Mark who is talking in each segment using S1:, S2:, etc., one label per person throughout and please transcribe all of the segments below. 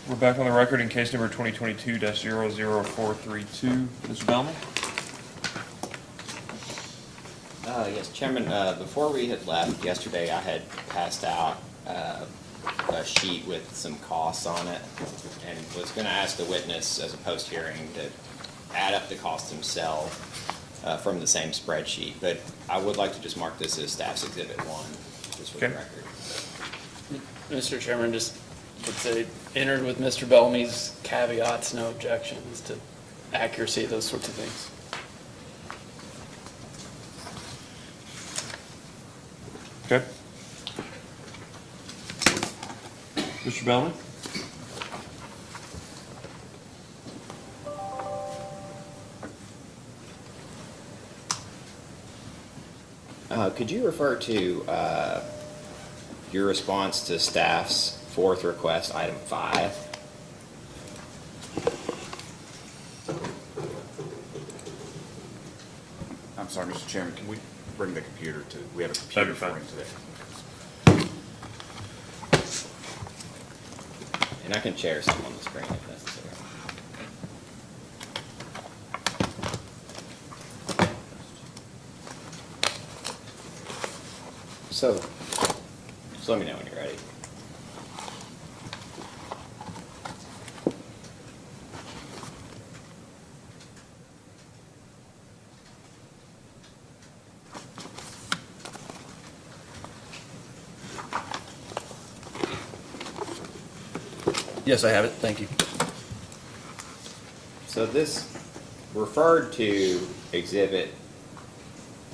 S1: We're back on the record in case number 2022-00432. Mr. Bellamy?
S2: Yes, Chairman, before we had left yesterday, I had passed out a sheet with some costs on it and was going to ask the witness as a post-hearing to add up the costs himself from the same spreadsheet. But I would like to just mark this as staff's Exhibit 1, just for the
S1: Okay.
S2: record.
S3: Mr. Chairman, just would say entered with Mr. Bellamy's caveats, no objections to accuracy, those sorts of things.
S1: Okay. Mr. Bellamy?
S2: Could you refer to your response to staff's fourth request, item 5?
S4: I'm sorry, Mr. Chairman, can we bring the computer to, we have a
S1: That'd
S4: computer
S1: be
S4: for
S1: fine.
S4: him today.
S2: And I can share some on the screen if necessary. So, just let me know when you're ready.
S5: Yes, I have it. Thank you.
S2: So this referred to Exhibit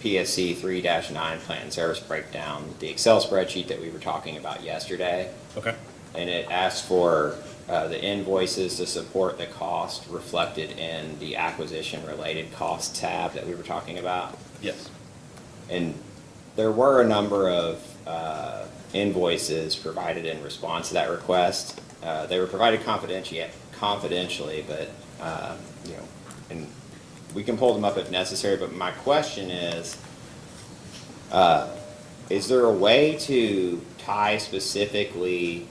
S2: PSC 3-9 Plan Service Breakdown, the Excel spreadsheet that we were talking about yesterday.
S5: Okay.
S2: And it asks for the invoices to support the cost reflected in the acquisition-related cost tab that we were talking about.
S5: Yes.
S2: And there were a number of invoices provided in response to that request. They were provided confidentially, but, and we can pull them up if necessary, but my question is there a way to tie specifically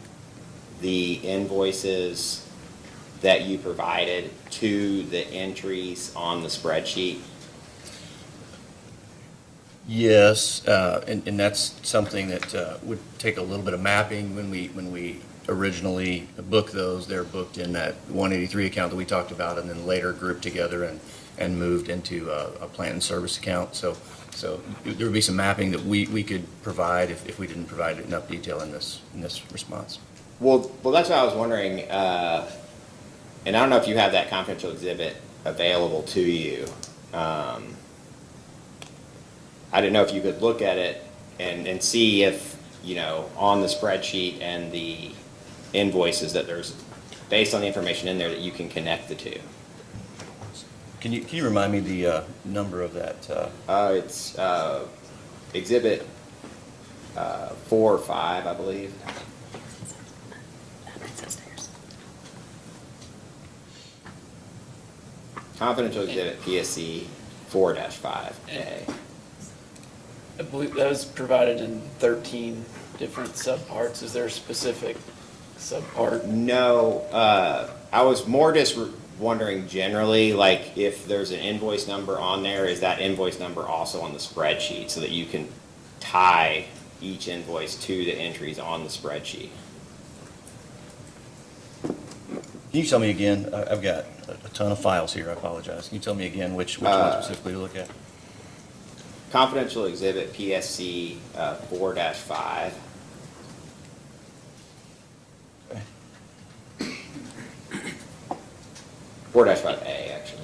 S2: the invoices that you provided to the entries on the spreadsheet?
S5: Yes, and that's something that would take a little bit of mapping. When we originally booked those, they're booked in that 183 account that we talked about, and then later grouped together and moved into a plant and service account. So there would be some mapping that we could provide if we didn't provide enough detail in this response.
S2: Well, that's what I was wondering, and I don't know if you have that confidential exhibit available to you. I didn't know if you could look at it and see if, on the spreadsheet and the invoices that there's, based on the information in there, that you can connect the two.
S5: Can you remind me the number of that?
S2: It's Exhibit 4 or 5, I believe. Confidential Exhibit PSC 4-5A.
S3: I believe that was provided in 13 different subparts. Is there a specific subpart?
S2: No, I was more just wondering generally, like if there's an invoice number on there, is that invoice number also on the spreadsheet so that you can tie each invoice to the entries on the spreadsheet?
S5: Can you tell me again? I've got a ton of files here. I apologize. Can you tell me again which one specifically to look at?
S2: Confidential Exhibit PSC 4-5.
S5: Okay.
S2: 4-5A, actually.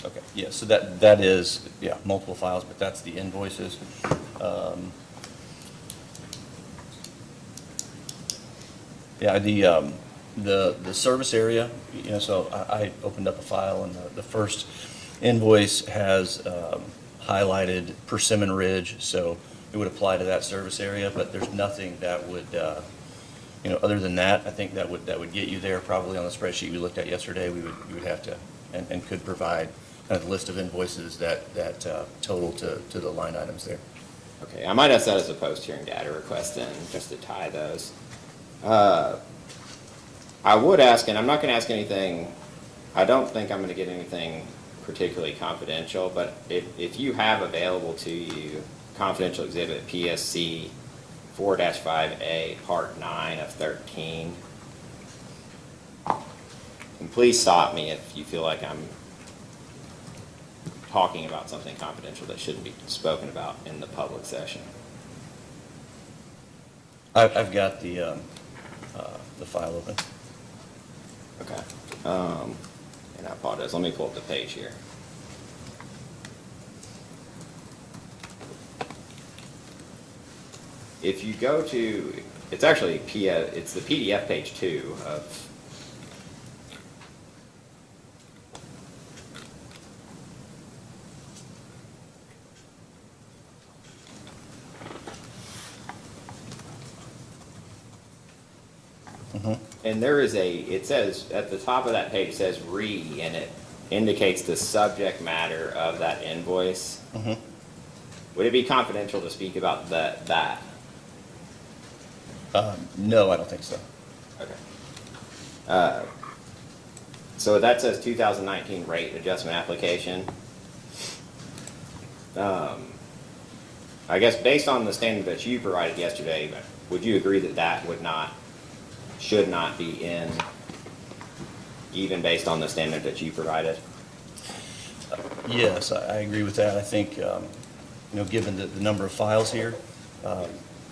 S5: Okay, yeah, so that is, multiple files, but that's the invoices. Yeah, the service area, so I opened up a file, and the first invoice has highlighted Persimmon Ridge, so it would apply to that service area, but there's nothing that would, other than that, I think that would get you there probably on the spreadsheet we looked at yesterday. We would have to, and could provide kind of the list of invoices that total to the line items there.
S2: Okay, I might have set as a post-hearing data request then, just to tie those. I would ask, and I'm not gonna ask anything, I don't think I'm gonna get anything particularly confidential, but if you have available to you confidential exhibit PSC 4-5A, Part 9 of 13, and please stop me if you feel like I'm talking about something confidential that shouldn't be spoken about in the public session.
S5: I've got the file open.
S2: Okay. And I apologize. Let me pull up the page here. If you go to, it's actually it's the PDF page 2 of. And there is it says, at the top of that page, it says "re," and it indicates the subject matter of that invoice. Would it be confidential to speak about that?
S5: No, I don't think so.
S2: Okay. So that says 2019 rate adjustment application. I guess based on the standard that you provided yesterday, would you agree that that should not be in, even based on the standard that you provided?
S5: Yes, I agree with that. I think, given the number of files here,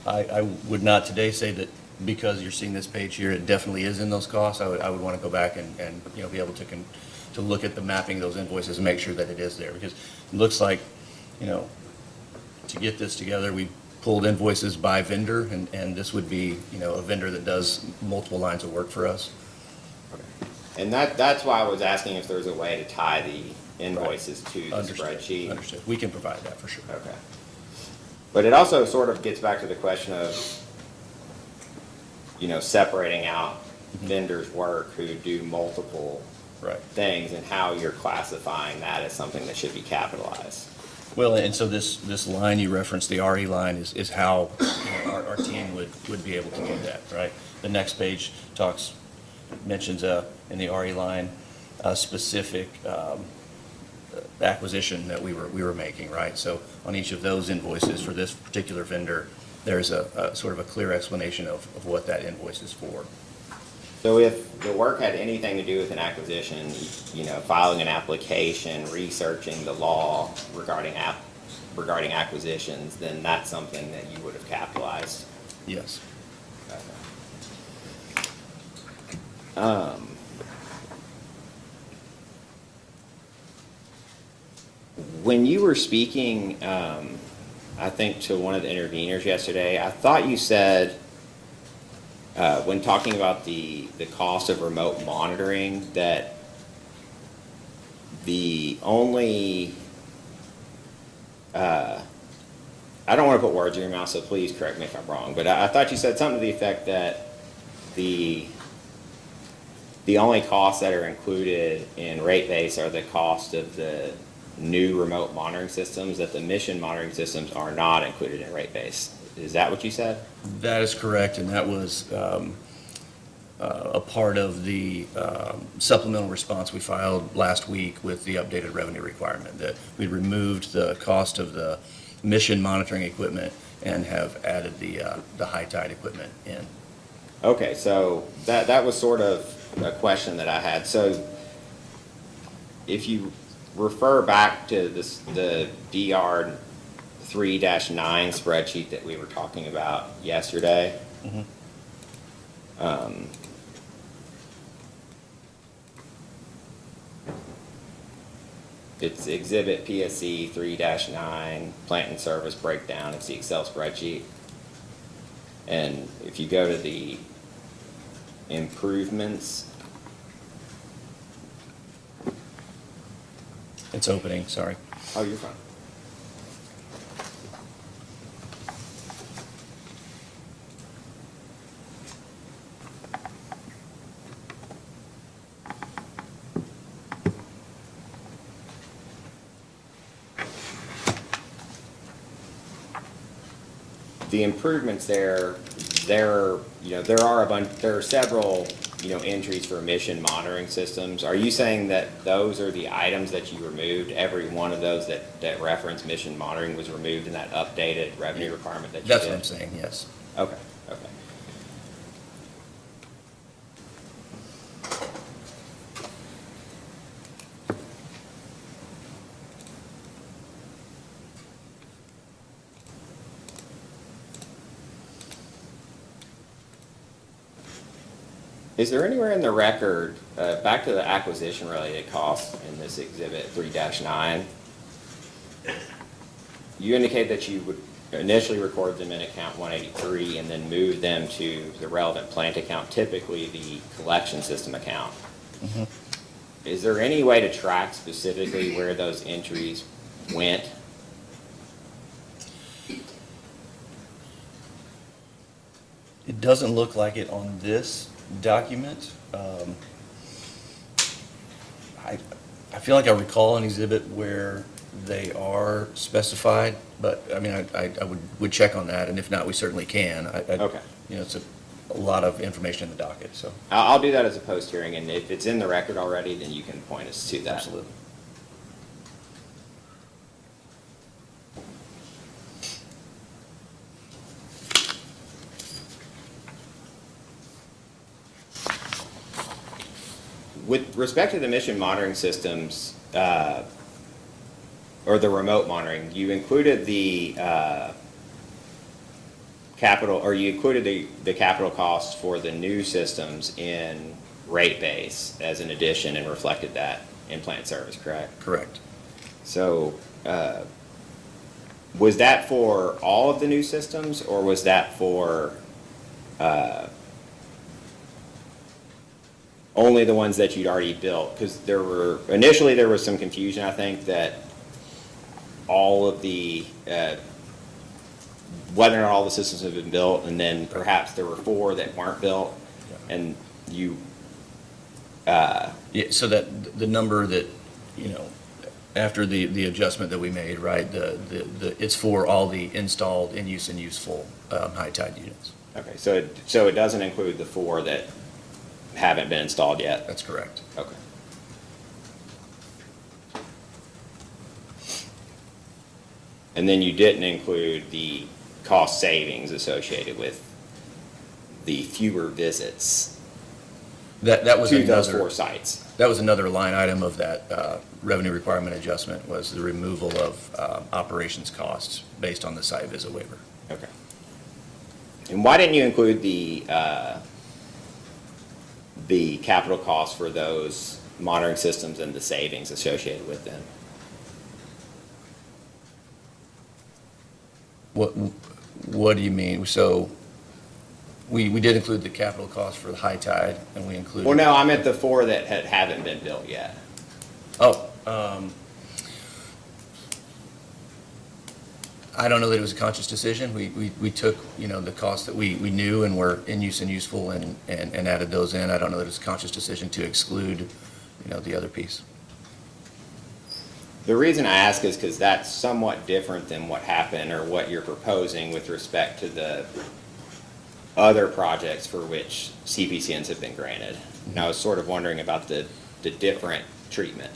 S5: I would not today say that because you're seeing this page here, it definitely is in those costs. I would want to go back and be able to look at the mapping of those invoices and make sure that it is there. Because it looks like, to get this together, we pulled invoices by vendor, and this would be, a vendor that does multiple lines of work for us.
S2: And that's why I was asking if there's a way to tie the invoices to the
S5: Understood.
S2: spreadsheet.
S5: Understood. We can provide that for sure.
S2: Okay. But it also sort of gets back to the question of, separating out vendors' work who do multiple
S5: Right.
S2: things and how you're classifying that as something that should be capitalized.
S5: Well, and so this line you referenced, the RE line, is how our team would be able to do that, right? The next page mentions in the RE line a specific acquisition that we were making, right? So on each of those invoices for this particular vendor, there's a sort of a clear explanation of what that invoice is for.
S2: So if the work had anything to do with an acquisition, filing an application, researching the law regarding acquisitions, then that's something that you would have capitalized.
S5: Yes.
S2: When you were speaking, I think to one of the interveners yesterday, I thought you said, when talking about the cost of remote monitoring, that the only, I don't want to put words in your mouth, so please correct me if I'm wrong, but I thought you said something to the effect that the only costs that are included in rate base are the cost of the new remote monitoring systems, that the mission monitoring systems are not included in rate base. Is that what you said?
S5: That is correct, and that was a part of the supplemental response we filed last week with the updated revenue requirement, that we removed the cost of the mission monitoring equipment and have added the high tide equipment in.
S2: Okay, so that was sort of a question that I had. So if you refer back to the DR 3-9 spreadsheet that we were talking about yesterday. It's exhibit PSC 3-9, plant and service breakdown. It's the Excel spreadsheet. And if you go to the improvements,
S5: It's opening, sorry.
S2: oh, you're fine. The improvements there are there are several entries for emission monitoring systems, are you saying that those are the items that you removed? Every one of those that reference emission monitoring was removed in that updated revenue requirement that you did?
S5: That's what I'm saying, yes.
S2: Okay, okay. Is there anywhere in the record, back to the acquisition-related costs in this exhibit 3-9, you indicate that you would initially record them in account 183 and then move them to the relevant plant account, typically the collection system account.
S5: Mhm.
S2: Is there any way to track specifically where those entries went?
S5: It doesn't look like it on this document. I feel like I recall an exhibit where they are specified, but, I mean, I would check on that, and if not, we certainly can.
S2: Okay.
S5: It's a lot of information in the docket, so.
S2: I'll do that as a post-hearing, and if it's in the record already, then you can point us to that.
S5: Absolutely.
S2: With respect to the emission monitoring systems, or the remote monitoring, you included the capital, or you included the capital costs for the new systems in rate base as an addition and reflected that in plant service, correct?
S5: Correct.
S2: So, was that for all of the new systems, or was that for only the ones that you'd already built? Because initially there was some confusion, I think, that all of the, whether or not all the systems have been built, and then perhaps there were 4 that weren't built, and you,
S5: Yeah, so that, the number that, after the adjustment that we made, right, it's for all the installed, in use, and useful high tide units.
S2: okay, so it doesn't include the 4 that haven't been installed yet?
S5: That's correct.
S2: Okay. And then you didn't include the cost savings associated with the fewer visits
S5: That was
S2: to those
S5: another,
S2: 4 sites?
S5: that was another line item of that revenue requirement adjustment, was the removal of operations costs based on the site visit waiver.
S2: Okay. And why didn't you include the capital costs for those monitoring systems and the savings associated with them?
S5: What do you mean? So we did include the capital cost for the high tide, and we included.
S2: Well, no, I meant the 4 that haven't been built yet.
S5: Oh, I don't know that it was a conscious decision. We took, the costs that we knew and were in use and useful and added those in. I don't know that it was a conscious decision to exclude, the other piece.
S2: The reason I ask is because that's somewhat different than what happened or what you're proposing with respect to the other projects for which CPCNs have been granted. And I was sort of wondering about the different treatment.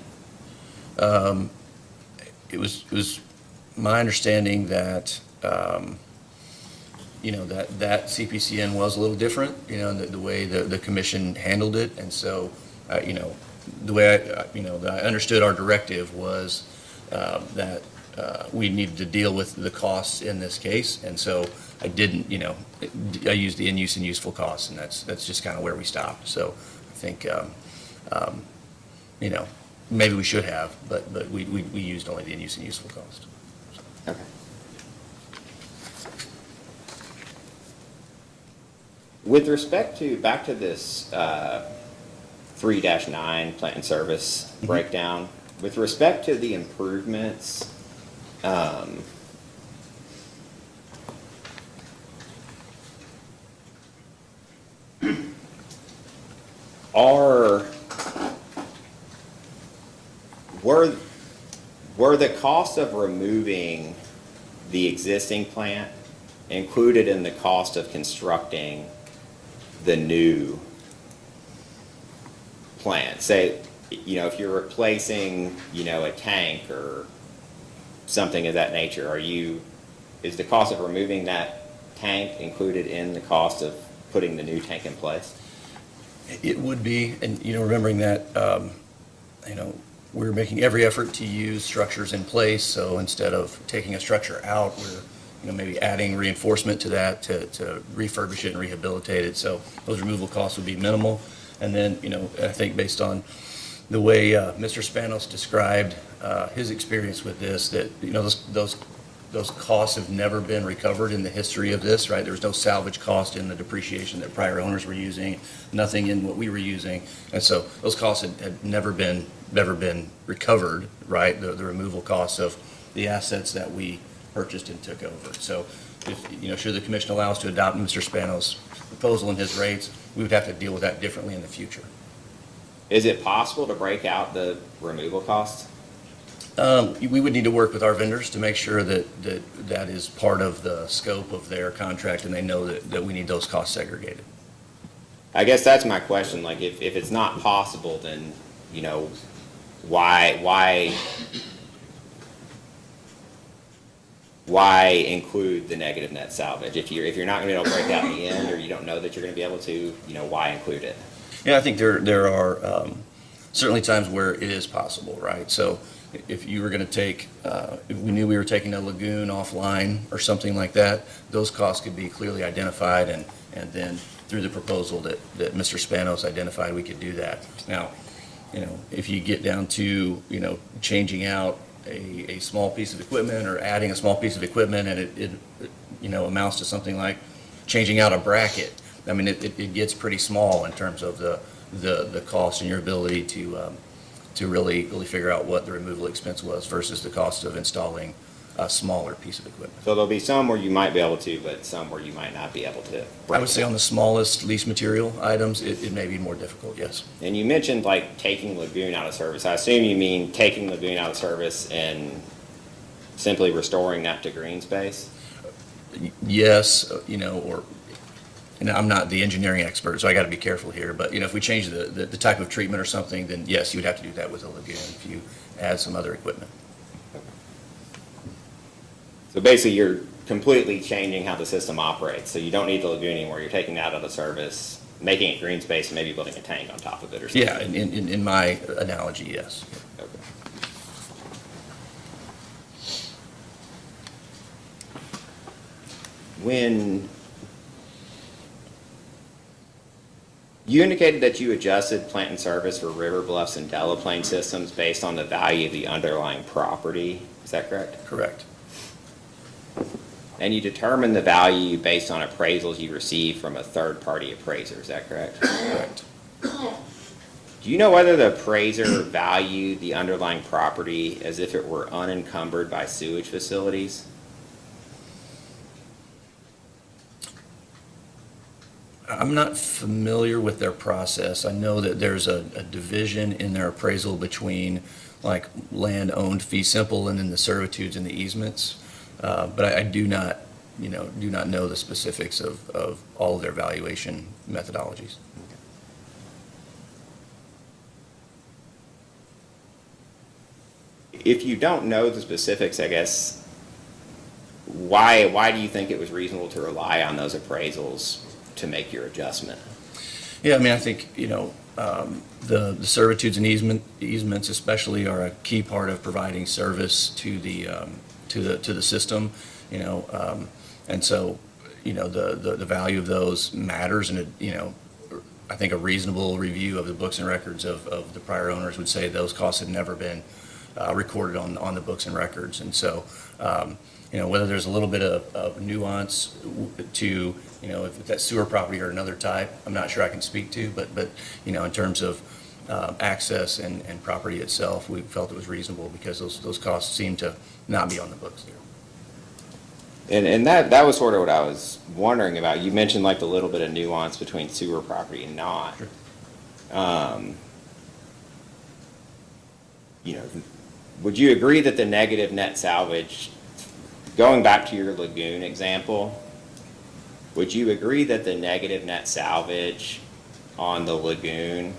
S5: It was my understanding that, that CPCN was a little different, the way the commission handled it. And so, the way that I understood our directive was that we needed to deal with the costs in this case. And so I didn't, I used the in-use and useful costs, and that's just kind of where we stopped. So I think, maybe we should have, but we used only the in-use and useful cost.
S2: Okay. With respect to, back to this 3-9 plant and service breakdown, with respect to the improvements, were the cost of removing the existing plant included in the cost of constructing the new plan? Say, if you're replacing, a tank or something of that nature, is the cost of removing that tank included in the cost of putting the new tank in place?
S5: It would be, and, remembering that, we're making every effort to use structures in place, so instead of taking a structure out, we're, maybe adding reinforcement to that to refurbish it and rehabilitate it, so those removal costs would be minimal. And then, I think based on the way Mr. Spanos described his experience with this, that, those costs have never been recovered in the history of this, right? There was no salvage cost in the depreciation that prior owners were using, nothing in what we were using. And so those costs had never been recovered, right? The removal costs of the assets that we purchased and took over. So if, should the commission allow us to adopt Mr. Spanos' proposal and his rates, we would have to deal with that differently in the future.
S2: Is it possible to break out the removal costs?
S5: We would need to work with our vendors to make sure that is part of the scope of their contract, and they know that we need those costs segregated.
S2: I guess that's my question. Like, if it's not possible, then, why include the negative net salvage? If you're not going to be able to break out the end, or you don't know that you're going to be able to, why include it?
S5: Yeah, I think there are certainly times where it is possible, right? So if you were going to take, if we knew we were taking a lagoon offline or something like that, those costs could be clearly identified, and then through the proposal that Mr. Spanos identified, we could do that. Now, if you get down to, changing out a small piece of equipment or adding a small piece of equipment, and it amounts to something like changing out a bracket, I mean, it gets pretty small in terms of the cost and your ability to really figure out what the removal expense was versus the cost of installing a smaller piece of equipment.
S2: So there'll be some where you might be able to, but some where you might not be able to.
S5: I would say on the smallest least material items, it may be more difficult, yes.
S2: And you mentioned like taking lagoon out of service. I assume you mean taking lagoon out of service and simply restoring that to green space?
S5: Yes, or, I'm not the engineering expert, so I got to be careful here, but, if we change the type of treatment or something, then yes, you would have to do that with a lagoon if you add some other equipment.
S2: So basically, you're completely changing how the system operates. So you don't need the lagoon anymore. You're taking that out of service, making it green space, and maybe building a tank on top of it or something.
S5: Yeah, in my analogy, yes.
S2: Okay. When you indicated that you adjusted plant and service for River Bluffs and Delaplane systems based on the value of the underlying property, is that correct?
S5: Correct.
S2: And you determined the value based on appraisals you received from a third-party appraiser, is that correct?
S5: Correct.
S2: Do you know whether the appraiser valued the underlying property as if it were unencumbered by sewage facilities?
S5: I'm not familiar with their process. I know that there's a division in their appraisal between like land owned fee simple and then the servitudes and the easements. But I do not know the specifics of all of their valuation methodologies.
S2: If you don't know the specifics, I guess, why do you think it was reasonable to rely on those appraisals to make your adjustment?
S5: Yeah, I mean, I think, the servitudes and easements especially are a key part of providing service to the system, and so, the value of those matters, and I think a reasonable review of the books and records of the prior owners would say those costs had never been recorded on the books and records, and so, whether there's a little bit of nuance to, if that's sewer property or another type, I'm not sure I can speak to, but in terms of access and property itself, we felt it was reasonable because those costs seem to not be on the books there.
S2: And that was sort of what I was wondering about. You mentioned like the little bit of nuance between sewer property and not.
S5: Sure.
S2: Would you agree that the negative net salvage, going back to your lagoon example, would you agree that the negative net salvage on the lagoon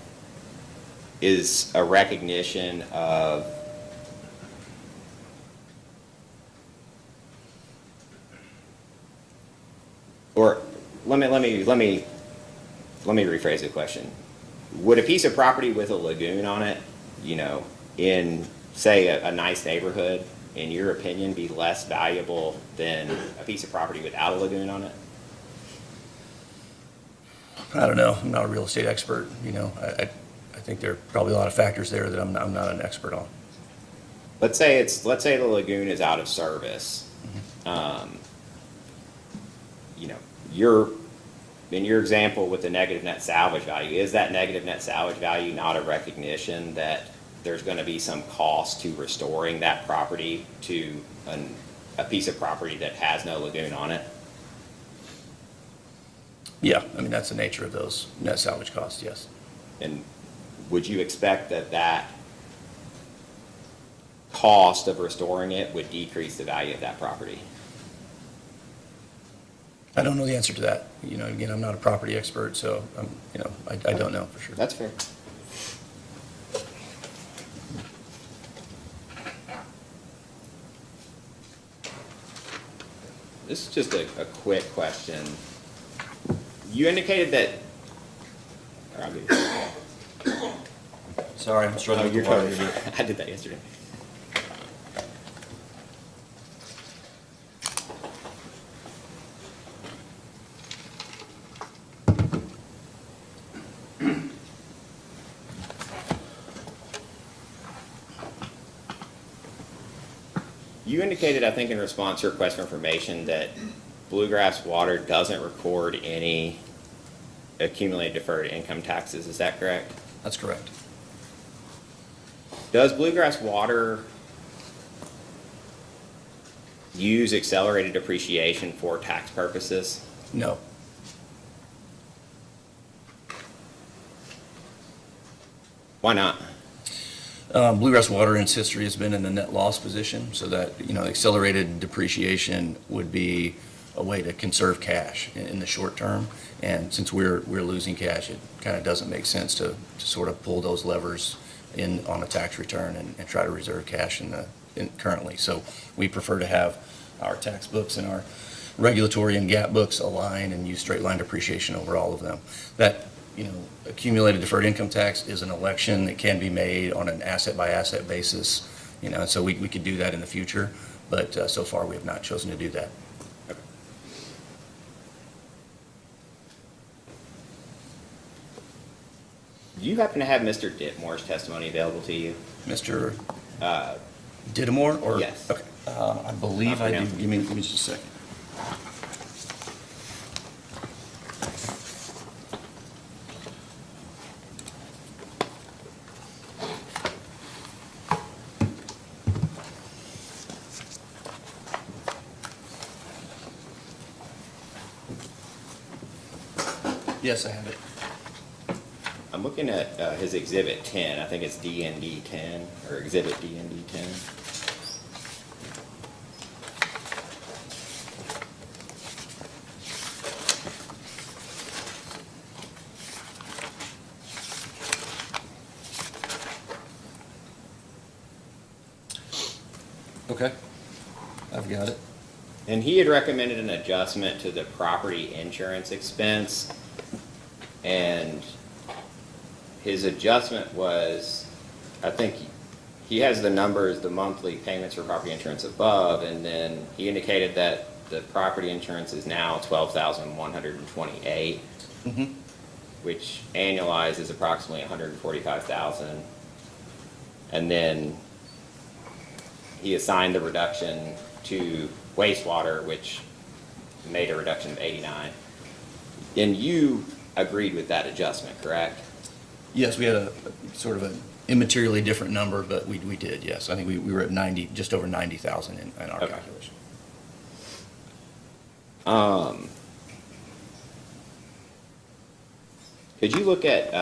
S2: is a recognition of or let me rephrase the question. Would a piece of property with a lagoon on it, you know, in say a nice neighborhood, in your opinion, be less valuable than a piece of property without a lagoon on it?
S5: I don't know. I'm not a real estate expert, you know. I think there are probably a lot of factors there that I'm not an expert on.
S2: Let's say the lagoon is out of service. You know, in your example with the negative net salvage value, is that negative net salvage value not a recognition that there's going to be some cost to restoring that property to a piece of property that has no lagoon on it?
S5: Yeah, I mean, that's the nature of those net salvage costs, yes.
S2: And would you expect that cost of restoring it would decrease the value of that property?
S5: I don't know the answer to that. You know, again, I'm not a property expert, so, you know, I don't know for sure.
S2: That's fair. This is just a quick question. You indicated that. Or I'll give you.
S5: Sorry, I'm
S2: Oh,
S5: struggling
S2: you're
S5: with the water
S2: totally.
S5: here.
S2: I did that yesterday. You indicated, I think, in response to a request for information that Bluegrass Water doesn't record any accumulated deferred income taxes. Is that correct?
S5: That's correct.
S2: Does Bluegrass Water use accelerated depreciation for tax purposes?
S5: No.
S2: Why not?
S5: Bluegrass Water in its history has been in the net loss position, so that, you know, accelerated depreciation would be a way to conserve cash in the short term. And since we're losing cash, it kind of doesn't make sense to sort of pull those levers in on a tax return and try to reserve cash currently. So we prefer to have our tax books and our regulatory and GAAP books align and use straight line depreciation over all of them. That, you know, accumulated deferred income tax is an election that can be made on an asset-by-asset basis, you know, and so we could do that in the future, but so far we have not chosen to do that.
S2: Okay. Do you happen to have Mr. Ditmore's testimony available to you?
S5: Mr. Ditmore, or?
S2: Yes.
S5: Okay, I believe I do.
S2: pronounced.
S5: Give me just a second. Yes, I have it.
S2: I'm looking at his Exhibit 10. I think it's D&D 10, or Exhibit D&D 10.
S5: Okay, I've got it.
S2: And he had recommended an adjustment to the property insurance expense. And his adjustment was, I think he has the numbers, the monthly payments for property insurance above, and then he indicated that the property insurance is now $12,128, which annualized is approximately $145,000. And then he assigned the reduction to wastewater, which made a reduction of 89. And you agreed with that adjustment, correct?
S5: Yes, we had a sort of an immaterially different number, but we did, yes. I think we were at 90, just over 90,000 in our
S2: Okay.
S5: calculation.
S2: Could you look at,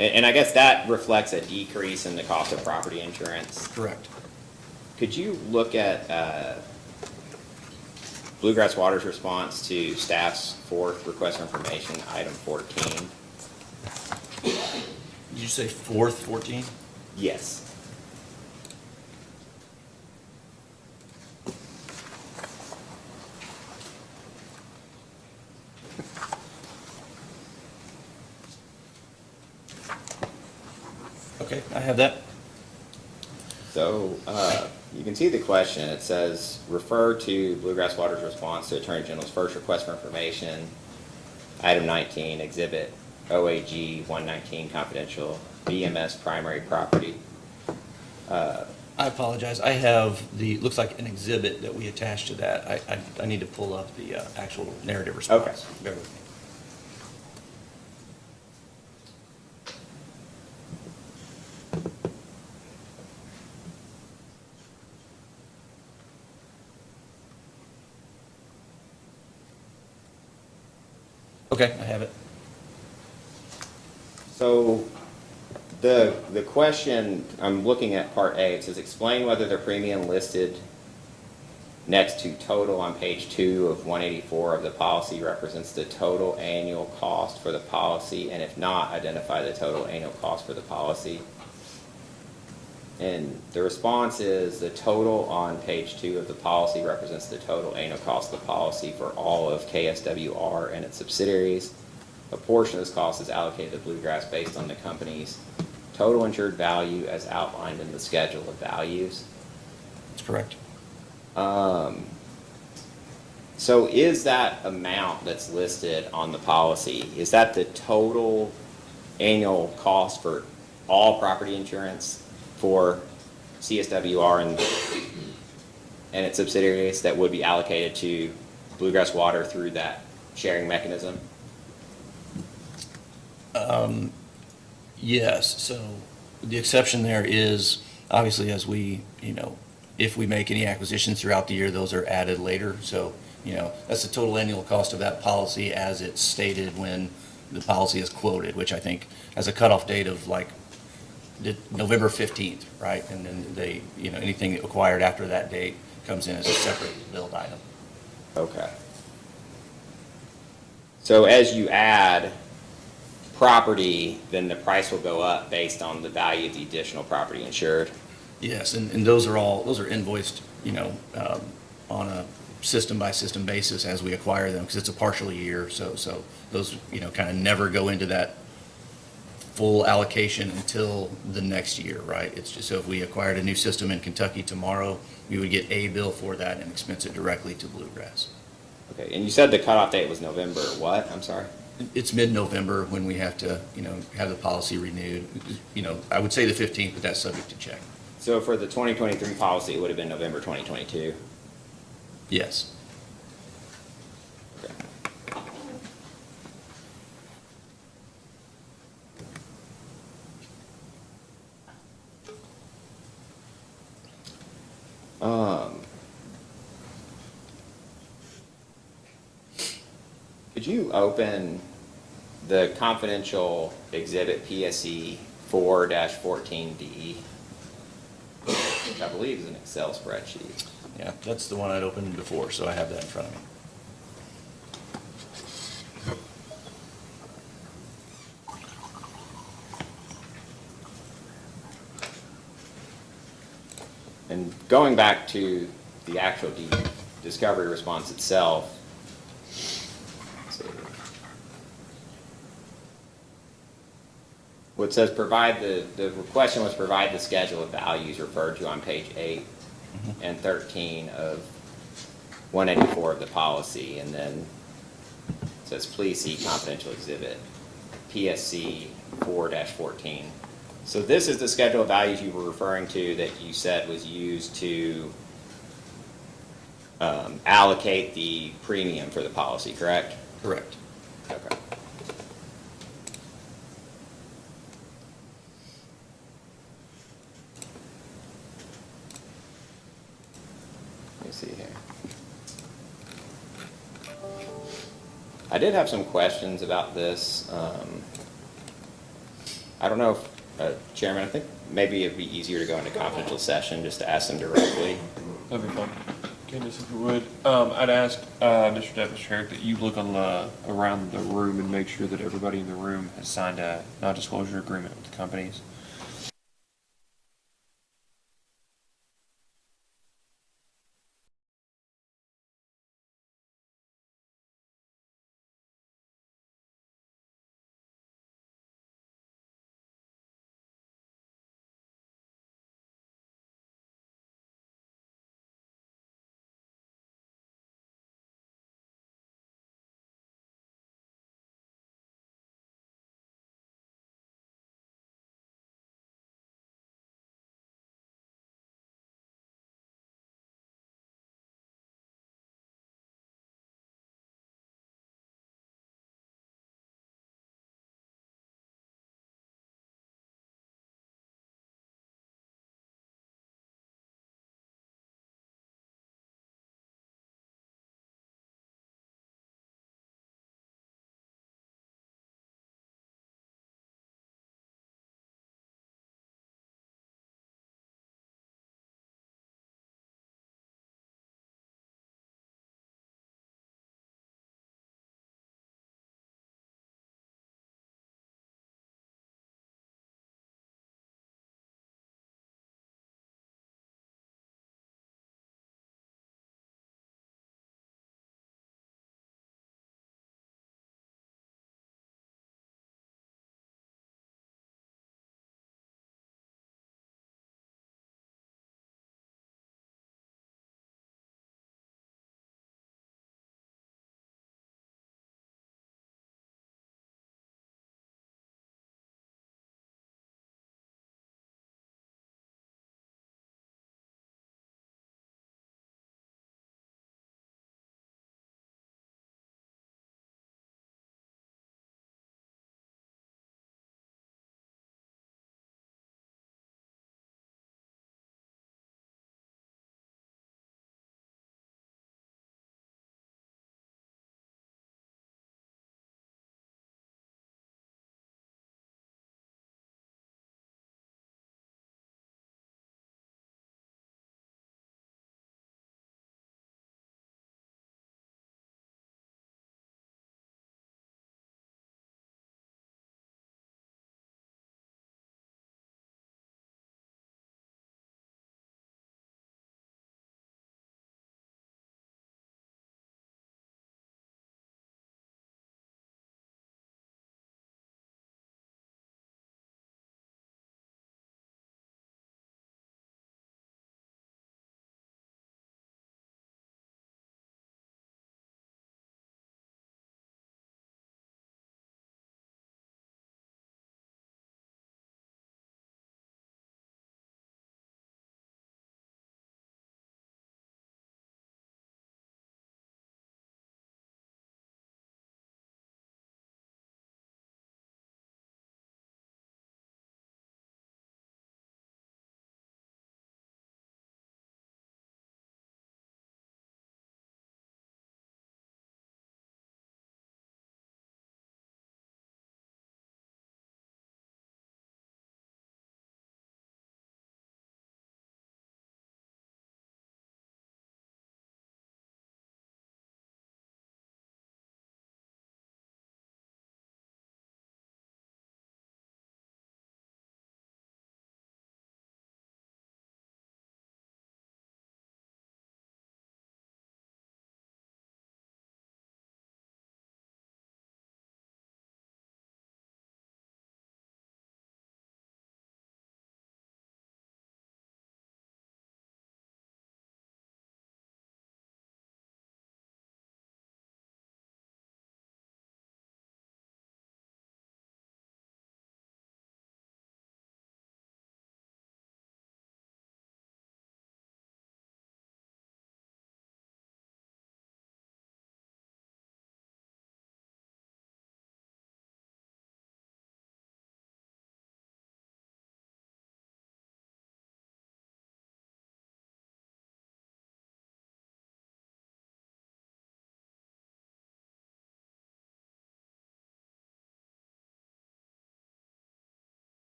S2: and I guess that reflects a decrease in the cost of property insurance.
S5: Correct.
S2: Could you look at Bluegrass Water's response to staff's fourth request for information, item 14?
S5: Did you say 4th, 14?
S2: Yes.
S5: Okay, I have that.
S2: So, you can see the question. It says, refer to Bluegrass Water's response to Attorney General's first request for information, item 19, exhibit OAG 119 confidential, BMS primary property.
S5: I apologize. I have looks like an exhibit that we attached to that. I need to pull up the actual narrative response.
S2: Okay.
S5: Bear with me. Okay, I have it.
S2: So, the question, I'm looking at part A, it says, explain whether the premium listed next to total on page 2 of 184 of the policy represents the total annual cost for the policy, and if not, identify the total annual cost for the policy. And the response is the total on page 2 of the policy represents the total annual cost of the policy for all of KSWR and its subsidiaries. A portion of this cost is allocated to Bluegrass based on the company's total insured value as outlined in the schedule of values.
S5: That's correct.
S2: So is that amount that's listed on the policy, is that the total annual cost for all property insurance for CSWR and its subsidiaries that would be allocated to Bluegrass Water through that sharing mechanism?
S5: Yes, so the exception there is, obviously, as we, if we make any acquisitions throughout the year, those are added later. So, that's the total annual cost of that policy as it's stated when the policy is quoted, which I think has a cutoff date of like November 15th, right? And then they, anything acquired after that date comes in as a separate billed item.
S2: Okay. So as you add property, then the price will go up based on the value of the additional property insured?
S5: Yes, and those are invoiced, on a system-by-system basis as we acquire them, because it's a partial year, so those, kind of never go into that full allocation until the next year, right? It's just, so if we acquired a new system in Kentucky tomorrow, we would get a bill for that and expense it directly to Bluegrass.
S2: Okay, and you said the cutoff date was November what? I'm sorry?
S5: It's mid-November when we have to, have the policy renewed. I would say the 15th, but that's subject to check.
S2: So for the 2023 policy, it would have been November 2022?
S5: Yes.
S2: Okay. Could you open the confidential exhibit PSE 4-14D, which I believe is an Excel spreadsheet?
S5: Yeah, that's the one I'd opened before, so I have that in front of me.
S2: And going back to the actual discovery response itself, let's see. What says provide the question was provide the schedule of values referred to on page 8 and 13 of 184 of the policy, and then it says please see confidential exhibit PSC 4-14. So this is the schedule of values you were referring to that you said was used to allocate the premium for the policy, correct?
S5: Correct.
S2: Okay. Let me see here. I did have some questions about this. I don't know if, Chairman, I think maybe it'd be easier to go into confidential session just to ask them directly.
S1: That'd be fun. Candace, if you would, I'd ask, Mr. Depp, Mr. Herrick, that you look on the, around the room and make sure that everybody in the room has signed a non-disclosure agreement with the companies.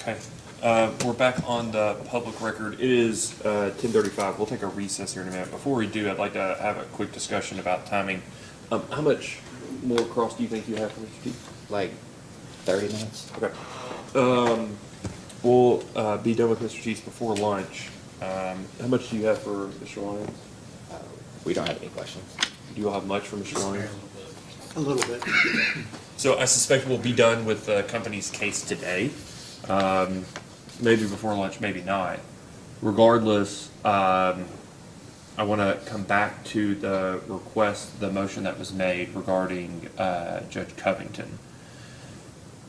S1: Okay, we're back on the public record. It is 10:35. We'll take a recess here in a minute. Before we do, I'd like to have a quick discussion about timing. How much more cross do you think you have for Mr. T?
S2: Like 30 minutes?
S1: Okay. We'll be done with Mr. Teets before lunch. How much do you have for Mr. Lyons?
S2: We don't have any questions.
S1: Do you all have much for Mr. Lyons?
S6: A little bit.
S1: So I suspect we'll be done with the company's case today. Maybe before lunch, maybe not. Regardless, I want to come back to the request, the motion that was made regarding Judge Covington.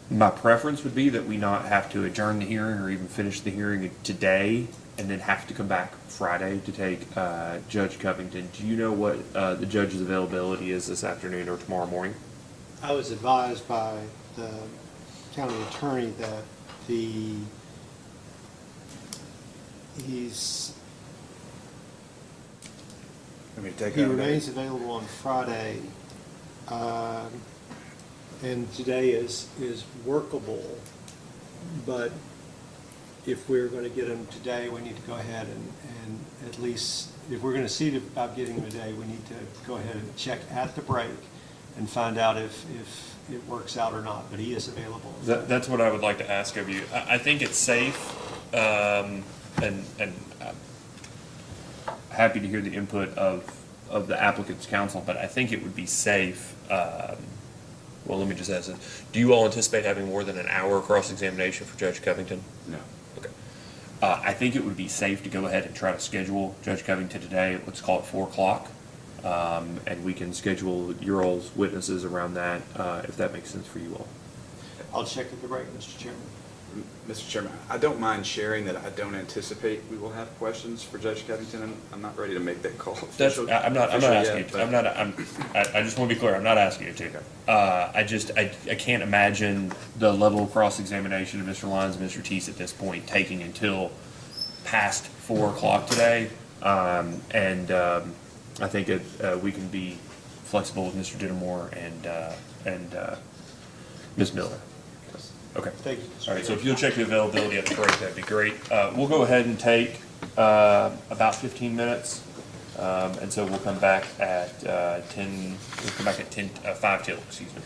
S1: My preference would be that we not have to adjourn the hearing or even finish the hearing today and then have to come back Friday to take Judge Covington. Do you know what the judge's availability is this afternoon or tomorrow morning?
S6: I was advised by the county attorney that he
S4: I mean, take out.
S6: remains available on Friday, and today is workable, but if we're going to get him today, we need to go ahead and at least, if we're going to see about getting him today, we need to go ahead and check at the break and find out if it works out or not, but he is available.
S1: That's what I would like to ask of you. I think it's safe, and happy to hear the input of the applicant's counsel, but I think it would be safe. Well, let me just ask this. Do you all anticipate having more than an hour cross-examination for Judge Covington?
S4: No.
S1: Okay. I think it would be safe to go ahead and try to schedule Judge Covington today. Let's call it 4 o'clock. And we can schedule your all's witnesses around that, if that makes sense for you all.
S6: I'll check at the break, Mr. Chairman.
S4: Mr. Chairman, I don't mind sharing that I don't anticipate we will have questions for Judge Covington. I'm not ready to make that call.
S1: I'm not asking you
S4: yet,
S1: to. I just want to be clear, I'm not asking you to. I can't imagine the level of cross-examination of Mr. Lyons and Mr. Teese at this point taking until past 4 o'clock today. I think we can be flexible with Mr. Dittemore and Ms. Miller. Okay.
S6: Thank you.
S1: All right, so if you'll check the availability at the break, that'd be great. We'll go ahead and take about 15 minutes. And so we'll come back at 5 till, excuse me.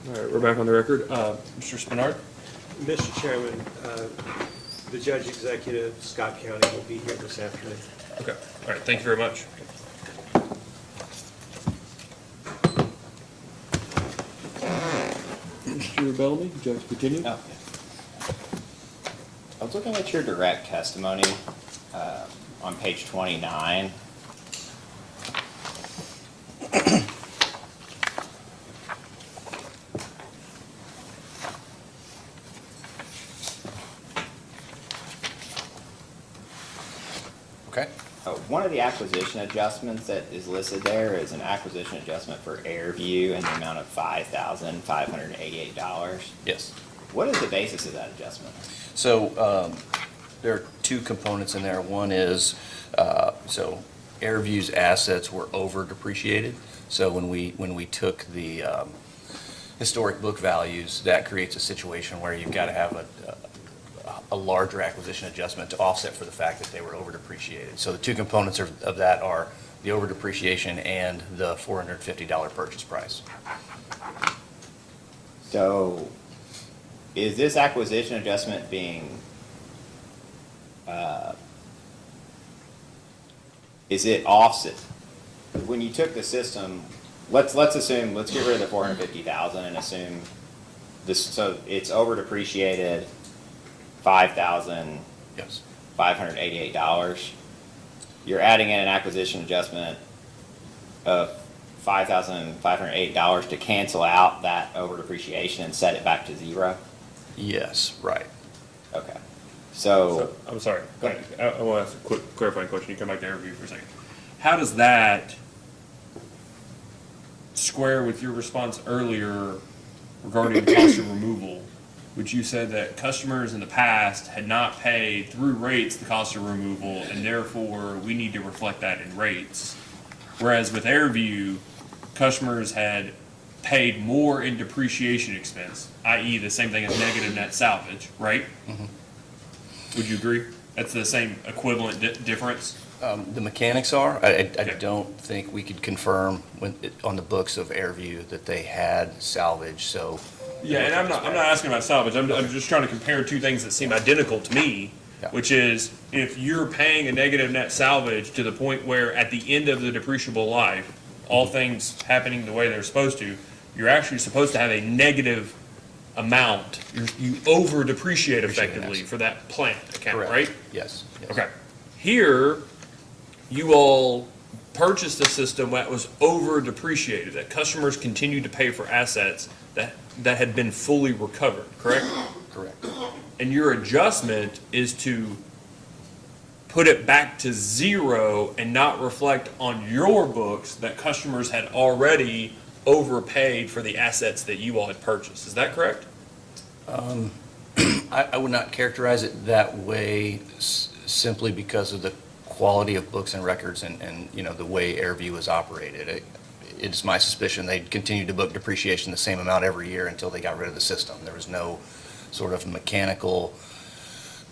S1: All right, we're back on the record. Mr. Spinard?
S6: Mr. Chairman, the Judge Executive, Scott County, will be here this afternoon.
S1: Okay, all right, thank you very much. Mr. Bellamy, would you like to continue?
S2: Oh, I was looking at your direct testimony on page 29.
S5: Okay.
S2: One of the acquisition adjustments that is listed there is an acquisition adjustment for Airview in the amount of $5,588.
S5: Yes.
S2: What is the basis of that adjustment?
S5: So there are two components in there. One is, so Airview's assets were over depreciated. So when we took the historic book values, that creates a situation where you've got to have a larger acquisition adjustment to offset for the fact that they were over depreciated. So the two components of that are the over depreciation and the $450 purchase price.
S2: So is this acquisition adjustment being, is it offset? When you took the system, let's assume, let's get rid of the 450,000 and assume this, so it's over depreciated
S5: Yes.
S2: $5,588. You're adding in an acquisition adjustment of $5,508 to cancel out that over depreciation and set it back to zero?
S5: Yes, right.
S2: Okay.
S1: So, I'm sorry.
S2: Go ahead.
S1: I want to ask a quick clarifying question. You come back to Airview for a second. How does that square with your response earlier regarding cost of removal, which you said that customers in the past had not paid through rates the cost of removal, and therefore we need to reflect that in rates? Whereas with Airview, customers had paid more in depreciation expense, i.e. the same thing as negative net salvage, right?
S5: Mm-hmm.
S1: Would you agree? That's the same equivalent difference?
S5: The mechanics are, I
S1: Okay.
S5: don't think we could confirm on the books of Airview that they had salvage, so.
S1: Yeah, and I'm not asking about salvage. I'm just trying to compare two things that seem identical to me,
S5: Yeah.
S1: which is if you're paying a negative net salvage to the point where at the end of the depreciable life, all things happening the way they're supposed to, you're actually supposed to have a negative amount. You over depreciate effectively
S5: yes.
S1: for that plant account,
S5: Correct.
S1: right?
S5: Yes. Yes.
S1: Okay. Here, you all purchased a system that was over depreciated, that customers continued to pay for assets that had been fully recovered, correct?
S5: Correct.
S1: And your adjustment is to put it back to zero and not reflect on your books that customers had already overpaid for the assets that you all had purchased. Is that correct?
S5: I would not characterize it that way simply because of the quality of books and records and you know, the way Airview is operated. It's my suspicion they continued to book depreciation the same amount every year until they got rid of the system. There was no sort of mechanical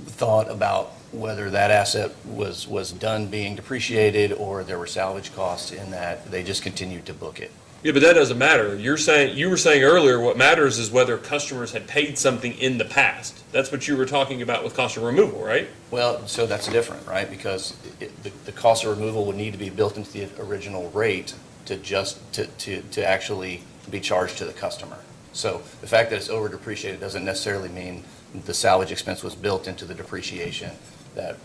S5: thought about whether that asset was done being depreciated or there were salvage costs in that. They just continued to book it.
S1: Yeah, but that doesn't matter. You were saying earlier what matters is whether customers had paid something in the past. That's what you were talking about with cost of removal, right?
S5: Well, so that's different, right? Because the cost of removal would need to be built into the original rate to actually be charged to the customer. So the fact that it's over depreciated doesn't necessarily mean the salvage expense was built into the depreciation that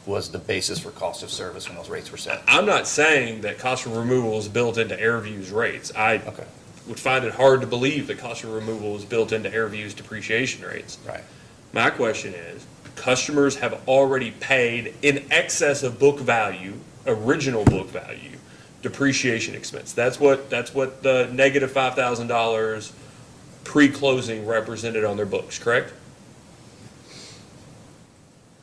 S5: was the basis for cost of service when those rates were set.
S1: I'm not saying that cost of removal is built into Airview's rates. I
S5: Okay.
S1: would find it hard to believe that cost of removal is built into Airview's depreciation rates.
S5: Right.
S1: My question is, customers have already paid in excess of book value, original book value, depreciation expense. That's what the negative $5,000 pre-closing represented on their books, correct?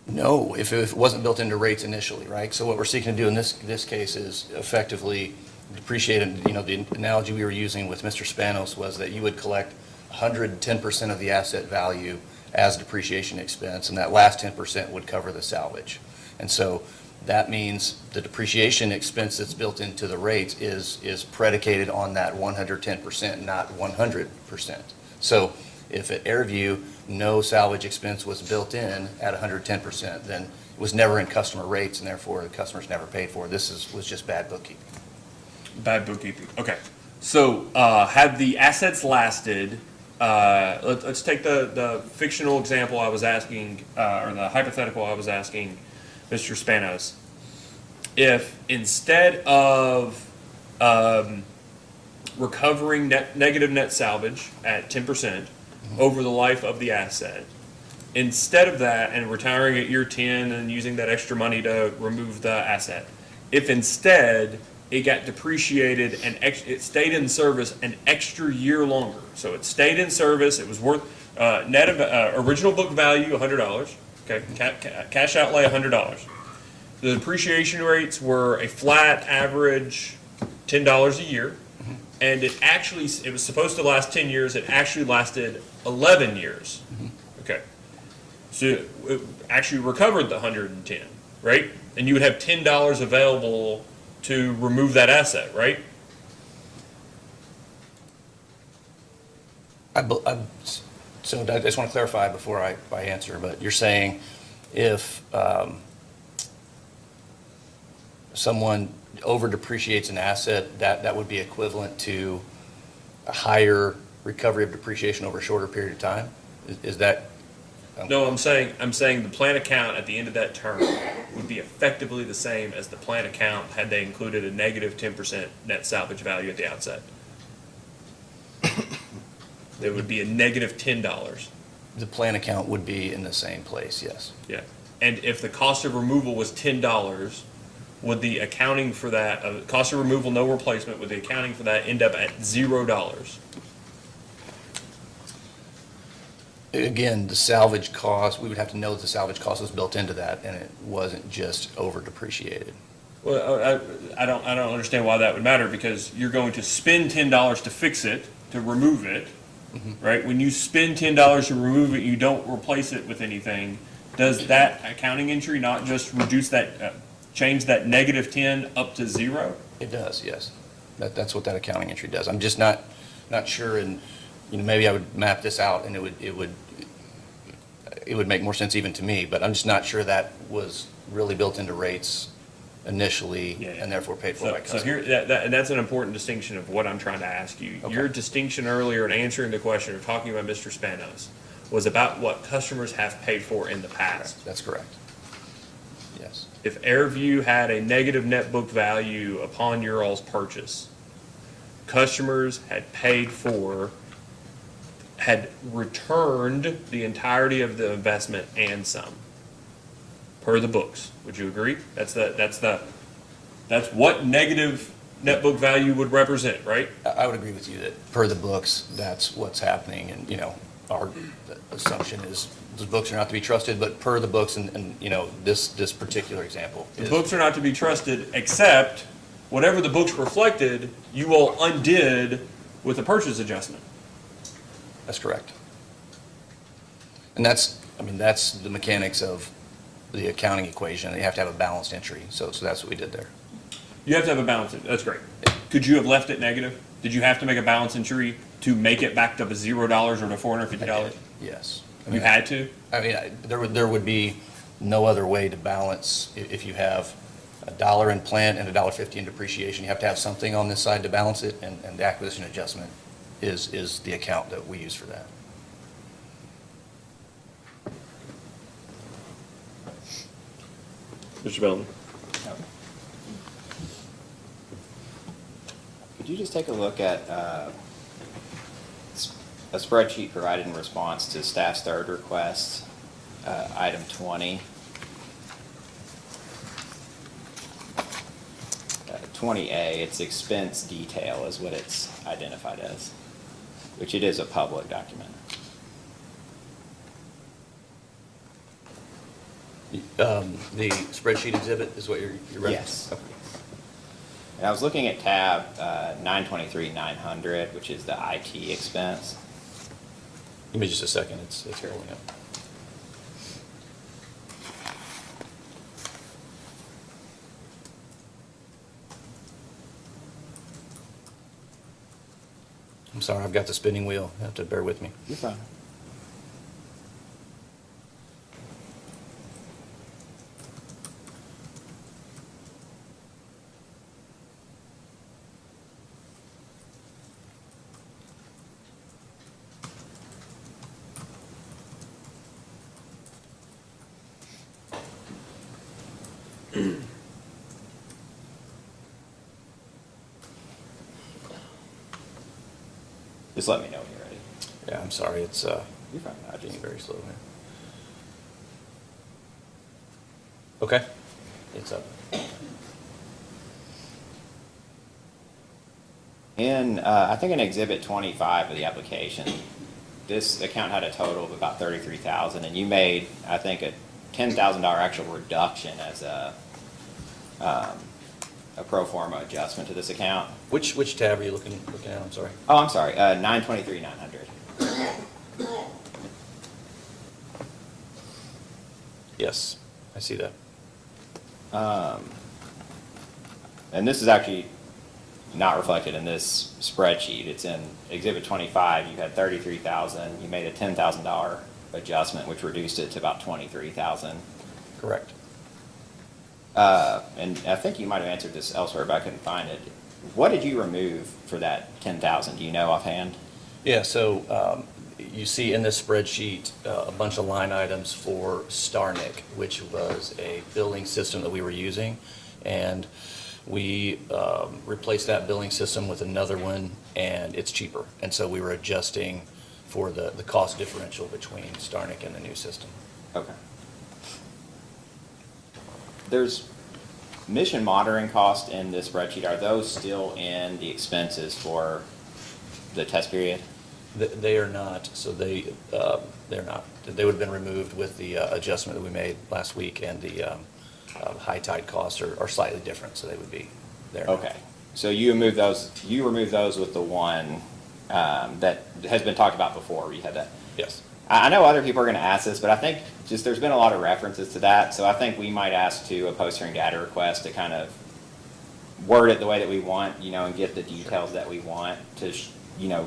S5: No, if it wasn't built into rates initially, right? So what we're seeking to do in this case is effectively depreciate, you know, the analogy we were using with Mr. Spanos was that you would collect 110% of the asset value as depreciation expense, and that last 10% would cover the salvage. And so that means the depreciation expense that's built into the rates is predicated on that 110%, not 100%. So if at Airview, no salvage expense was built in at 110%, then it was never in customer rates, and therefore the customers never paid for it. Was just bad bookkeeping.
S1: Bad bookkeeping. Okay. So, had the assets lasted, let's take the fictional example I was asking, or the hypothetical I was asking Mr. Spanos. If instead of recovering negative net salvage at 10% over the life of the asset, instead of that and retiring at year 10 and using that extra money to remove the asset, if instead it got depreciated and it stayed in service an extra year longer, so it stayed in service, it was worth net of original book value $100, okay, cash outlay $100. The depreciation rates were a flat average $10 a year, and it was supposed to last 10 years. It actually lasted 11 years. Okay, so it actually recovered the 110, right? And you would have $10 available to remove that asset, right?
S5: So I just want to clarify before I answer, but you're saying if someone over depreciates an asset, that would be equivalent to a higher recovery of depreciation over a shorter period of time? Is that?
S1: No, I'm saying the plan account at the end of that term would be effectively the same as the plan account had they included a negative 10% net salvage value at the outset. There would be a negative $10.
S5: The plan account would be in the same place, yes.
S1: Yeah. And if the cost of removal was $10, would the accounting for that, cost of removal, no replacement, would the accounting for that end up at $0?
S5: Again, the salvage cost, we would have to know that the salvage cost was built into that, and it wasn't just over depreciated.
S1: Well, I don't understand why that would matter, because you're going to spend $10 to fix it, to remove it, right? When you spend $10 to remove it, you don't replace it with anything. Does that accounting entry not just reduce that, change that negative 10 up to 0?
S5: It does, yes. That's what that accounting entry does. I'm just not sure, and maybe I would map this out, and it would make more sense even to me, but I'm just not sure that was really built into rates initially,
S1: Yeah.
S5: and therefore paid for by
S1: So
S5: customers.
S1: here, and that's an important distinction of what I'm trying to ask you.
S5: Okay.
S1: Your distinction earlier in answering the question of talking about Mr. Spanos was about what customers have paid for in the past.
S5: That's correct. Yes.
S1: If Airview had a negative net book value upon your all's purchase, customers had returned the entirety of the investment and some, per the books. Would you agree? That's what negative net book value would represent, right?
S5: I would agree with you that per the books, that's what's happening, and, our assumption is the books are not to be trusted, but per the books, and this particular example.
S1: The books are not to be trusted, except whatever the books reflected, you all undid with the purchase adjustment.
S5: That's correct. And that's the mechanics of the accounting equation. You have to have a balanced entry, so that's what we did there.
S1: You have to have a balance. That's great. Could you have left it negative? Did you have to make a balance entry to make it back to $0 or to $450?
S5: Yes.
S1: You had to?
S5: There would be no other way to balance if you have $1 in plant and $1.50 in depreciation. You have to have something on this side to balance it, and the acquisition adjustment is the account that we use for that.
S1: Mr. Bellman?
S2: Could you just take a look at a spreadsheet provided in response to staff's third request, item 20? 20A, its expense detail is what it's identified as, which it is a public document.
S5: The spreadsheet exhibit is what you're referencing?
S2: Yes. And I was looking at tab 923-900, which is the IT expense.
S5: Give me just a second, it's pulling up. I'm sorry, I've got the spinning wheel. You have to bear with me.
S2: You're fine. Just let me know when you're ready.
S5: Yeah, I'm sorry, it's
S2: You're fine. I
S5: being
S2: just,
S5: very slow here. Okay, it's up.
S2: I think in Exhibit 25 of the application, this account had a total of about 33,000, and you made, I think, a $10,000 actual reduction as a pro forma adjustment to this account.
S5: Which tab are you looking at? I'm sorry.
S2: Oh, I'm sorry, 923,900.
S5: Yes, I see that.
S2: And this is actually not reflected in this spreadsheet. It's in Exhibit 25. You had 33,000. You made a $10,000 adjustment, which reduced it to about 23,000.
S5: Correct.
S2: And I think you might have answered this elsewhere, but I couldn't find it. What did you remove for that 10,000? Do you know offhand?
S5: Yeah, so you see in this spreadsheet a bunch of line items for Starnic, which was a billing system that we were using. And we replaced that billing system with another one, and it's cheaper. And so we were adjusting for the cost differential between Starnic and the new system.
S2: Okay. There's mission monitoring costs in this spreadsheet. Are those still in the expenses for the test period?
S5: They are not, so they're not. They would have been removed with the adjustment that we made last week, and the high tide costs are slightly different, so they would be there.
S2: Okay. So you removed those with the one that has been talked about before. You had that.
S5: Yes.
S2: I know other people are going to ask this, but I think just there's been a lot of references to that, so I think we might ask to a post-hearing data request to kind of word it the way that we want, and get the details that we want to,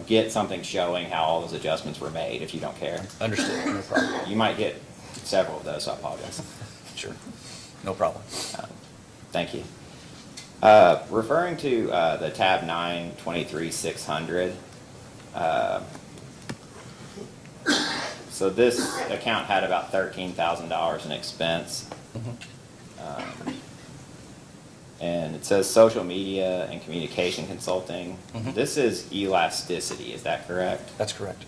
S2: get something showing how all those adjustments were made, if you don't care.
S5: Understood, no problem.
S2: You might get several of those, so I apologize.
S5: Sure, no problem.
S2: Thank you. Referring to the tab 923-600, so this account had about $13,000 in expense. And it says social media and communication consulting. This is elasticity, is that correct?
S5: That's correct.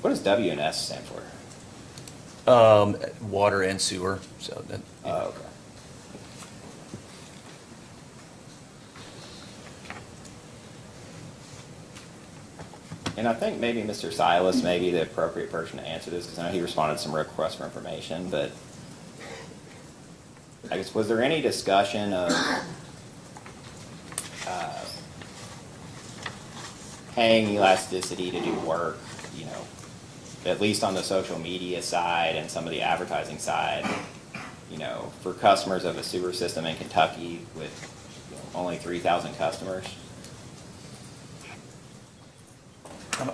S2: What does W&S stand for?
S5: Water and sewer, so that.
S2: Oh, okay. And I think maybe Mr. Silas may be the appropriate person to answer this, because I know he responded to some requests for information, but I guess, was there any discussion of paying elasticity to do work, at least on the social media side and some of the advertising side, for customers of a sewer system in Kentucky with only 3,000 customers?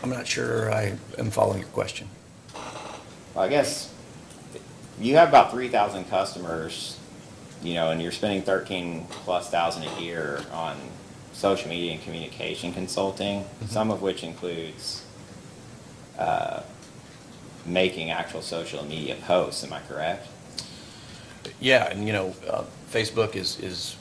S5: I'm not sure I am following your question.
S2: Well, I guess you have about 3,000 customers, and you're spending 13,000+ a year on social media and communication consulting, some of which includes making actual social media posts. Am I correct?
S5: Yeah, and Facebook is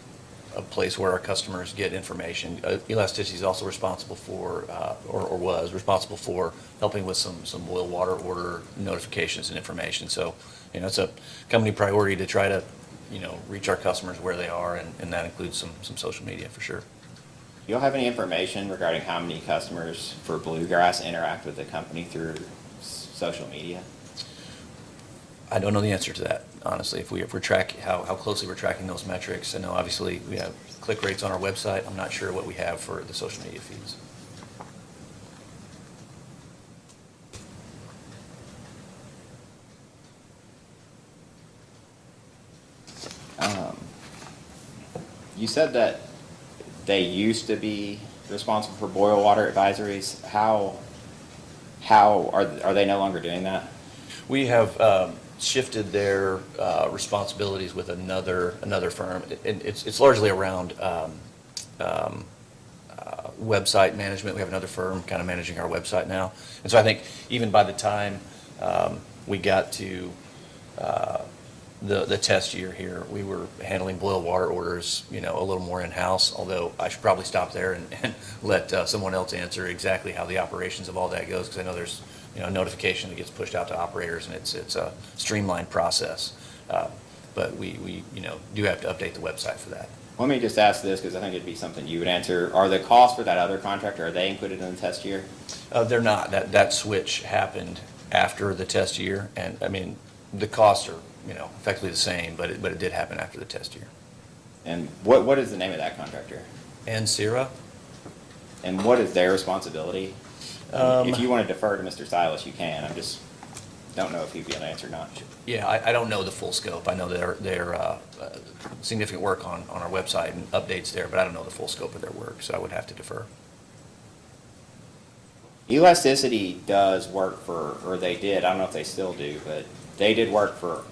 S5: a place where our customers get information. Elasticity is also responsible for, or was responsible for helping with some boil water order notifications and information. So, it's a company priority to try to, reach our customers where they are, and that includes some social media for sure.
S2: You'll have any information regarding how many customers for Bluegrass interact with the company through social media?
S5: I don't know the answer to that, honestly. If we're tracking how closely we're tracking those metrics. I know obviously we have click rates on our website. I'm not sure what we have for the social media feeds.
S2: You said that they used to be responsible for boil water advisories. How are they no longer doing that?
S5: We have shifted their responsibilities with another firm. It's largely around website management. We have another firm kind of managing our website now. And so I think even by the time we got to the test year here, we were handling boil water orders, a little more in-house, although I should probably stop there and let someone else answer exactly how the operations of all that goes, because I know there's a notification that gets pushed out to operators, and it's a streamlined process. But we do have to update the website for that.
S2: Let me just ask this, because I think it'd be something you would answer. Are the costs for that other contractor, are they included in the test year?
S5: They're not. That switch happened after the test year, and I mean, the costs are, effectively the same, but it did happen after the test year.
S2: And what is the name of that contractor?
S5: And Sierra?
S2: And what is their responsibility? If you want to defer to Mr. Silas, you can. I just don't know if he'd be able to answer or not.
S5: Yeah, I don't know the full scope. I know they're significant work on our website and updates there, but I don't know the full scope of their work, so I would have to defer.
S2: Elasticity does work for, or they did, I don't know if they still do, but they did work for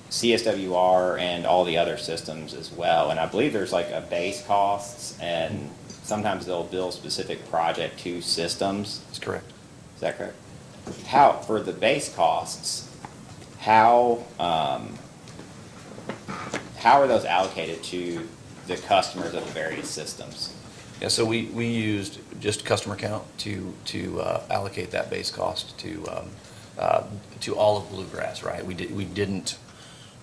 S2: CSWR and all the other systems as well. And I believe there's like a base costs, and sometimes they'll bill specific project to systems.
S5: That's correct.
S2: Is that correct? How, for the base costs, how are those allocated to the customers of the various systems?
S5: Yeah, so we used just customer count to allocate that base cost to all of Bluegrass, right? We didn't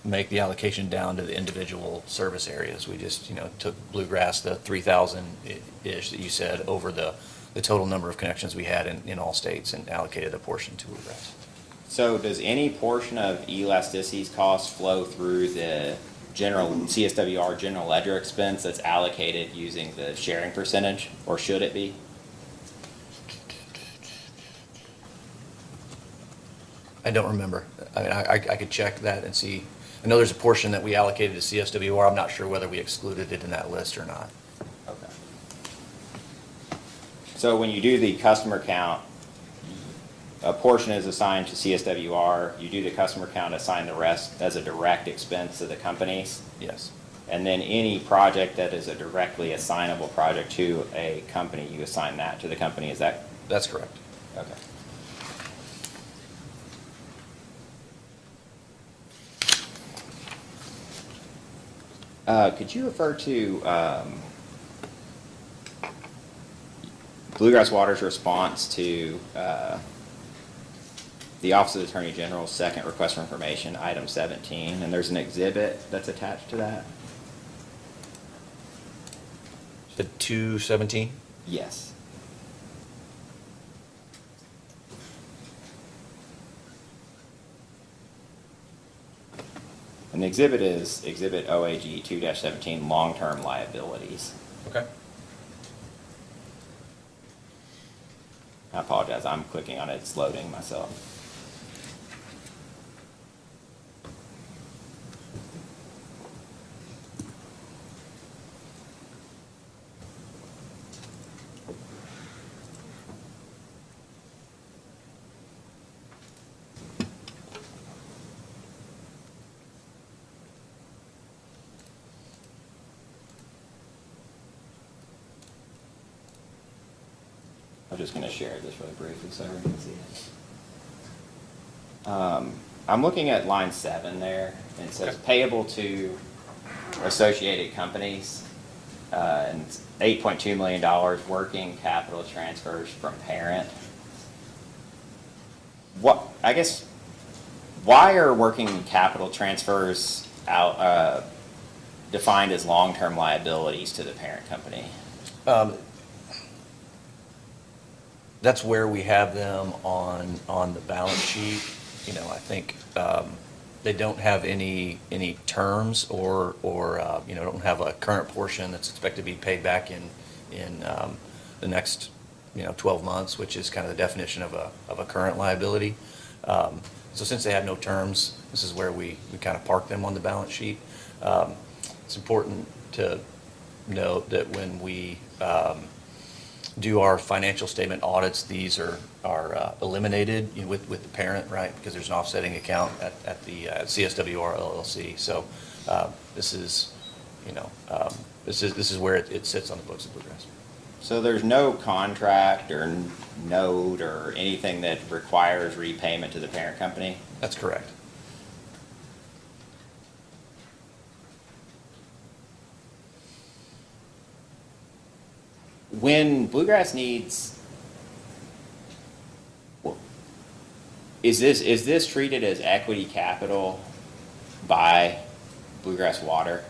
S5: make the allocation down to the individual service areas. We just, took Bluegrass, the 3,000-ish that you said, over the total number of connections we had in all states, and allocated a portion to Bluegrass.
S2: So does any portion of Elasticity's costs flow through the general CSWR general ledger expense that's allocated using the sharing percentage, or should it be?
S5: I don't remember. I mean, I could check that and see. I know there's a portion that we allocated to CSWR. I'm not sure whether we excluded it in that list or not.
S2: Okay. So when you do the customer count, a portion is assigned to CSWR, you do the customer count, assign the rest as a direct expense to the companies,
S5: Yes.
S2: and then any project that is a directly assignable project to a company, you assign that to the company, is that?
S5: That's correct.
S2: Okay. Could you refer to Bluegrass Water's response to the Office of the Attorney General's second request for information, item 17, and there's an exhibit that's attached to that?
S5: The 217?
S2: Yes. And the exhibit is Exhibit OAG 2-17, long-term liabilities.
S5: Okay.
S2: I apologize, I'm clicking on it, it's loading myself. I'm just going to share this really briefly so everyone can see it. I'm looking at line 7 there, and it says payable to associated companies, and it's $8.2 million working capital transfers from parent. I guess, why are working capital transfers defined as long-term liabilities to the parent company?
S5: That's where we have them on the balance sheet. I think they don't have any terms or don't have a current portion that's expected to be paid back in the next 12 months, which is kind of the definition of a current liability. So since they have no terms, this is where we kind of park them on the balance sheet. It's important to note that when we do our financial statement audits, these are eliminated, you know, with the parent, right? Because there's an offsetting account at the CSWR LLC. So this is, you know, this is where it sits on the books of Bluegrass.
S2: So there's no contract or note or anything that requires repayment to the parent company?
S5: That's correct.
S2: When Bluegrass needs, is this treated as equity capital by Bluegrass Water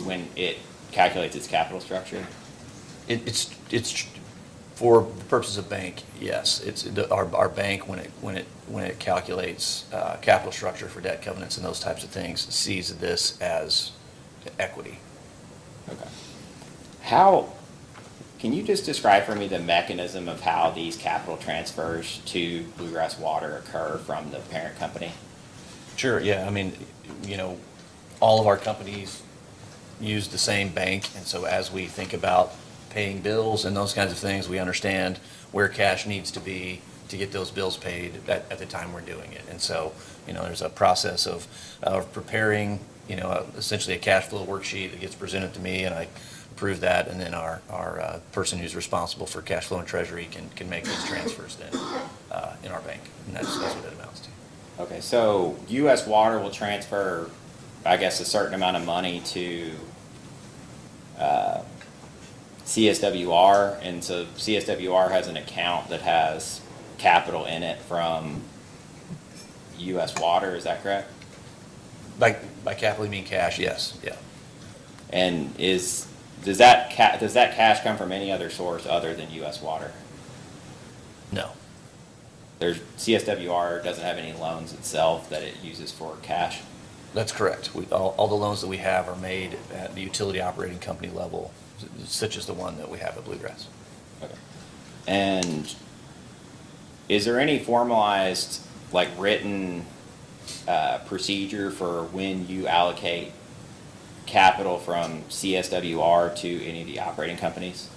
S2: when it calculates its capital structure?
S5: It's for the purposes of bank, yes. It's our bank when it calculates capital structure for debt covenants and those types of things sees this as equity.
S2: Okay. How, can you just describe for me the mechanism of how these capital transfers to Bluegrass Water occur from the parent company?
S5: Sure, yeah. I mean, you know, all of our companies use the same bank, and so as we think about paying bills and those kinds of things, we understand where cash needs to be to get those bills paid at the time we're doing it. And so, you know, there's a process of preparing, you know, essentially a cash flow worksheet that gets presented to me, and I approve that, and then our person who's responsible for cash flow and treasury can make those transfers then in our bank, and that's what it amounts to.
S2: Okay, so US Water will transfer, I guess, a certain amount of money to CSWR, and so CSWR has an account that has capital in it from US Water, is that correct?
S5: By capital, you mean cash? Yes, yeah.
S2: And does that cash come from any other source other than US Water?
S5: No.
S2: CSWR doesn't have any loans itself that it uses for cash?
S5: That's correct. All the loans that we have are made at the utility operating company level, such as the one that we have at Bluegrass.
S2: Okay. And is there any formalized, like, written procedure for when you allocate capital from CSWR to any of the operating companies?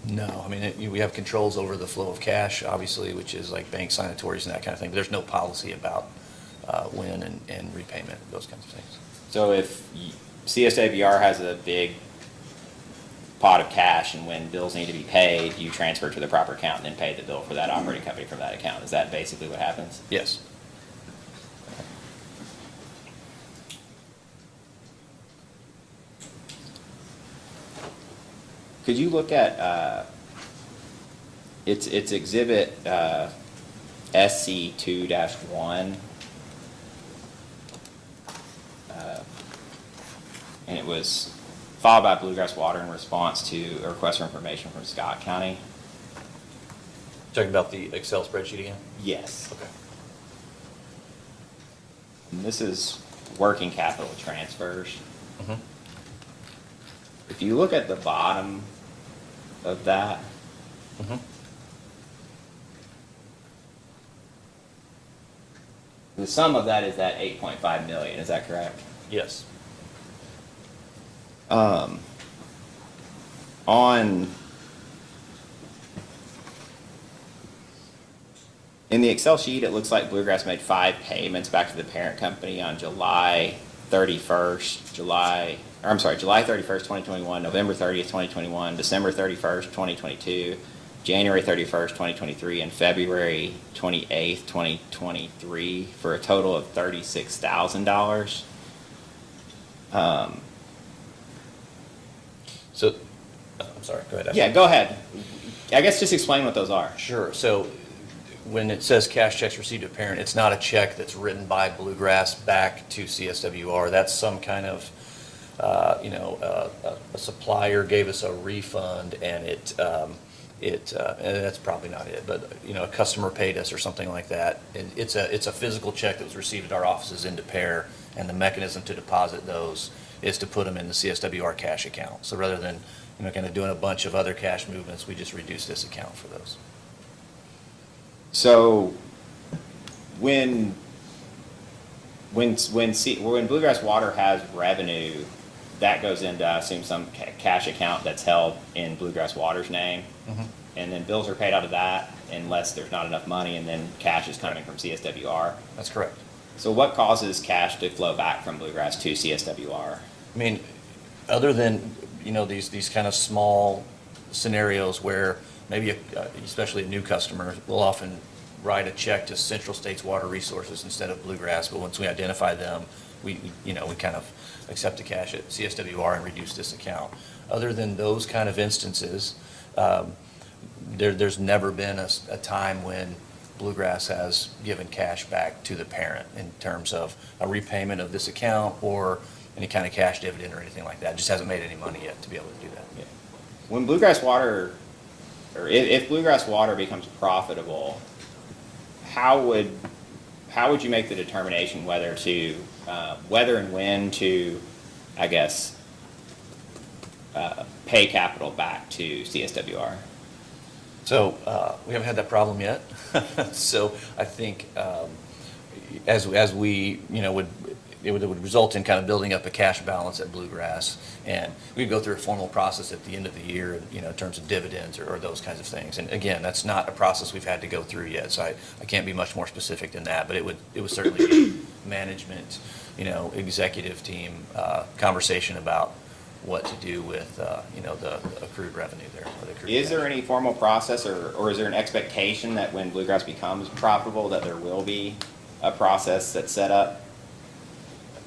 S5: No, I mean, we have controls over the flow of cash, obviously, which is like bank signatories and that kind of thing, but there's no policy about when and repayment, those kinds of things.
S2: So if CSWR has a big pot of cash and when bills need to be paid, you transfer to the proper account and then pay the bill for that operating company from that account. Is that basically what happens?
S5: Yes.
S2: Could you look at it's exhibit SC 2-1, and it was filed by Bluegrass Water in response to a request for information from Scott County.
S5: Talking about the Excel spreadsheet again?
S2: Yes.
S5: Okay.
S2: And this is working capital transfers.
S5: Mhm.
S2: If you look at the bottom of that,
S5: Mhm.
S2: the sum of that is that 8.5 million, is that correct?
S5: Yes.
S2: In the Excel sheet, it looks like Bluegrass made 5 payments back to the parent company on July 31st, July 31st, 2021, November 30th, 2021, December 31st, 2022, January 31st, 2023, and February 28th, 2023, for a total of $36,000.
S5: So, I'm sorry, go ahead.
S2: Yeah, go ahead. I guess just explain what those are.
S5: Sure. So when it says cash checks received to parent, it's not a check that's written by Bluegrass back to CSWR. That's some kind of, a supplier gave us a refund and and that's probably not it, but, a customer paid us or something like that. And it's a physical check that was received at our offices in Des Peres, and the mechanism to deposit those is to put them in the CSWR cash account. So rather than, kind of doing a bunch of other cash movements, we just reduce this account for those.
S2: So when Bluegrass Water has revenue that goes into, I assume, some cash account that's held in Bluegrass Water's name.
S5: Mhm.
S2: And then bills are paid out of that unless there's not enough money, and then cash is coming from CSWR.
S5: That's correct.
S2: So what causes cash to flow back from Bluegrass to CSWR?
S5: I mean, other than, these kind of small scenarios where maybe, especially a new customer, will often write a check to Central States Water Resources instead of Bluegrass, but once we identify them, we kind of accept the cash at CSWR and reduce this account. Other than those kind of instances, there's never been a time when Bluegrass has given cash back to the parent in terms of a repayment of this account or any kind of cash dividend or anything like that. It just hasn't made any money yet to be able to do that.
S2: Yeah. When Bluegrass Water, or if Bluegrass Water becomes profitable, how would you make the determination whether and when to, I guess, pay capital back to CSWR?
S5: So we haven't had that problem yet. So I think as we, it would result in kind of building up a cash balance at Bluegrass. And we'd go through a formal process at the end of the year, in terms of dividends or those kinds of things. And again, that's not a process we've had to go through yet. So I can't be much more specific than that. But it would certainly be management, executive team conversation about what to do with, the accrued revenue there. Or the accrued
S2: Is there
S5: cash.
S2: any formal process, or is there an expectation that when Bluegrass becomes profitable, that there will be a process that's set up?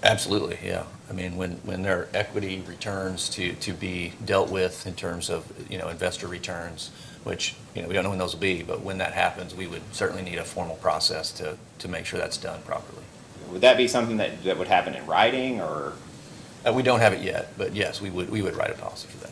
S5: Absolutely, yeah. I mean, when there are equity returns to be dealt with in terms of, investor returns, which, we don't know when those will be, but when that happens, we would certainly need a formal process to make sure that's done properly.
S2: Would that be something that would happen in writing, or?
S5: We don't have it yet, but yes, we would write a policy for that.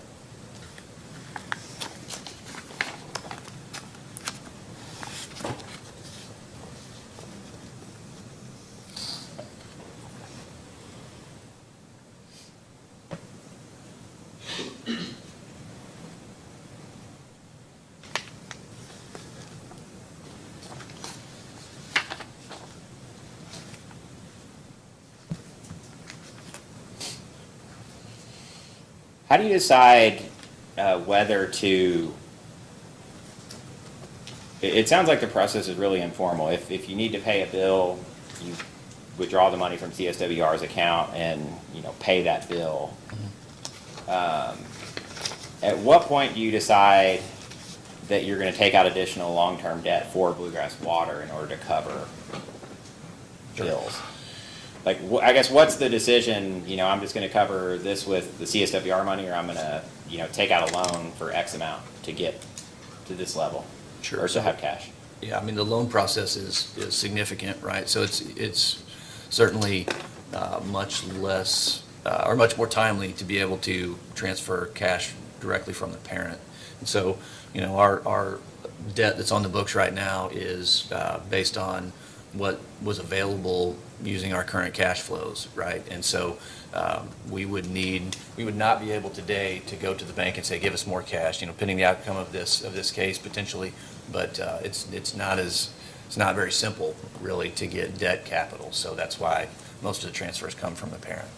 S2: How do you decide whether to? It sounds like the process is really informal. If you need to pay a bill, you withdraw the money from CSWR's account and pay that bill. At what point do you decide that you're going to take out additional long-term debt for Bluegrass Water in order to cover bills? Like, I guess, what's the decision, I'm just going to cover this with the CSWR money, or I'm going to, take out a loan for X amount to get to this level?
S5: Sure.
S2: Or to have cash?
S5: Yeah, I mean, the loan process is significant, right? So it's certainly much less, or much more timely to be able to transfer cash directly from the parent. And so, our debt that's on the books right now is based on what was available using our current cash flows, right? And so we would not be able today to go to the bank and say, give us more cash, pending the outcome of this case potentially, but it's not very simple really to get debt capital. So that's why most of the transfers come from the parent.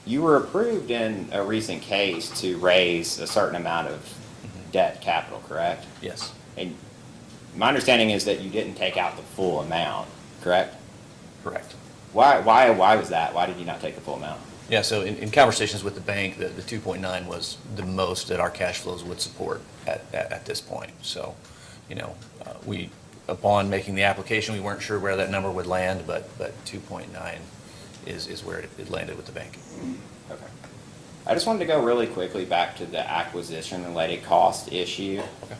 S2: You were approved in a recent case to raise a certain amount of debt capital, correct?
S5: Yes.
S2: And my understanding is that you didn't take out the full amount, correct?
S5: Correct.
S2: Why was that? Why did you not take the full amount?
S5: Yeah, so in conversations with the bank, the 2.9 was the most that our cash flows would support at this point. So, upon making the application, we weren't sure where that number would land, but 2.9 is where it landed with the bank.
S2: Okay. I just wanted to go really quickly back to the acquisition-related cost issue.
S5: Okay.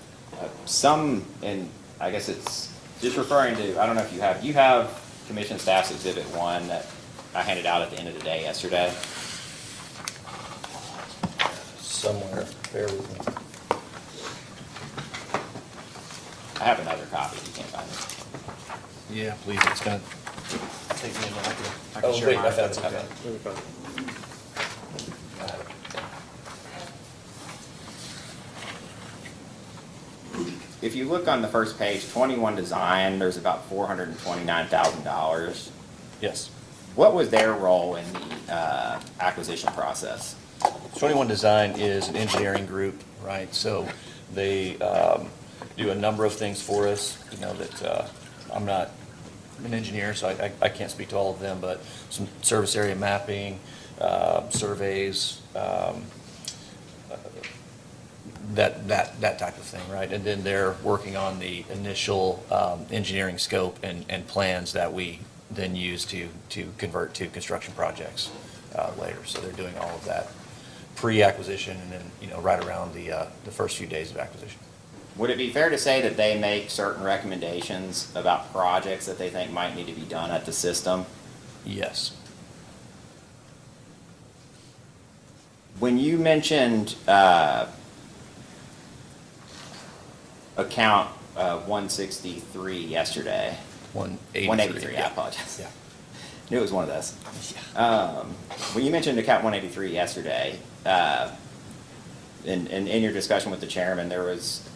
S2: And I guess it's just referring to, I don't know if you have Commission Staff's Exhibit 1 that I handed out at the end of the day yesterday.
S5: Somewhere, bear with me.
S2: I have another copy if you can't find it.
S5: Yeah, please, it's gonna take me a minute.
S4: I can share
S5: Wait,
S4: mine
S5: I
S4: if
S5: found
S4: that's
S5: it, I
S4: okay.
S5: found it.
S2: If you look on the first page, 21 Design, there's about $429,000.
S5: Yes.
S2: What was their role in the acquisition process?
S5: 21 Design is an engineering group, right? So they do a number of things for us, you know, that I'm not an engineer, so I can't speak to all of them, but some service area mapping, surveys, that type of thing, right? And then they're working on the initial engineering scope and plans that we then use to convert to construction projects later. So they're doing all of that pre-acquisition and then, you know, right around the first few days of acquisition.
S2: Would it be fair to say that they make certain recommendations about projects that they think might need to be done at the system?
S5: Yes.
S2: When you mentioned account 163 yesterday, 183, I apologize.
S5: Yeah.
S2: Knew it was one of those. When you mentioned account 183 yesterday, in your discussion with the chairman, there was,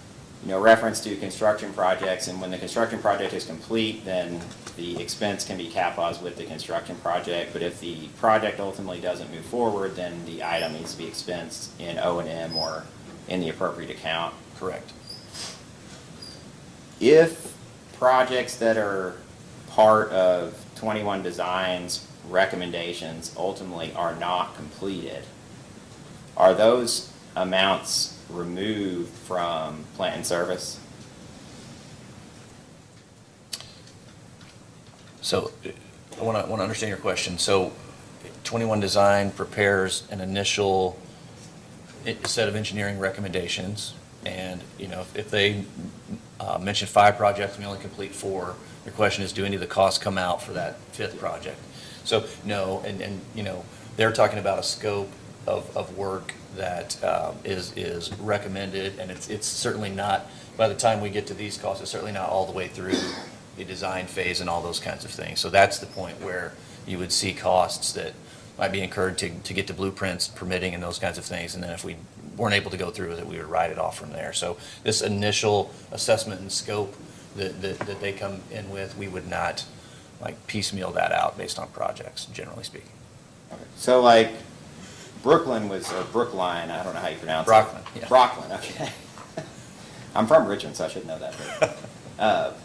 S2: you know, reference to construction projects, and when the construction project is complete, then the expense can be capitalized with the construction project, but if the project ultimately doesn't move forward, then the item needs to be expensed in O&M or in the appropriate account.
S5: Correct.
S2: If projects that are part of 21 Design's recommendations ultimately are not completed, are those amounts removed from plant and service?
S5: So I want to understand your question. So 21 Design prepares an initial set of engineering recommendations, and, you know, if they mention 5 projects and we only complete 4, your question is, do any of the costs come out for that 5th project? So no, and you know, they're talking about a scope of work that is recommended, and it's certainly not, by the time we get to these costs, it's certainly not all the way through the design phase and all those kinds of things. So that's the point where you would see costs that might be incurred to get to blueprints, permitting, and those kinds of things, and then if we weren't able to go through with it, we would write it off from there. So this initial assessment and scope that they come in with, we would not like piecemeal that out based on projects, generally speaking.
S2: Okay. So like Brooklyn was, or Brookline, I don't know how you pronounce
S5: Brooklyn,
S2: it.
S5: yeah.
S2: Brooklyn, okay. I'm from Richmond, so I should know that. But,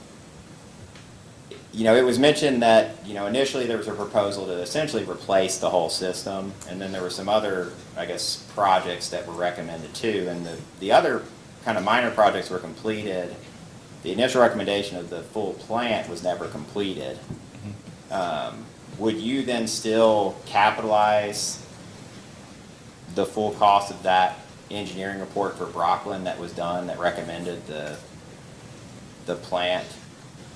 S2: you know, it was mentioned that, you know, initially there was a proposal to essentially replace the whole system, and then there were some other, I guess, projects that were recommended too, and the other kind of minor projects were completed. The initial recommendation of the full plant was never completed. Would you then still capitalize the full cost of that engineering report for Brooklyn that was done that recommended the plant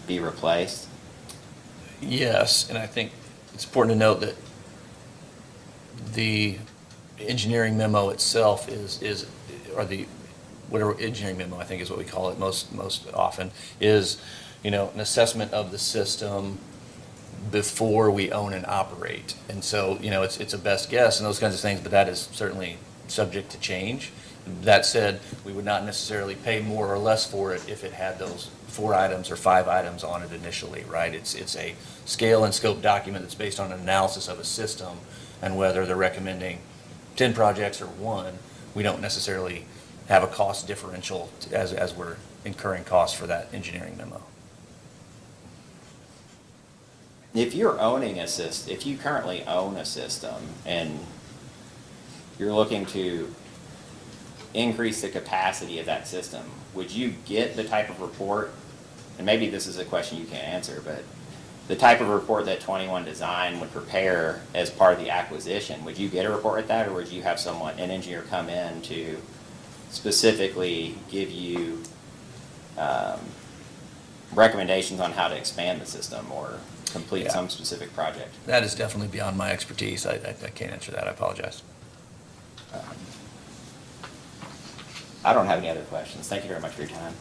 S2: be replaced?
S5: Yes, and I think it's important to note that the engineering memo itself is or the whatever engineering memo, I think is what we call it most often, is, you know, an assessment of the system before we own and operate. And so, you know, it's a best guess and those kinds of things, but that is certainly subject to change. That said, we would not necessarily pay more or less for it if it had those 4 items or 5 items on it initially, right? It's a scale and scope document that's based on an analysis of a system, and whether they're recommending 10 projects or 1, we don't necessarily have a cost differential as we're incurring costs for that engineering memo.
S2: If you're owning a system, if you currently own a system and you're looking to increase the capacity of that system, would you get the type of report, and maybe this is a question you can't answer, but the type of report that 21 Design would prepare as part of the acquisition, would you get a report like that, or would you have someone, an engineer, come in to specifically give you recommendations on how to expand the system or complete
S5: Yeah.
S2: some specific project?
S5: That is definitely beyond my expertise. I can't answer that. I apologize.
S2: I don't have any other questions. Thank you very much for your time.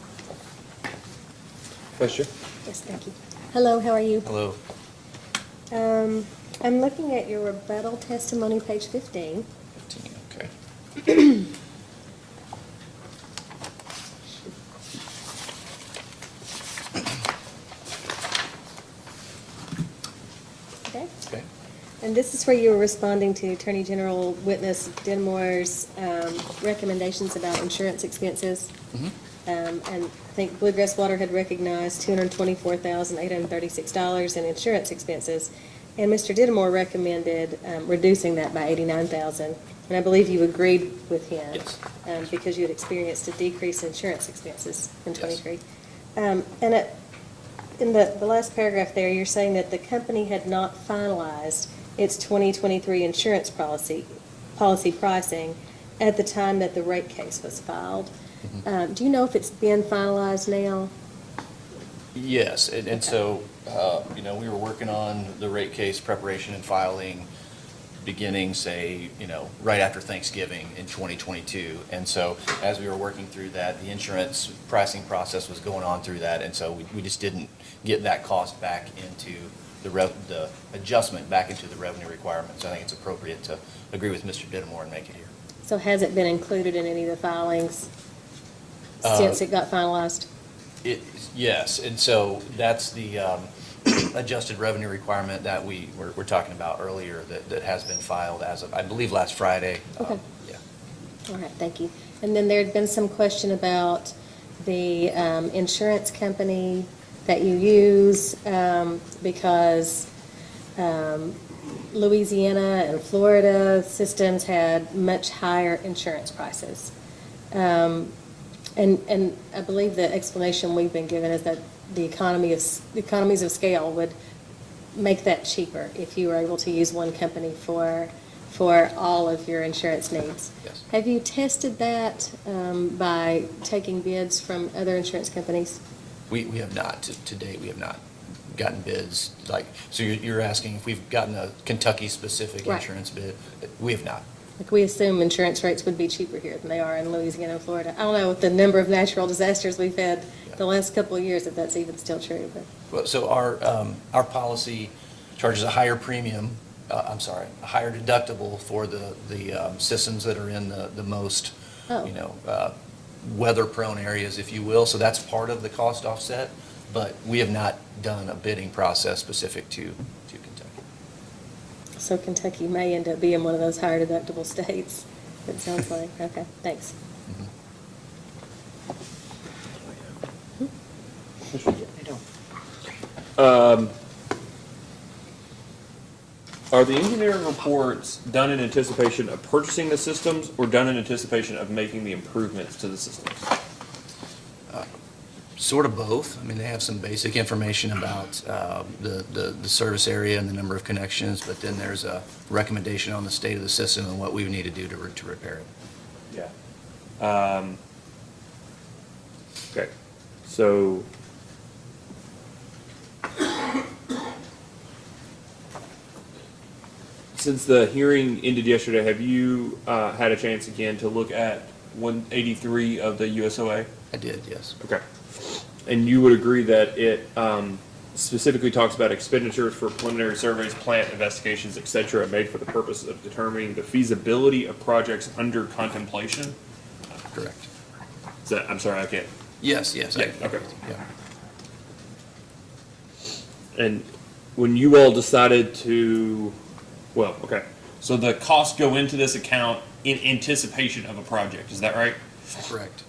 S1: Question?
S7: Yes, thank you. Hello, how are you?
S5: Hello.
S7: I'm looking at your rebuttal testimony, page 15.
S5: 15, okay.
S7: Okay?
S5: Okay.
S7: And this is where you were responding to Attorney General Witness Denmore's recommendations about insurance expenses. And I think Bluegrass Water had recognized $224,836 in insurance expenses. And Mr. Dittemore recommended reducing that by $89,000. And I believe you agreed with him.
S5: Yes.
S7: Because you had experienced a decrease in insurance expenses in
S5: Yes.
S7: '23. And in the last paragraph there, you're saying that the company had not finalized its 2023 insurance policy pricing at the time that the rate case was filed. Do you know if it's been finalized now?
S5: Yes, and so, you know, we were working on the rate case preparation and filing beginning, say, you know, right after Thanksgiving in 2022. And so as we were working through that, the insurance pricing process was going on through that, and so we just didn't get that cost back into the adjustment back into the revenue requirements. I think it's appropriate to agree with Mr. Dittemore and make it here.
S7: So has it been included in any of the filings since it got finalized?
S5: Yes, and so that's the adjusted revenue requirement that we were talking about earlier that has been filed as of, I believe, last Friday.
S7: Okay.
S5: Yeah.
S7: All right, thank you. And then there had been some question about the insurance company that you use because Louisiana and Florida systems had much higher insurance prices. And I believe the explanation we've been given is that the economies of scale would make that cheaper if you were able to use one company for all of your insurance needs.
S5: Yes.
S7: Have you tested that by taking bids from other insurance companies?
S5: We have not, to date, we have not gotten bids, like, so you're asking if we've gotten a Kentucky-specific
S7: Right.
S5: insurance bid? We have not.
S7: Like, we assume insurance rates would be cheaper here than they are in Louisiana and Florida. I don't know with the number of natural disasters we've had the last couple of years, if that's even still true, but.
S5: Well, so our policy charges a higher premium, a higher deductible for the systems that are in the most,
S7: Oh.
S5: you know, weather-prone areas, if you will. So that's part of the cost offset, but we have not done a bidding process specific to Kentucky.
S7: So Kentucky may end up being one of those higher deductible states, it sounds like. Okay, thanks.
S1: Are the engineering reports done in anticipation of purchasing the systems or done in anticipation of making the improvements to the systems?
S5: Sort of both. I mean, they have some basic information about the service area and the number of connections, but then there's a recommendation on the state of the system and what we would need to do to repair it.
S1: Yeah. Okay, so. Since the hearing ended yesterday, have you had a chance again to look at 183 of the USOA?
S5: I did, yes.
S1: Okay. And you would agree that it specifically talks about expenditures for preliminary surveys, plant investigations, et cetera, made for the purpose of determining the feasibility of projects under contemplation?
S5: Correct.
S1: Is that, I'm sorry, I can't.
S5: Yes.
S1: Yeah, okay.
S5: Yeah.
S1: And when you all decided to, well, okay, so the costs go into this account in anticipation of a project, is that right?
S5: Correct.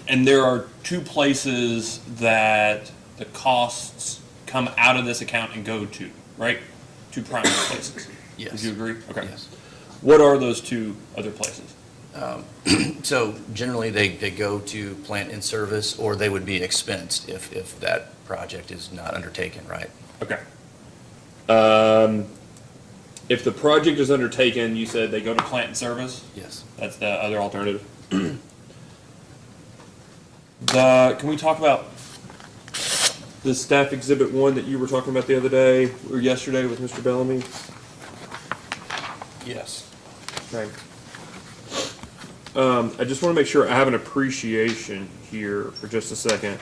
S1: And there are two places that the costs come out of this account and go to, right? Two primary places.
S5: Yes.
S1: Would you agree? Okay.
S5: Yes.
S1: What are those two other places?
S5: So generally, they go to plant in service, or they would be expensed if that project is not undertaken, right?
S1: Okay. If the project is undertaken, you said they go to plant and service?
S5: Yes.
S1: That's the other alternative. Can we talk about the staff exhibit 1 that you were talking about the other day or yesterday with Mr. Bellamy?
S5: Yes.
S1: Okay. I just want to make sure I have an appreciation here for just a second.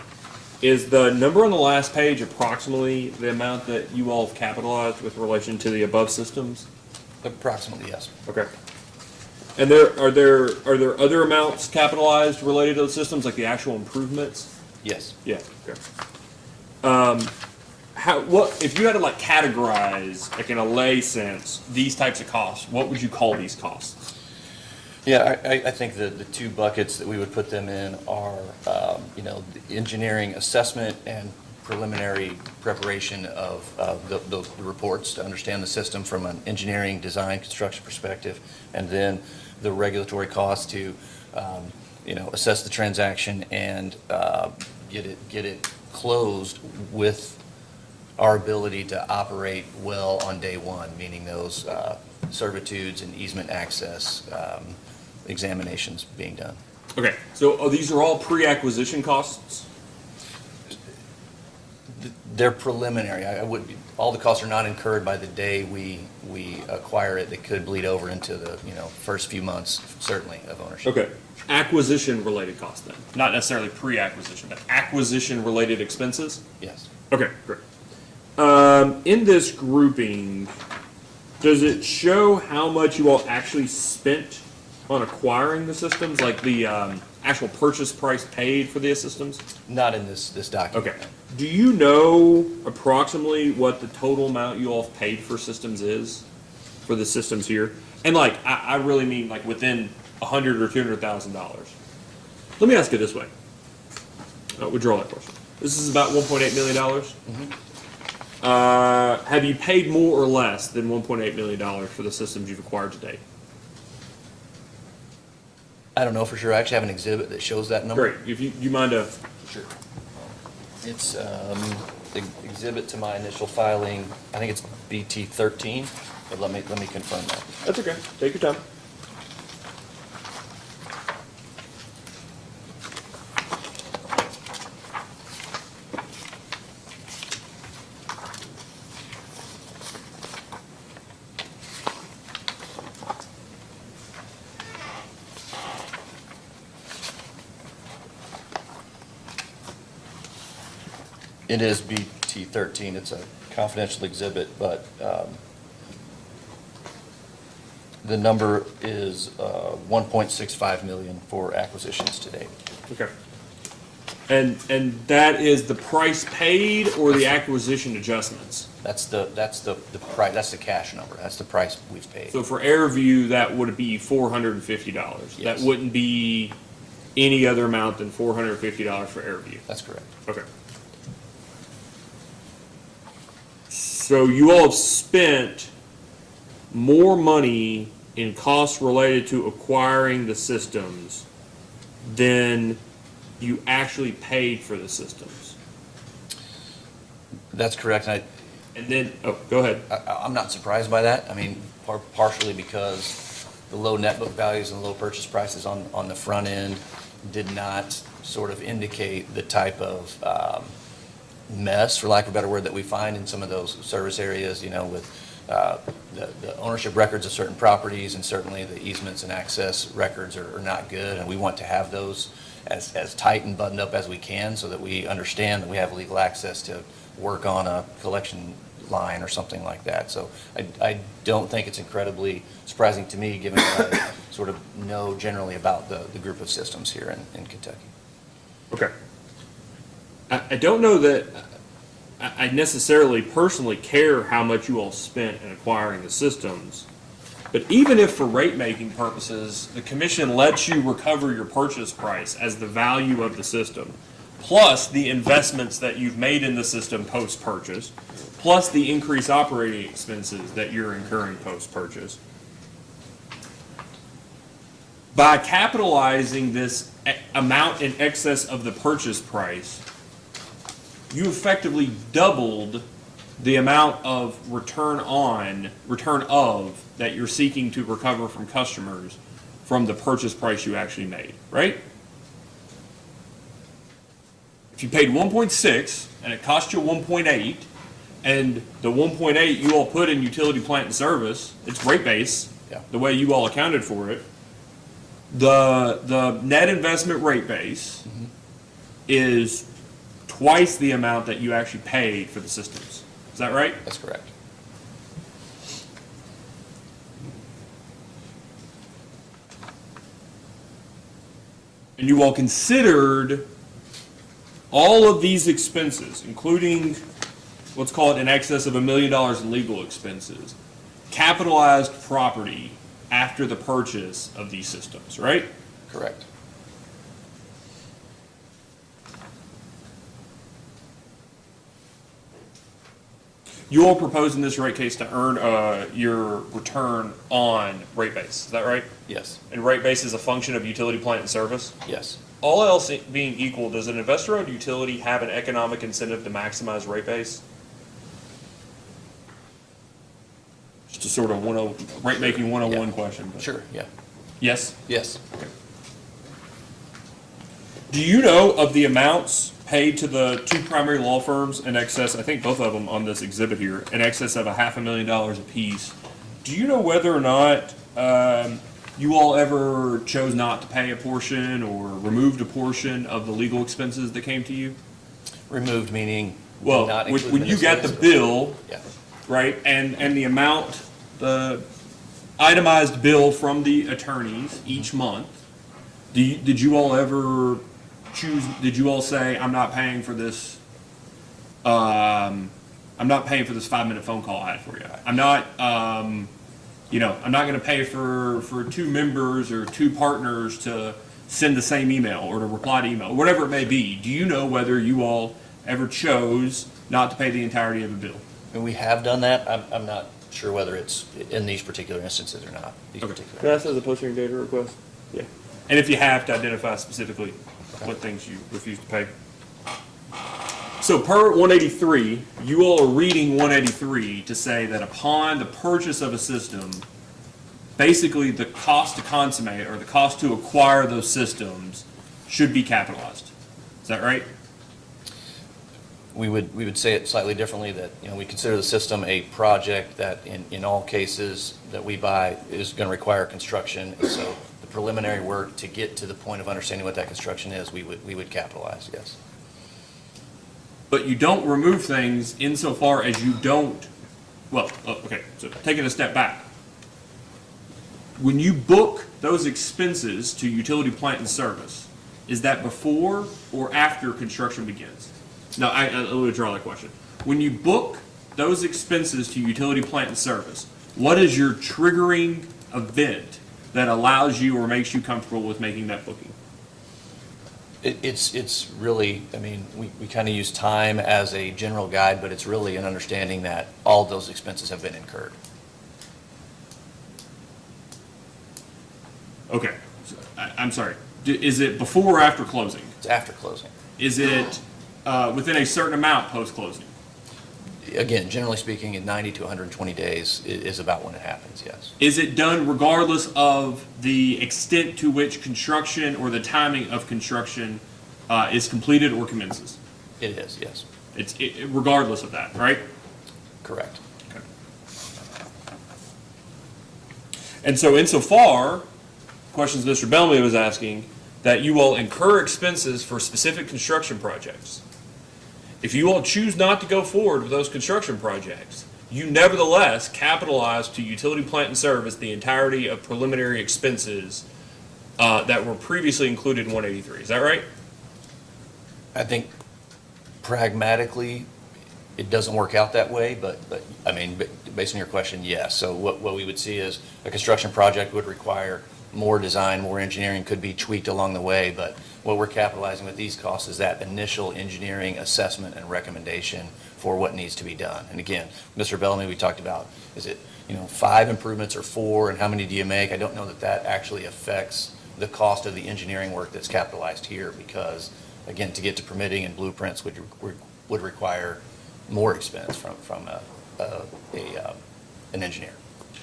S1: Is the number on the last page approximately the amount that you all have capitalized with relation to the above systems?
S5: Approximately, yes.
S1: Okay. And are there other amounts capitalized related to the systems, like the actual improvements?
S5: Yes.
S1: Yeah, okay. what, if you had to like categorize, like in a lay sense, these types of costs, what would you call these costs?
S5: Yeah, I think the two buckets that we would put them in are, the engineering assessment and preliminary preparation of the reports to understand the system from an engineering, design, construction perspective, and then the regulatory costs to, assess the transaction and get it closed with our ability to operate well on day one, meaning those servitudes and easement access examinations being done.
S1: Okay, so these are all pre-acquisition costs?
S5: They're preliminary. All the costs are not incurred by the day we acquire it. They could bleed over into the, first few months, certainly, of ownership.
S1: Okay, acquisition-related costs then, not necessarily pre-acquisition, but acquisition-related expenses?
S5: Yes.
S1: Okay, great. In this grouping, does it show how much you all actually spent on acquiring the systems, like the actual purchase price paid for the systems?
S5: Not in this document.
S1: Okay. Do you know approximately what the total amount you all have paid for systems is, for the systems here? And like, I really mean like within $100,000 or $200,000. Let me ask it this way. Withdraw that question. This is about $1.8 million. Have you paid more or less than $1.8 million for the systems you've acquired to date?
S5: I don't know for sure. I actually have an exhibit that shows that number.
S1: Great. If you mind
S5: Sure. It's the exhibit to my initial filing. I think it's BT 13, but let me confirm that.
S1: That's okay. Take your time.
S5: It is BT 13. It's a confidential exhibit, but the number is 1.65 million for acquisitions to date.
S1: Okay. And that is the price paid or the acquisition adjustments?
S5: That's the price. That's the cash number. That's the price we've paid.
S1: So for Airview, that would be $450. That
S5: Yes.
S1: wouldn't be any other amount than $450 for Airview.
S5: That's correct.
S1: Okay. So you all have spent more money in costs related to acquiring the systems than you actually paid for the systems.
S5: That's correct. And
S1: And then, go ahead.
S5: I'm not surprised by that. I mean, partially because the low net book values and low purchase prices on the front end did not sort of indicate the type of mess, for lack of a better word, that we find in some of those service areas, with the ownership records of certain properties, and certainly the easements and access records are not good, and we want to have those as tight and buttoned up as we can so that we understand that we have legal access to work on a collection line or something like that. So I don't think it's incredibly surprising to me, given what I sort of know generally about the group of systems here in Kentucky.
S1: Okay. I don't know that I necessarily personally care how much you all spent in acquiring the systems, but even if for rate-making purposes, the commission lets you recover your purchase price as the value of the system, plus the investments that you've made in the system post-purchase, plus the increased operating expenses that you're incurring post-purchase. By capitalizing this amount in excess of the purchase price, you effectively doubled the amount of return of that you're seeking to recover from customers from the purchase price you actually made, right? If you paid 1.6 and it cost you 1.8, and the 1.8 you all put in utility plant and service, it's rate base,
S5: Yeah.
S1: the way you all accounted for it, the net investment rate base is twice the amount that you actually paid for the systems. Is that right?
S5: That's correct.
S1: And you all considered all of these expenses, including let's call it in excess of $1 million in legal expenses, capitalized property after the purchase of these systems, right?
S5: Correct.
S1: You all propose in this rate case to earn your return on rate base, is that right?
S5: Yes,
S1: And rate base is a function of utility plant and service?
S5: yes.
S1: All else being equal, does an investor-owned utility have an economic incentive to maximize rate base? Just a sort of rate-making 101 question. but-
S5: Sure, yeah.
S1: Yes?
S5: Yes.
S1: Do you know of the amounts paid to the two primary law firms in excess, I think both of them on this exhibit here, in excess of $500,000 apiece? Do you know whether or not you all ever chose not to pay a portion or removed a portion of the legal expenses that came to you?
S5: Removed meaning did
S1: Well,
S5: not
S1: when
S5: include
S1: you got the
S5: miscellaneous?
S1: bill,
S5: Yeah.
S1: right, and the amount, the itemized bill from the attorneys each month, did you all ever did you all say, I'm not paying for this, I'm not paying for this 5-minute phone call I had for you. I'm not, I'm not gonna pay for two members or two partners to send the same email or to reply to email, whatever it may be. Do you know whether you all ever chose not to pay the entirety of a bill?
S5: And we have done that. I'm not sure whether it's in these particular instances or not. These
S1: Okay.
S5: particular.
S1: Can I ask as a post-hearing data request? Yeah. And if you have to identify specifically what things you refuse to pay. So per 183, you all are reading 183 to say that upon the purchase of a system, basically the cost to consummate or the cost to acquire those systems should be capitalized. Is that right?
S5: We would say it slightly differently, that, we consider the system a project that in all cases that we buy is going to require construction. And so the preliminary work to get to the point of understanding what that construction is, we would capitalize, yes.
S1: But you don't remove things insofar as you don't, okay, so taking a step back. When you book those expenses to utility plant and service, is that before or after construction begins? No, let me withdraw that question. When you book those expenses to utility plant and service, what is your triggering event that allows you or makes you comfortable with making that booking?
S5: It's really, we kind of use time as a general guide, but it's really an understanding that all those expenses have been incurred.
S1: Okay, so, I'm sorry. Is it before or after closing?
S5: It's after closing.
S1: Is it within a certain amount post-closing?
S5: Again, generally speaking, in 90 to 120 days is about when it happens, yes.
S1: Is it done regardless of the extent to which construction or the timing of construction is completed or commences?
S5: It is, yes.
S1: It's regardless of that, right?
S5: Correct.
S1: Okay. And so insofar, questions Mr. Bellamy was asking, that you will incur expenses for specific construction projects. If you all choose not to go forward with those construction projects, you nevertheless capitalize to utility plant and service the entirety of preliminary expenses that were previously included in 183. Is that right?
S5: I think pragmatically, it doesn't work out that way, but based on your question, yes. So what we would see is a construction project would require more design, more engineering, could be tweaked along the way, but what we're capitalizing with these costs is that initial engineering assessment and recommendation for what needs to be done. And again, Mr. Bellamy, we talked about, is it 5 improvements or 4, and how many do you make? I don't know that actually affects the cost of the engineering work that's capitalized here, because again, to get to permitting and blueprints would require more expense from an engineer.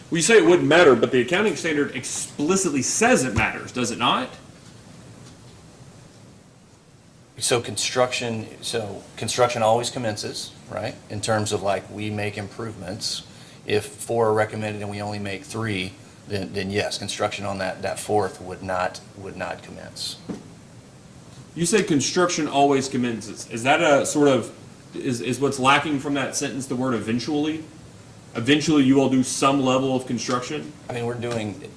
S1: Well, you say it wouldn't matter, but the accounting standard explicitly says it matters, does it not?
S5: So construction always commences, right? In terms of we make improvements. If 4 are recommended and we only make 3, then yes, construction on that 4th would not commence.
S1: You say construction always commences. Is that a sort of, is what's lacking from that sentence the word eventually? Eventually you all do some level of construction?
S5: We're doing,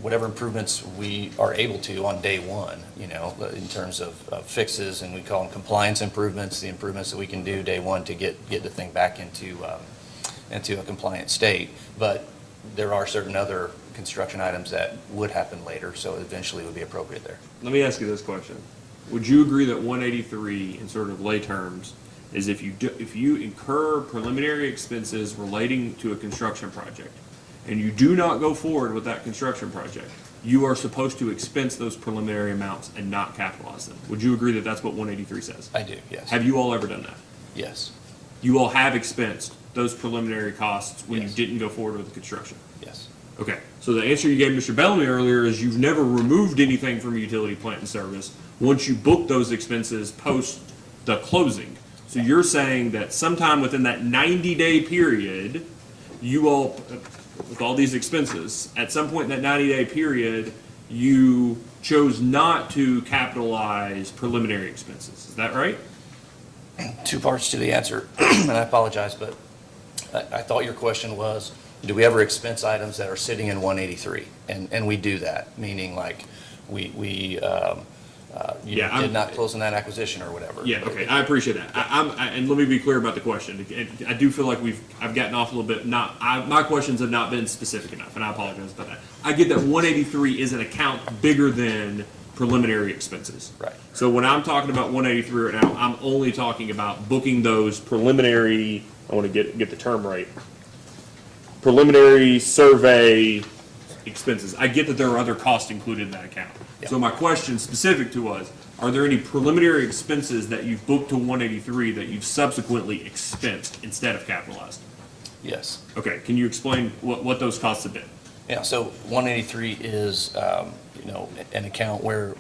S5: whatever improvements we are able to on day one, you know, in terms of fixes, and we call them compliance improvements, the improvements that we can do day one to get the thing back into a compliant state. But there are certain other construction items that would happen later, so eventually would be appropriate there.
S1: Let me ask you this question. Would you agree that 183, in sort of lay terms, is if you incur preliminary expenses relating to a construction project, and you do not go forward with that construction project, you are supposed to expense those preliminary amounts and not capitalize them? Would you agree that that's what 183 says?
S5: I do, yes.
S1: Have you all ever done that?
S5: Yes,
S1: You all have expensed those preliminary costs when you
S5: Yes.
S1: didn't go forward with the construction?
S5: yes,
S1: Okay, so the answer you gave Mr. Bellamy earlier is you've never removed anything from utility plant and service once you book those expenses post the closing. So you're saying that sometime within that 90-day period, you all, with all these expenses, at some point in that 90-day period, you chose not to capitalize preliminary expenses. Is that right?
S5: two parts to the answer, and I apologize, but I thought your question was, do we ever expense items that are sitting in 183? And we do that, meaning like you
S1: Yeah,
S5: did not close on that acquisition or whatever.
S1: Yeah, okay, I appreciate that. And let me be clear about the question. I do feel like I've gotten off a little bit, my questions have not been specific enough, and I apologize about that. I get that 183 is an account bigger than preliminary expenses.
S5: Right.
S1: So when I'm talking about 183 right now, I'm only talking about booking those preliminary, I want to get the term right, preliminary survey expenses. I get that there are other costs included in that account.
S5: Yeah.
S1: So my question specific to was, are there any preliminary expenses that you've booked to 183 that you've subsequently expensed instead of capitalized?
S5: Yes.
S1: Okay, can you explain what those costs have been?
S5: Yeah, so 183 is, an account where,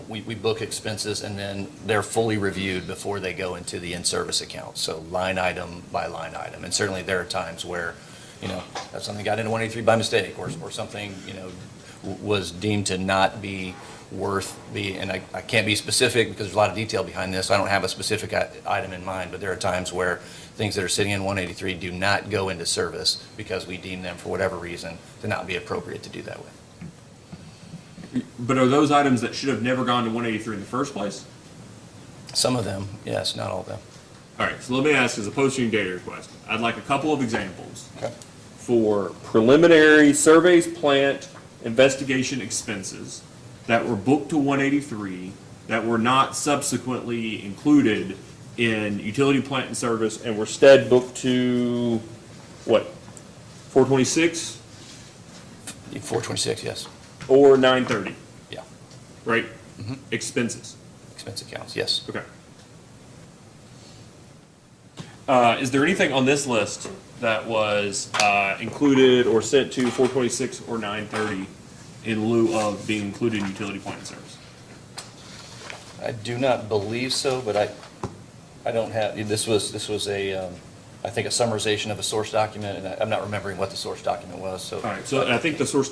S5: we book expenses and then they're fully reviewed before they go into the in-service account. So line item by line item. And certainly there are times where, if something got into 183 by mistake or something, was deemed to not be and I can't be specific because there's a lot of detail behind this. I don't have a specific item in mind, but there are times where things that are sitting in 183 do not go into service because we deem them, for whatever reason, to not be appropriate to do that with.
S1: But are those items that should have never gone to 183 in the first place?
S5: Some of them, yes, not all of them.
S1: All right, so let me ask, as a posting data request, I'd like a couple of examples
S5: Okay.
S1: for preliminary surveys, plant, investigation expenses that were booked to 183 that were not subsequently included in utility plant and service and were instead booked to, what, 426
S5: 426, yes.
S1: or 930,
S5: Yeah.
S1: right? Expenses.
S5: Expense accounts, yes.
S1: Okay. Is there anything on this list that was included or sent to 426 or 930 in lieu of being included in utility plant and service?
S5: I do not believe so, but I don't have, this was a, I think a summarization of a source document, and I'm not remembering what the source document was, so.
S1: All right, so I think the source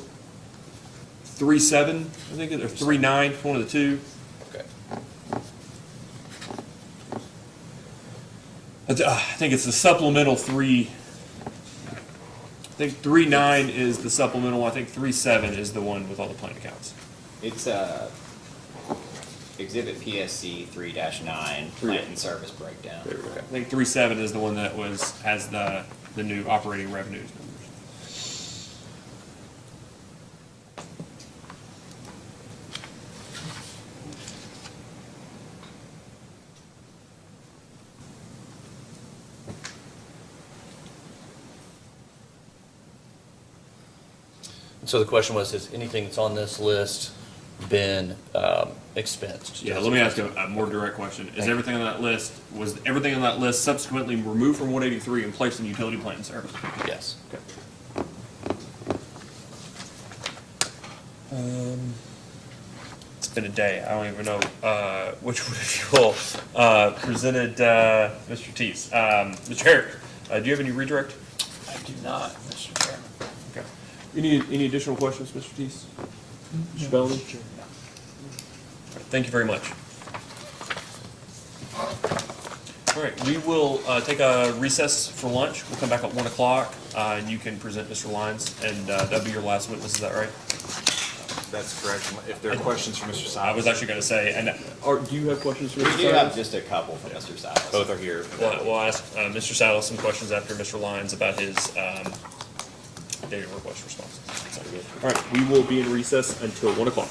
S1: 3.7, I think, or 3.9, one of the two.
S5: Okay.
S1: I think it's the supplemental 3. I think 3.9 is the supplemental. I think 3.7 is the one with all the plant accounts.
S2: It's Exhibit PSC 3-9, plant and service breakdown.
S1: There we go. I think 3.7 is the one that has the new operating revenues numbers.
S5: So the question was, has anything that's on this list been expensed?
S1: Yeah, let me ask a more direct question. Was everything on that list subsequently removed from 183 and placed in utility plant and service?
S5: Yes.
S1: Okay. It's been a day. I don't even know which one of you all presented Mr. Teese. Mr. Herrick, do you have any redirect?
S3: I do not, Mr. Chairman.
S1: Okay. Any additional questions, Mr. Teese? Mr. Bellamy? Thank you very much. All right, we will take a recess for lunch. We'll come back at 1 o'clock, and you can present Mr. Lyons, and that'll be your last witness, is that right?
S4: That's correct. If there are questions for Mr.
S1: I was
S4: Silas.
S1: actually gonna say, and, do you have questions for
S2: We
S1: Mr.
S2: do have
S1: Salas?
S2: just a couple for Mr. Silas.
S4: Both are here.
S1: We'll ask, Mr. Saddle some questions after Mr. Lyons about his, data request responses. All right, we will be in recess until 1 o'clock.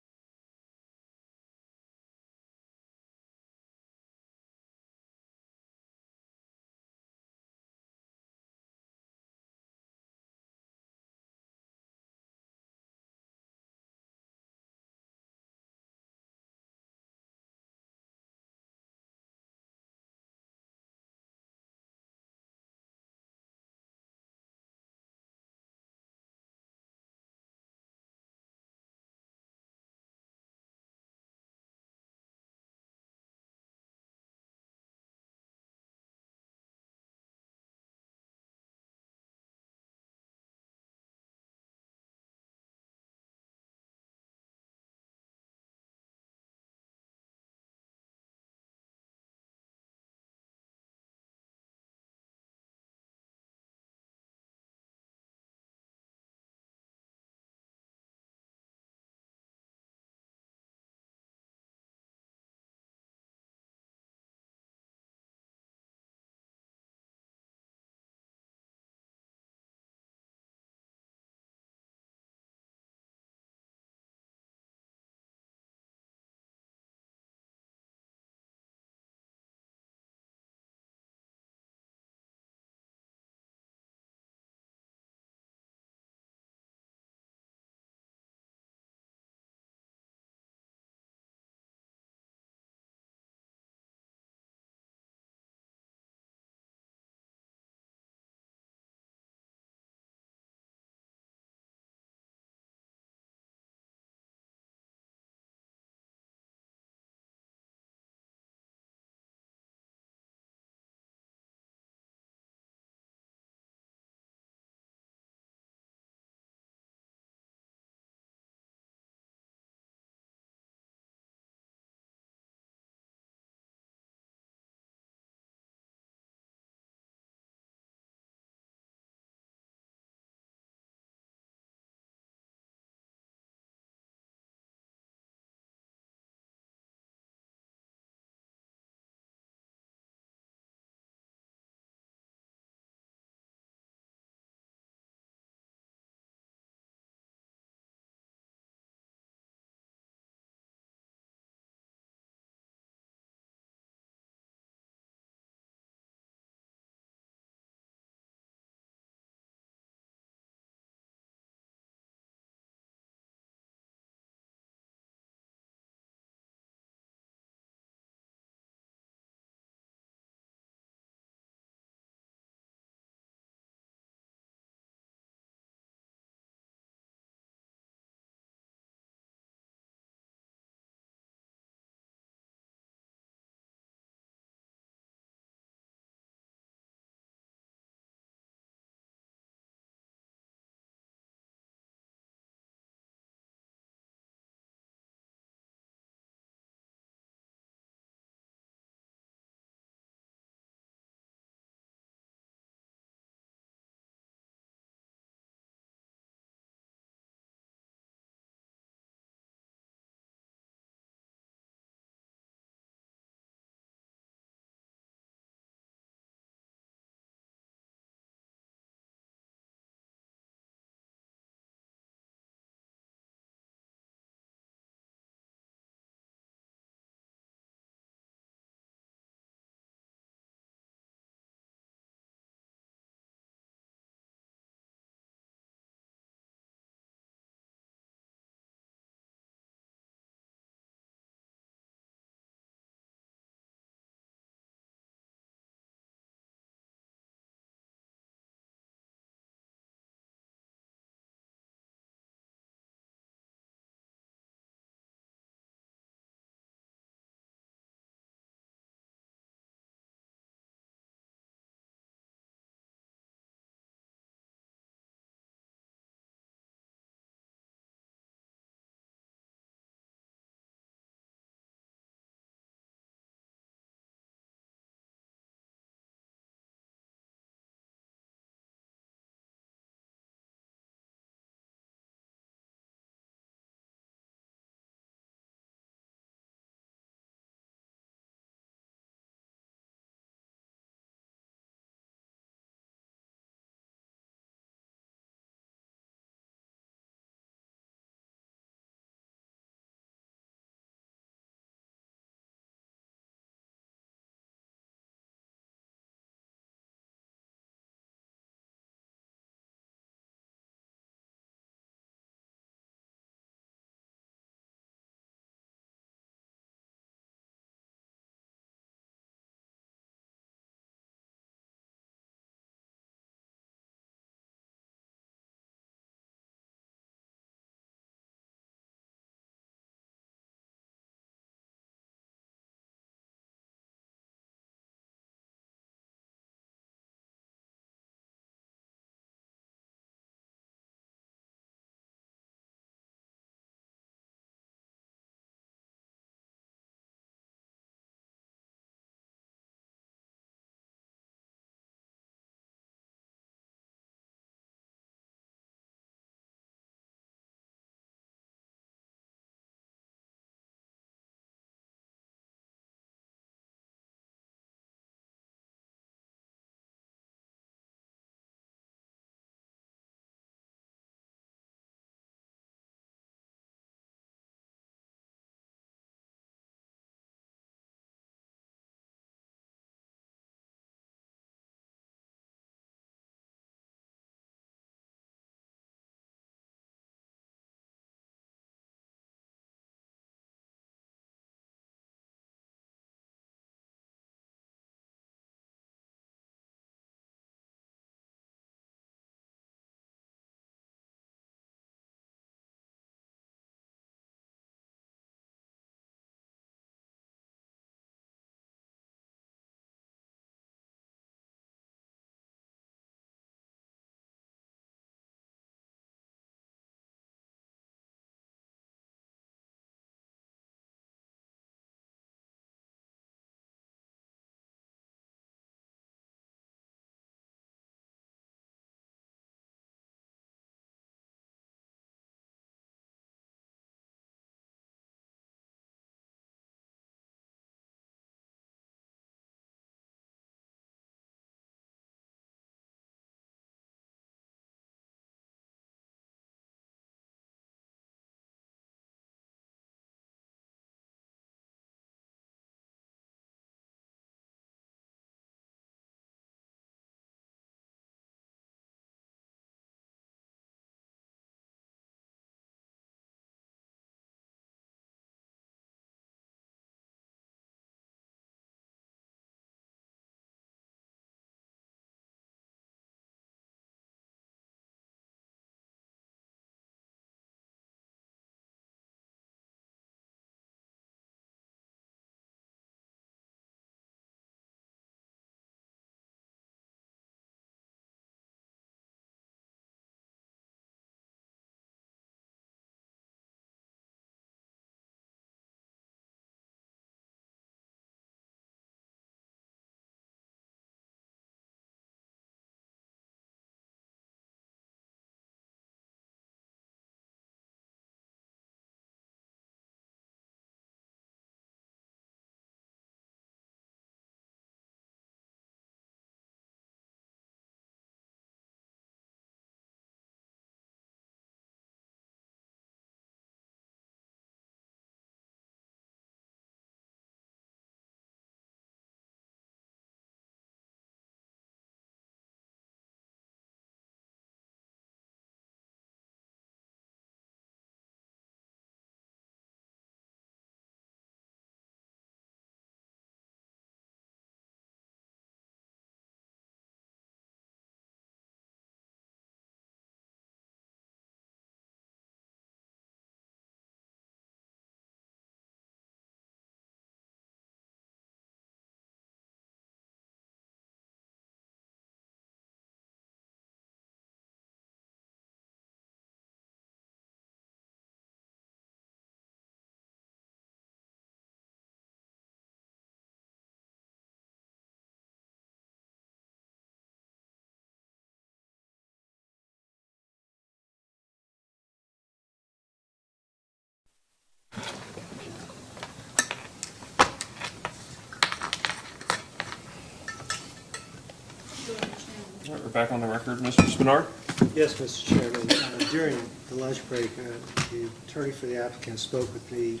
S1: we're back on the record. Mr. Spinard?
S6: Yes, Mr. Chairman. During the lunch break, the attorney for the applicant spoke with me,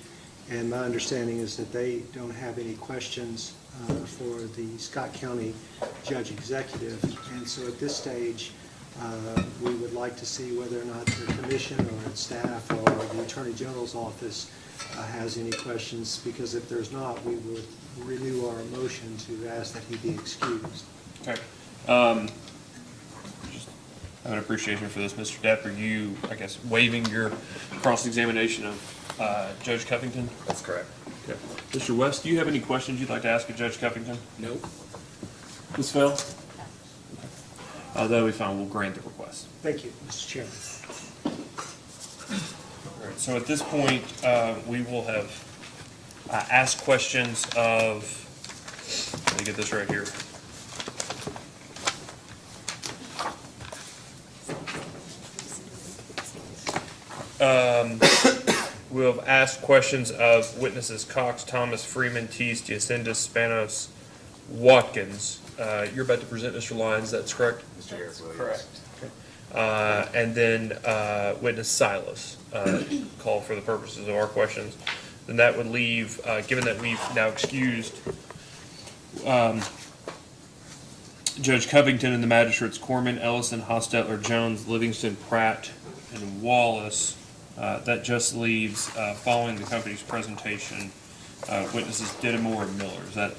S6: and my understanding is that they don't have any questions for the Scott County Judge Executive. And so at this stage, we would like to see whether or not the commission or its staff or the Attorney General's office has any questions, because if there's not, we would renew our motion to ask that he be excused.
S1: Okay. Just have an appreciation for this. Mr. Depp, are you, I guess, waiving your cross-examination of Judge Cuffington?
S4: That's correct.
S1: Okay. Mr. West, do you have any questions you'd like to ask of Judge Cuffington?
S8: Nope.
S1: Ms. Phil? That'll be fine. We'll grant the request.
S6: Thank you, Mr. Chairman.
S1: All right, so at this point, we will have asked questions of, let me get this right here. We'll have asked questions of witnesses Cox, Thomas, Freeman, Teese, Diascendis, Spanos, Watkins. You're about to present, Mr. Lyons, that's correct?
S4: Mr. Garrett Williams.
S3: Correct.
S1: And then witness Silas, call for the purposes of our questions. Then that would leave, given that we've now excused Judge Covington and the magistrates Corman, Ellison, Hostetler, Jones, Livingston, Pratt, and Wallace, that just leaves, following the company's presentation, witnesses Dittemore and Miller. Is that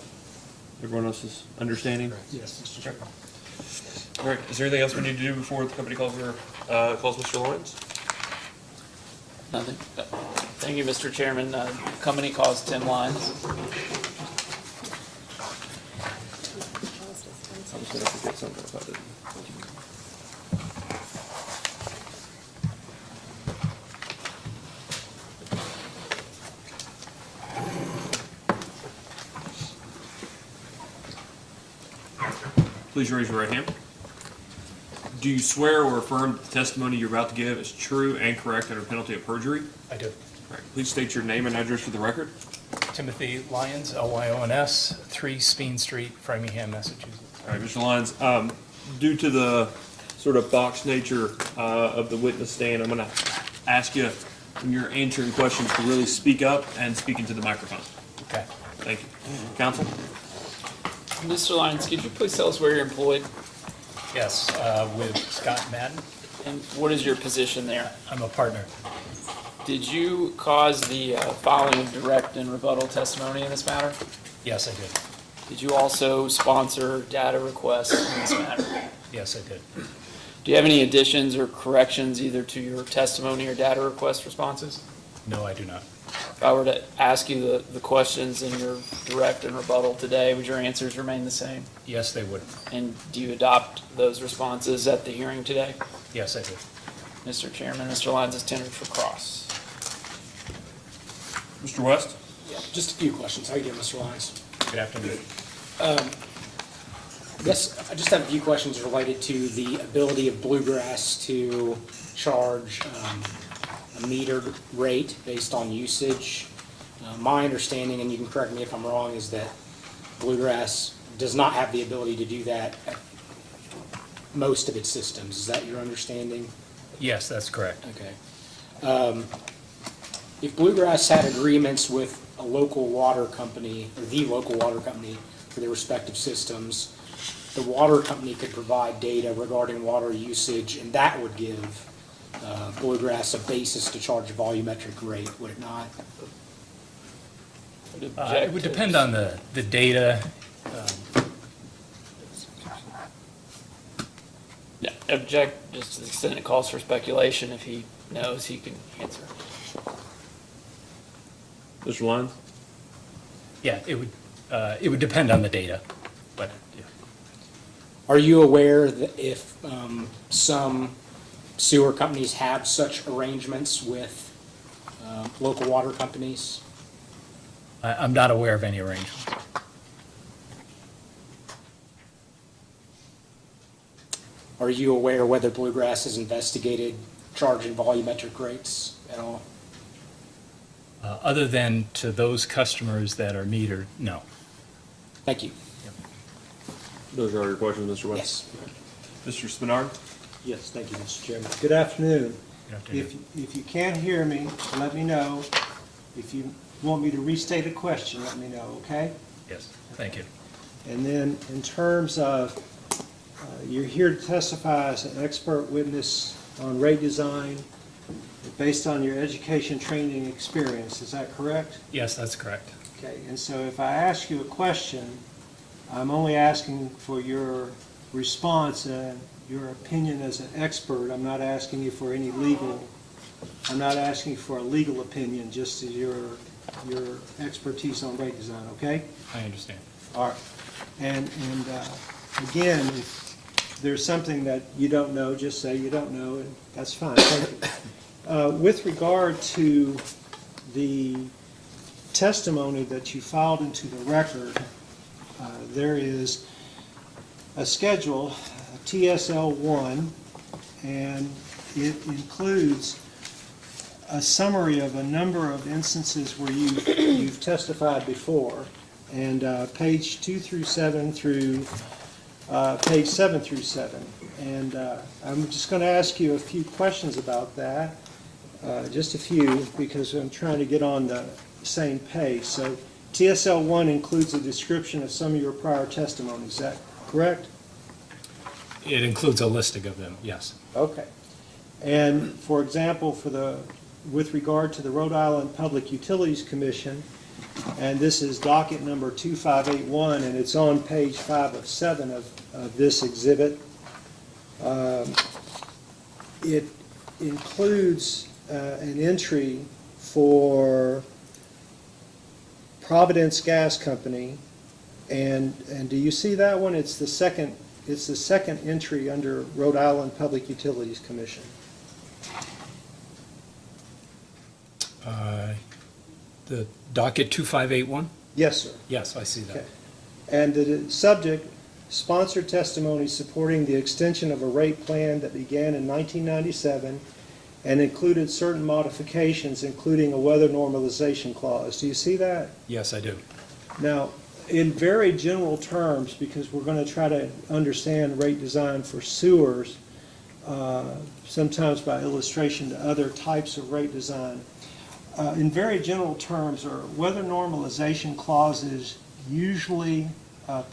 S1: everyone else's understanding?
S8: Yes, Mr. Chairman.
S1: All right, is there anything else we need to do before the company calls Mr. Lyons?
S3: Nothing. Thank you, Mr. Chairman. Company calls Tim Lyons.
S1: I was gonna forget something about it. Please raise your right hand. Do you swear or affirm that the testimony you're about to give is true and correct under penalty of perjury?
S8: I do.
S1: All right, please state your name and address for the record.
S8: Timothy Lyons, Lyons, 3 Speen Street, Framingham, Massachusetts.
S1: All right, Mr. Lyons, due to the sort of box nature of the witness stand, I'm going to ask you, when you're answering questions, to really speak up and speak into the microphone.
S8: Okay.
S1: Thank you. Counsel?
S3: Mr. Lyons, could you please tell us where you're employed
S8: Yes, with Scott Madden.
S3: and what is your position there?
S8: I'm a partner.
S3: Did you cause the filing of direct and rebuttal testimony in this matter?
S8: Yes, I did.
S3: Did you also sponsor data requests in this matter?
S8: Yes, I did.
S3: Do you have any additions or corrections either to your testimony or data request responses?
S8: No, I do not.
S3: If I were to ask you the questions in your direct and rebuttal today, would your answers remain the same?
S8: Yes, they would.
S3: And do you adopt those responses at the hearing today?
S8: Yes, I did.
S3: Mr. Chairman, Mr. Lyons is tendered for cross.
S1: Mr. West?
S9: Yeah, just a few questions. How you doing, Mr. Lyons?
S8: Good afternoon.
S9: Yes, I just have a few questions related to the ability of Bluegrass to charge a metered rate based on usage. My understanding, and you can correct me if I'm wrong, is that Bluegrass does not have the ability to do that at most of its systems. Is that your understanding?
S8: Yes, that's correct.
S9: Okay. If Bluegrass had agreements with a local water company, or the local water company for their respective systems, the water company could provide data regarding water usage, and that would give Bluegrass a basis to charge a volumetric rate, would it not?
S8: It would depend on the data.
S3: Yeah, object, just to the extent it calls for speculation. If he knows, he can answer.
S1: Mr. Lyons?
S8: Yeah, it would depend on the data, but yeah.
S9: Are you aware that if some sewer companies have such arrangements with local water companies?
S8: I'm not aware of any arrangements.
S9: Are you aware whether Bluegrass has investigated charging volumetric rates at all?
S8: Other than to those customers that are metered, no.
S9: Thank you.
S1: Those are all your questions, Mr. West?
S9: Yes.
S1: Mr. Spinard?
S6: Yes, thank you, Mr. Chairman. Good afternoon. If you can't hear me, let me know. If you want me to restate a question, let me know, okay?
S8: Yes, thank you.
S6: And then in terms of, you're here to testify as an expert witness on rate design based on your education, training, and experience, is that correct?
S8: Yes, that's correct.
S6: Okay, and so if I ask you a question, I'm only asking for your response and your opinion as an expert. I'm not asking you for any legal, I'm not asking for a legal opinion, just as your expertise on rate design, okay?
S8: I understand.
S6: All right. And again, if there's something that you don't know, just say you don't know, and that's fine. Thank you. With regard to the testimony that you filed into the record, there is a schedule, TSL1, and it includes a summary of a number of instances where you've testified before, and page 2 through 7 through page 7 through 7. And I'm just going to ask you a few questions about that, just a few, because I'm trying to get on the same page. So TSL1 includes a description of some of your prior testimonies, is that correct?
S8: It includes a listing of them, yes.
S6: Okay. And for example, with regard to the Rhode Island Public Utilities Commission, and this is docket number 2581, and it's on page 5 of 7 of this exhibit. It includes an entry for Providence Gas Company, and do you see that one? It's the second entry under Rhode Island Public Utilities Commission.
S8: The docket 2581?
S6: Yes, sir.
S8: Yes, I see that.
S6: Okay. And the subject, sponsored testimony supporting the extension of a rate plan that began in 1997 and included certain modifications, including a weather normalization clause. Do you see that?
S8: Yes, I do.
S6: Now, in very general terms, because we're going to try to understand rate design for sewers, sometimes by illustration to other types of rate design, in very general terms, are weather normalization clauses usually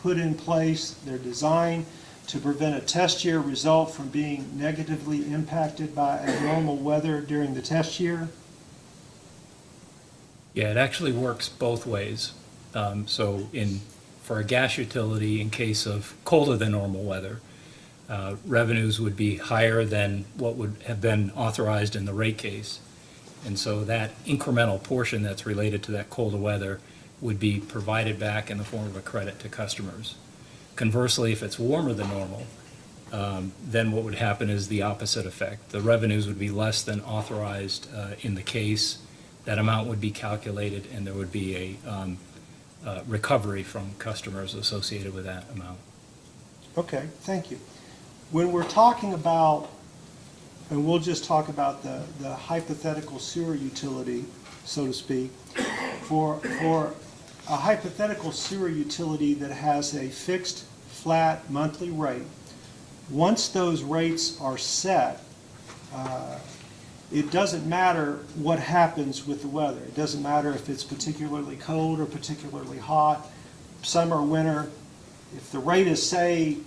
S6: put in place? They're designed to prevent a test year result from being negatively impacted by abnormal weather during the test year?
S8: Yeah, it actually works both ways. For a gas utility, in case of colder than normal weather, revenues would be higher than what would have been authorized in the rate case. And so that incremental portion that's related to that colder weather would be provided back in the form of a credit to customers. Conversely, if it's warmer than normal, then what would happen is the opposite effect. The revenues would be less than authorized in the case. That amount would be calculated, and there would be a recovery from customers associated with that amount.
S6: Okay, thank you. When we're talking about, and we'll just talk about the hypothetical sewer utility, so to speak, for a hypothetical sewer utility that has a fixed, flat monthly rate, once those rates are set, it doesn't matter what happens with the weather. It doesn't matter if it's particularly cold or particularly hot, summer, winter. If the rate is, say,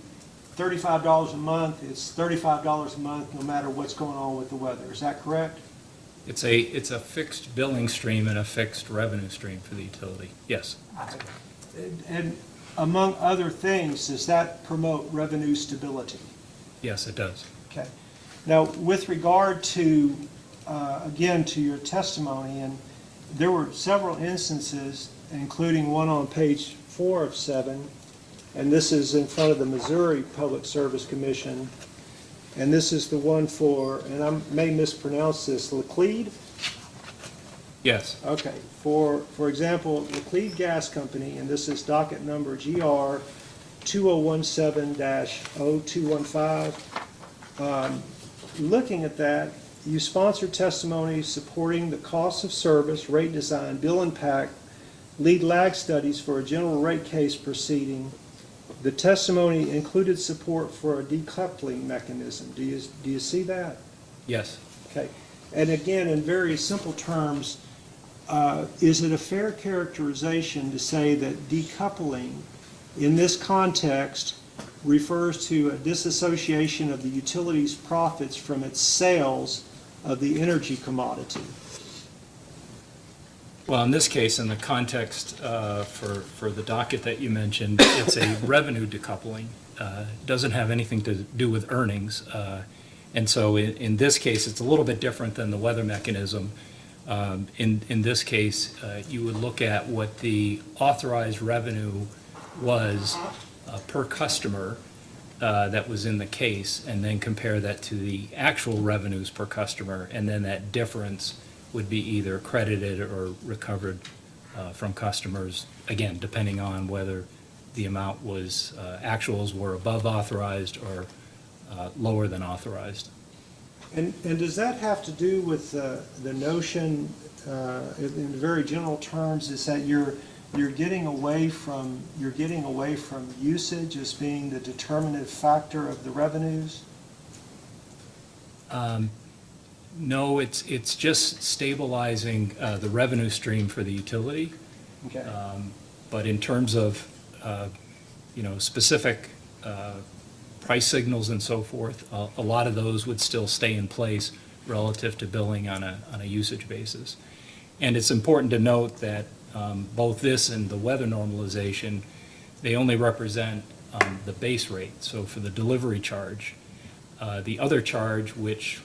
S6: $35 a month, it's $35 a month no matter what's going on with the weather. Is that correct?
S8: It's a fixed billing stream and a fixed revenue stream for the utility. Yes.
S6: And among other things, does that promote revenue stability?
S8: Yes, it does.
S6: Okay. Now, with regard to, again, to your testimony, and there were several instances, including one on page 4 of 7, and this is in front of the Missouri Public Service Commission, and this is the one for, and I may mispronounce this, Laclede?
S8: Yes.
S6: Okay. For example, Laclede Gas Company, and this is docket number GR 2017-0215. Looking at that, you sponsored testimony supporting the cost of service, rate design, bill impact, lead lag studies for a general rate case proceeding the testimony included support for a decoupling mechanism. Do you see that?
S8: Yes.
S6: Okay. And again, in very simple terms, is it a fair characterization to say that decoupling in this context refers to a disassociation of the utility's profits from its sales of the energy commodity?
S8: Well, in this case, in the context for the docket that you mentioned, it's a revenue decoupling. It doesn't have anything to do with earnings. And so in this case, it's a little bit different than the weather mechanism. In this case, you would look at what the authorized revenue was per customer that was in the case, and then compare that to the actual revenues per customer, and then that difference would be either credited or recovered from customers, again, depending on whether the amount was, actuals were above authorized or lower than authorized.
S6: And does that have to do with the notion, in very general terms, is that you're getting away from usage as being the determinative factor of the revenues?
S8: No, it's just stabilizing the revenue stream for the utility.
S6: Okay.
S8: But in terms of, specific price signals and so forth, a lot of those would still stay in place relative to billing on a usage basis. And it's important to note that both this and the weather normalization, they only represent the base rate. So for the delivery charge, the other charge, which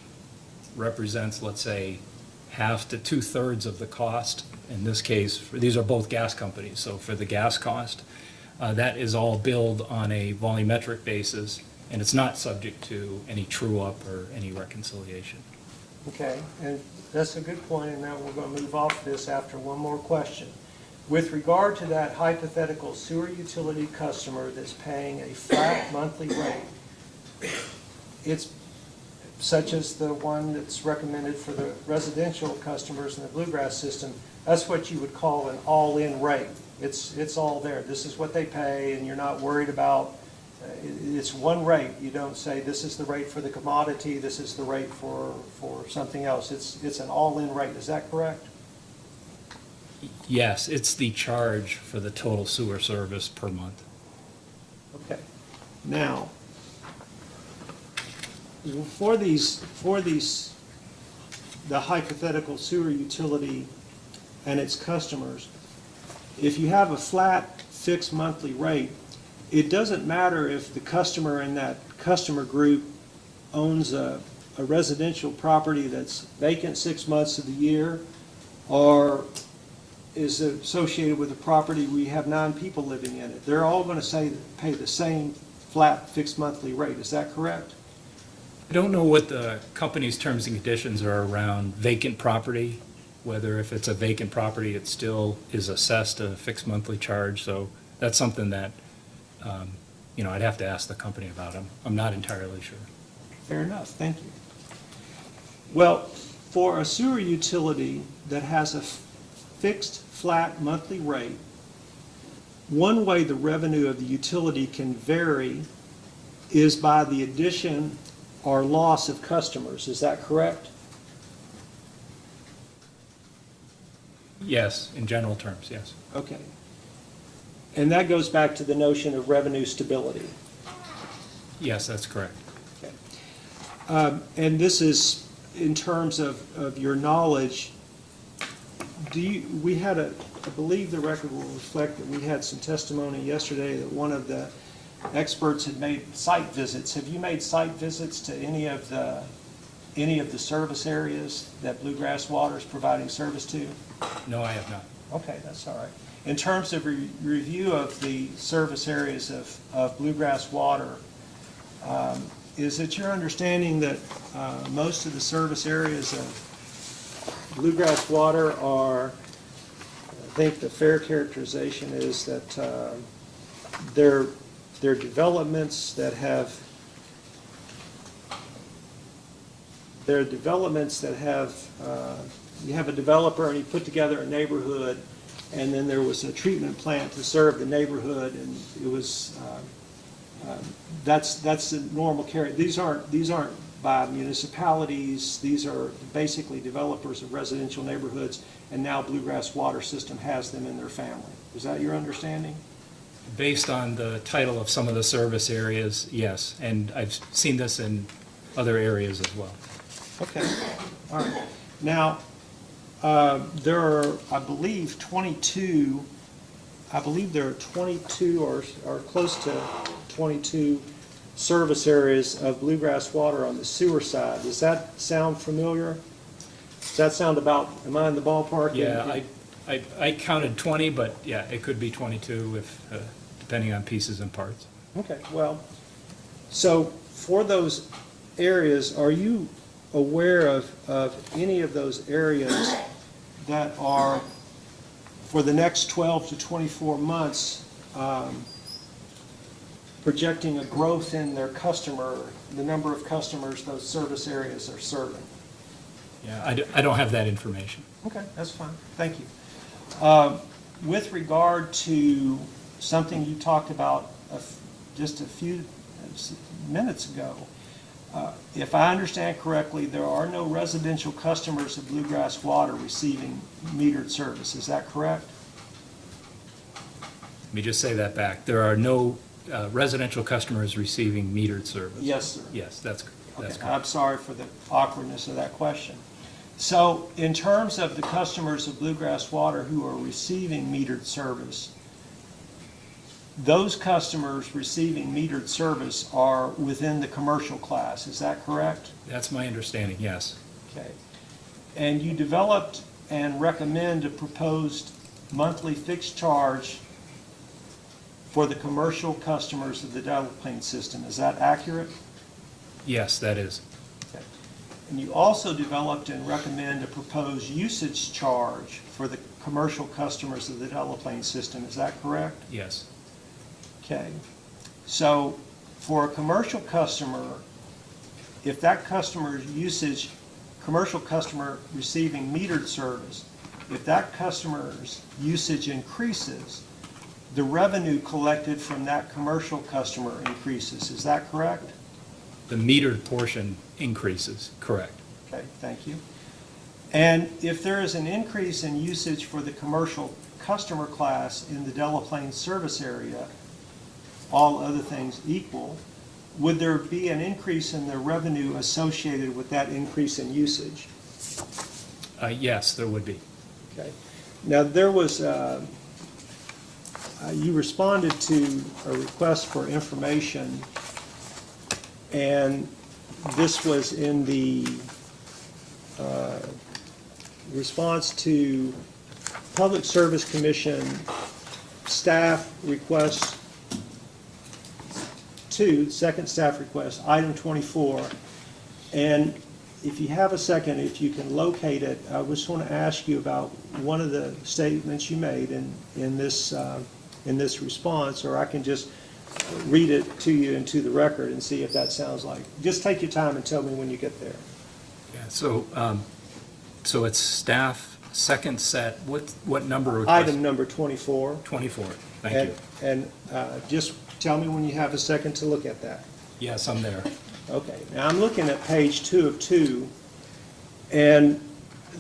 S8: represents, let's say, half to 2/3 of the cost, in this case, these are both gas companies, so for the gas cost, that is all billed on a volumetric basis, and it's not subject to any true-up or any reconciliation.
S6: Okay, and that's a good point, and now we're going to move off this after one more question. With regard to that hypothetical sewer utility customer that's paying a flat monthly rate, it's such as the one that's recommended for the residential customers in the Bluegrass system, that's what you would call an all-in rate. It's all there. This is what they pay, and you're not worried about, it's one rate. You don't say, this is the rate for the commodity, this is the rate for something else. It's an all-in rate. Is that correct?
S8: Yes, it's the charge for the total sewer service per month.
S6: Okay. Now, for these, the hypothetical sewer utility and its customers, if you have a flat fixed monthly rate, it doesn't matter if the customer in that customer group owns a residential property that's vacant 6 months of the year, or is associated with a property where you have 9 people living in it. They're all going to pay the same flat fixed monthly rate. Is that correct?
S8: I don't know what the company's terms and conditions are around vacant property, whether if it's a vacant property, it still is assessed a fixed monthly charge. So that's something that, I'd have to ask the company about. I'm not entirely sure.
S6: Fair enough, thank you. Well, for a sewer utility that has a fixed flat monthly rate, one way the revenue of the utility can vary is by the addition or loss of customers. Is that correct?
S8: Yes, in general terms, yes.
S6: Okay. And that goes back to the notion of revenue stability.
S8: Yes, that's correct.
S6: Okay. And this is in terms of your knowledge. I believe the record will reflect that we had some testimony yesterday that one of the experts had made site visits. Have you made site visits to any of the service areas that Bluegrass Water is providing service to?
S8: No, I have not.
S6: Okay, that's all right. In terms of review of the service areas of Bluegrass Water, is it your understanding that most of the service areas of Bluegrass Water are, I think the fair characterization is that they're developments that have you have a developer and he put together a neighborhood, and then there was a treatment plant to serve the neighborhood, and it was That's the normal carry. These aren't by municipalities. These are basically developers of residential neighborhoods, and now Bluegrass Water System has them in their family. Is that your understanding?
S8: Based on the title of some of the service areas, yes, and I've seen this in other areas as well.
S6: Okay, all right. Now, there are, I believe, 22, there are 22 or close to 22 service areas of Bluegrass Water on the sewer side. Does that sound familiar? Does that sound about, am I in the ballpark?
S8: Yeah, I counted 20, but yeah, it could be 22 if, depending on pieces and parts.
S6: Okay, well, so for those areas, are you aware of any of those areas that are, for the next 12 to 24 months, projecting a growth in their the number of customers those service areas are serving?
S8: Yeah, I don't have that information.
S6: Okay, that's fine. Thank you. With regard to something you talked about just a few minutes ago, if I understand correctly, there are no residential customers of Bluegrass Water receiving metered service. Is that correct?
S8: Let me just say that back. There are no residential customers receiving metered service.
S6: Yes, sir.
S8: Yes, that's
S6: Okay,
S8: correct.
S6: I'm sorry for the awkwardness of that question. So in terms of the customers of Bluegrass Water who are receiving metered service, those customers receiving metered service are within the commercial class. Is that correct?
S8: That's my understanding, yes.
S6: Okay. And you developed and recommend a proposed monthly fixed charge for the commercial customers of the Delaplane system. Is that accurate?
S8: Yes, that is.
S6: Okay. And you also developed and recommend a proposed usage charge for the commercial customers of the Delaplane system. Is that correct?
S8: Yes.
S6: Okay. So for a commercial customer, if that customer's usage, commercial customer receiving metered service, if that customer's usage increases, the revenue collected from that commercial customer increases. Is that correct?
S8: The metered portion increases, correct.
S6: Okay, thank you. And if there is an increase in usage for the commercial customer class in the Delaplane service area, all other things equal, would there be an increase in the revenue associated with that increase in usage?
S8: Yes, there would be.
S6: Okay. Now, there was, you responded to a request for information, and this was in the response to Public Service Commission staff request 2, second staff request, item 24. And if you have a second, if you can locate it, I just want to ask you about one of the statements you made in this response, or I can just read it to you into the record and see if that sounds like. Just take your time and tell me when you get there.
S8: Yeah, so it's staff, second set, what number request?
S6: Item number 24.
S8: 24, thank you.
S6: And just tell me when you have a second to look at that.
S8: Yes, I'm there.
S6: Okay, now I'm looking at page 2 of 2, and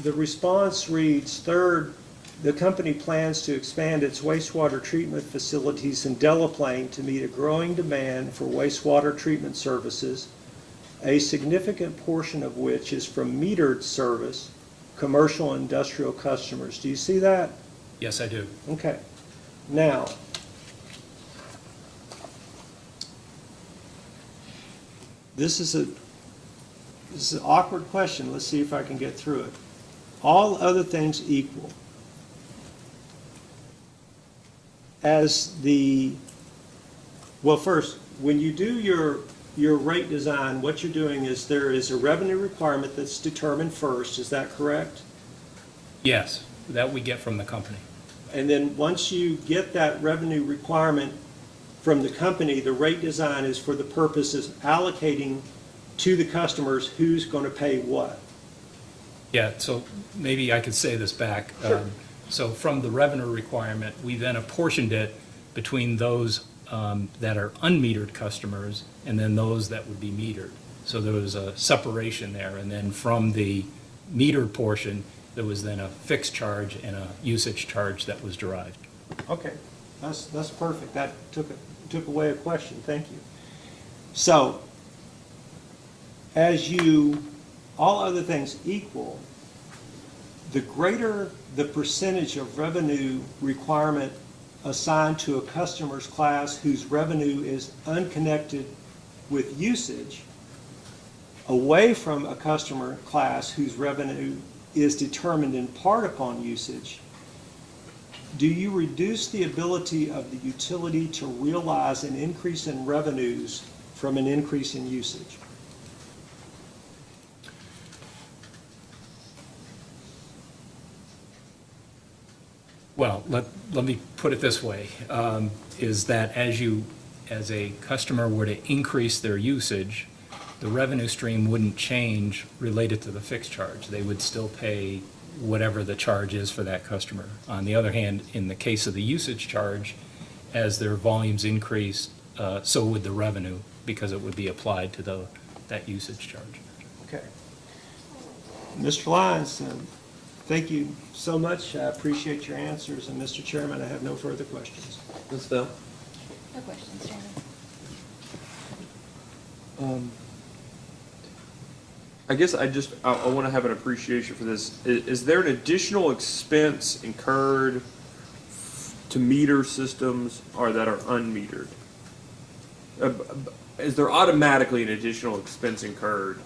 S6: the response reads, third, the company plans to expand its wastewater treatment facilities in Delaplane to meet a growing demand for wastewater treatment services, a significant portion of which is from metered service, commercial and industrial customers. Do you see that?
S8: Yes, I do.
S6: Okay. Now, this is an awkward question. Let's see if I can get through it. All other things equal, well, first, when you do your rate design, what you're doing is there is a revenue requirement that's determined first. Is that correct?
S8: Yes, that we get from the company.
S6: And then once you get that revenue requirement from the company, the rate design is for the purposes allocating to the customers who's going to pay what.
S8: Yeah, so maybe I could say this back.
S6: Sure.
S8: So from the revenue requirement, we then apportioned it between those that are unmetered customers, and then those that would be metered. So there was a separation there, and then from the metered portion, there was then a fixed charge and a usage charge that was derived.
S6: Okay, that's perfect. That took away a question, thank you. So, all other things equal, the greater the percentage of revenue requirement assigned to a customer's class whose revenue is unconnected with usage, away from a customer class whose revenue is determined in part upon usage, do you reduce the ability of the utility to realize an increase in revenues from an increase in usage?
S8: Well, let me put it this way, is that as a customer were to increase their usage, the revenue stream wouldn't change related to the fixed charge. They would still pay whatever the charge is for that customer. On the other hand, in the case of the usage charge, as their volumes increase, so would the revenue, because it would be applied to that usage charge.
S6: Okay. Mr. Lyons, thank you so much. I appreciate your answers. And Mr. Chairman, I have no further questions.
S1: Ms. Bell?
S10: No questions, Chairman.
S1: I guess I want to have an appreciation for this. Is there an additional expense incurred to meter systems or that are unmetered? Is there automatically an additional expense incurred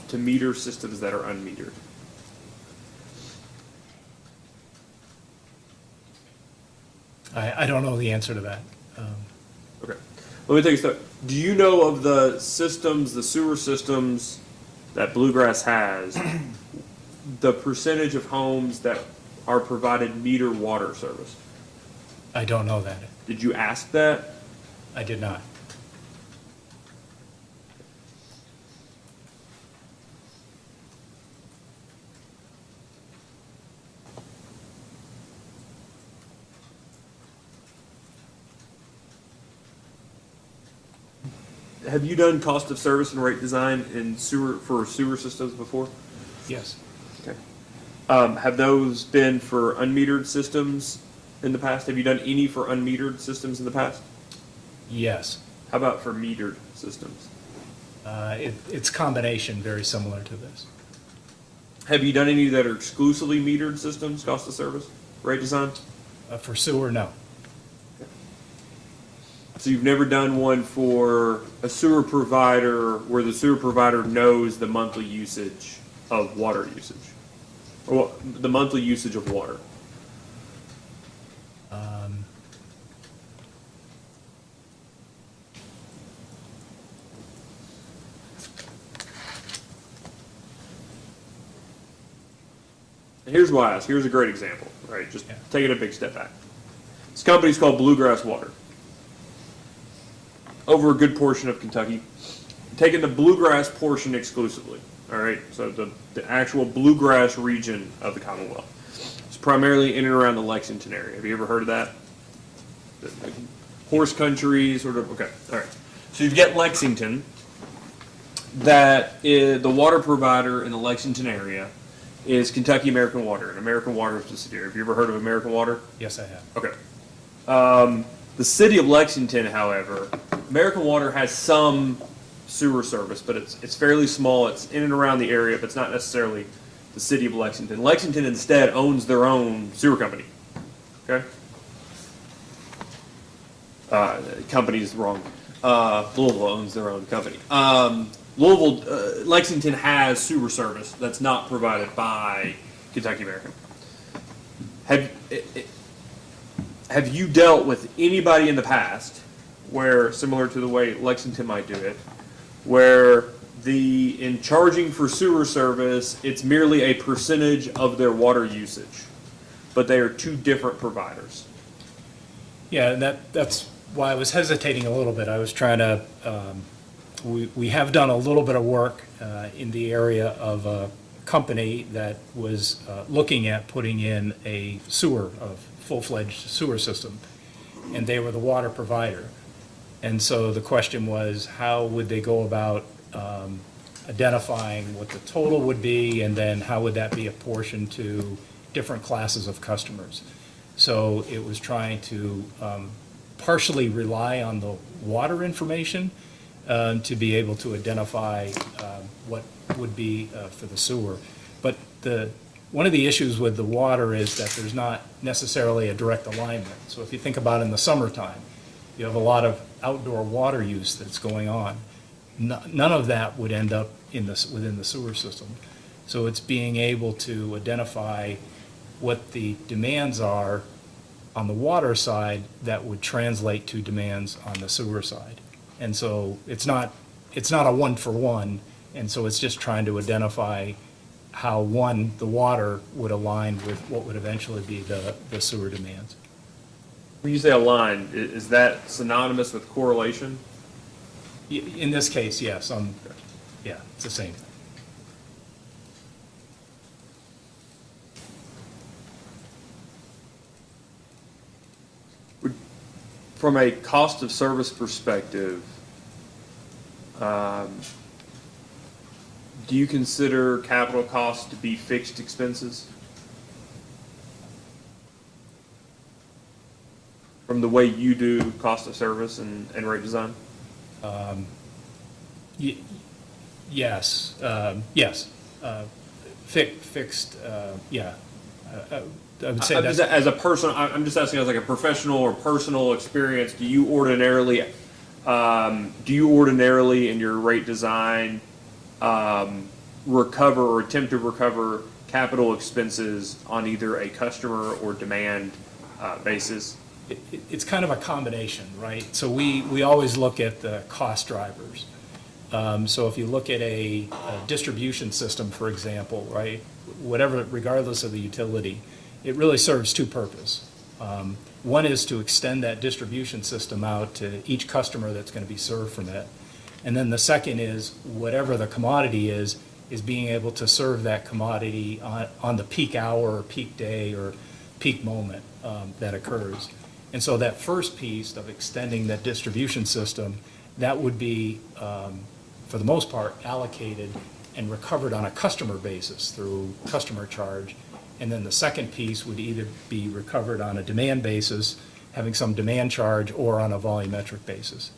S1: to meter systems that are unmetered?
S8: I don't know the answer to that.
S1: Okay. Let me take a step. Do you know of the systems, the sewer systems that Bluegrass has, the percentage of homes that are provided meter water service?
S8: I don't know that.
S1: Did you ask that?
S8: I did not.
S1: Have you done cost of service and rate design in sewer systems before?
S8: Yes.
S1: Okay. Have those been for unmetered systems in the past? Have you done any for unmetered systems in the past?
S8: Yes.
S1: How about for metered systems?
S8: It's combination very similar to this.
S1: Have you done any that are exclusively metered systems, cost of service, rate design?
S8: For sewer, no.
S1: So you've never done one for a sewer provider where the sewer provider knows the monthly usage of water usage? Or the monthly usage of water? And here's why I ask. Here's a great example, right? Just taking a big step back. This company's called Bluegrass Water. Over a good portion of Kentucky, taking the Bluegrass portion exclusively, all right? So the actual Bluegrass region of the Commonwealth. It's primarily in and around the Lexington area. Have you ever heard of that? Horse country, sort of, okay, all right. So you've got Lexington, that is, the water provider in the Lexington area is Kentucky American Water, and American Water is the city. Have you ever heard of American Water?
S8: Yes, I have.
S1: Okay. The city of Lexington, however, American Water has some sewer service, but it's fairly small. It's in and around the area, but it's not necessarily the city of Lexington. Lexington instead owns their own sewer company. Okay? Company is wrong. Louisville owns their own company. Lexington has sewer service that's not provided by Kentucky American. Have you dealt with anybody in the past where, similar to the way Lexington might do it, where in charging for sewer service, it's merely a percentage of their water usage, but they are two different providers?
S8: Yeah, and that's why I was hesitating a little bit. I was trying to, we have done a little bit of work in the area of a company that was looking at putting in a full-fledged sewer system. and they were the water provider. And so the question was, how would they go about identifying what the total would be, and then how would that be apportioned to different classes of customers? So it was trying to partially rely on the water information to be able to identify what would be for the sewer. But one of the issues with the water is that there's not necessarily a direct alignment. So if you think about in the summertime, you have a lot of outdoor water use that's going on. None of that would end up within the sewer system. So it's being able to identify what the demands are on the water side that would translate to demands on the sewer side. And so it's not a one-for-one, and so it's just trying to identify how, the water would align with what would eventually be the sewer demands.
S1: When you say align, is that synonymous with correlation?
S8: In this case, yes, yeah, it's the same.
S1: From a cost of service perspective, do you consider capital costs to be fixed expenses? From the way you do cost of service and rate design?
S8: Yes, yes. Fixed, yeah. I would say
S1: I'm
S8: that's.
S1: just, as a person, I'm just asking as like a professional or personal experience, do you ordinarily in your rate design recover or attempt to recover capital expenses on either a customer or demand basis?
S8: It's kind of a combination, right? So we always look at the cost drivers. So if you look at a distribution system, for example, right, whatever, regardless of the utility, it really serves two purposes. One is to extend that distribution system out to each customer that's going to be served from it. And then the second is, whatever the commodity is being able to serve that commodity on the peak hour or peak day or peak moment that occurs. And so that first piece of extending that distribution system, that would be, for the most part, allocated and recovered on a customer basis through customer charge. And then the second piece would either be recovered on a demand basis, having some demand charge, or on a volumetric basis.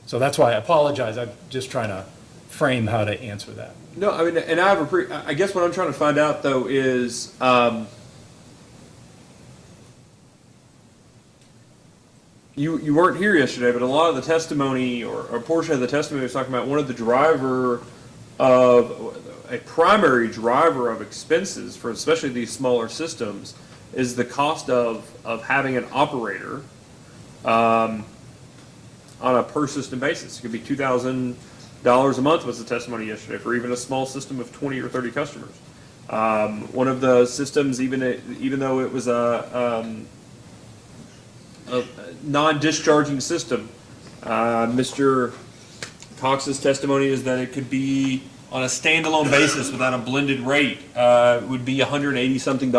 S8: So that's why I apologize. I'm just trying to frame how to answer that.
S1: No, I mean, and I guess what I'm trying to find out though is, you weren't here yesterday, but a lot of the testimony, or a portion of the testimony was talking about one of the primary driver of expenses for especially these smaller systems is the cost of having an operator on a per system basis. It could be $2,000 a month was the testimony yesterday for even a small system of 20 or 30 customers. One of the systems, even though it was a non-discharging system, Mr. Cox's testimony is that it could be on a standalone basis without a blended rate, would be $180-something,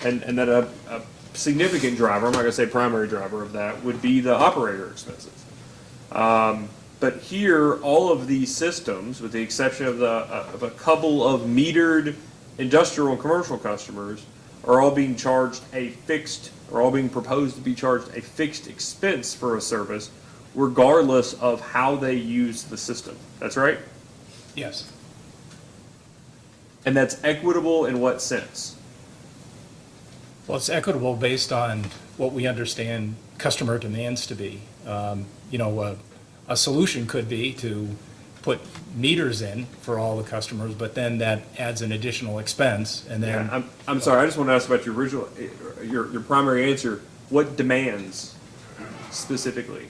S1: and that a significant driver, I'm not going to say primary driver of that, would be the operator expenses. But here, all of these systems, with the exception of a couple of metered industrial and commercial customers, are all being charged all being proposed to be charged a fixed expense for a service, regardless of how they use the system. That's right?
S8: Yes.
S1: And that's equitable in what sense?
S8: Well, it's equitable based on what we understand customer demands to be. A solution could be to put meters in for all the customers, but then that adds an additional expense, and then.
S1: Yeah, I'm sorry, I just want to ask about your original, your primary answer. What demands specifically?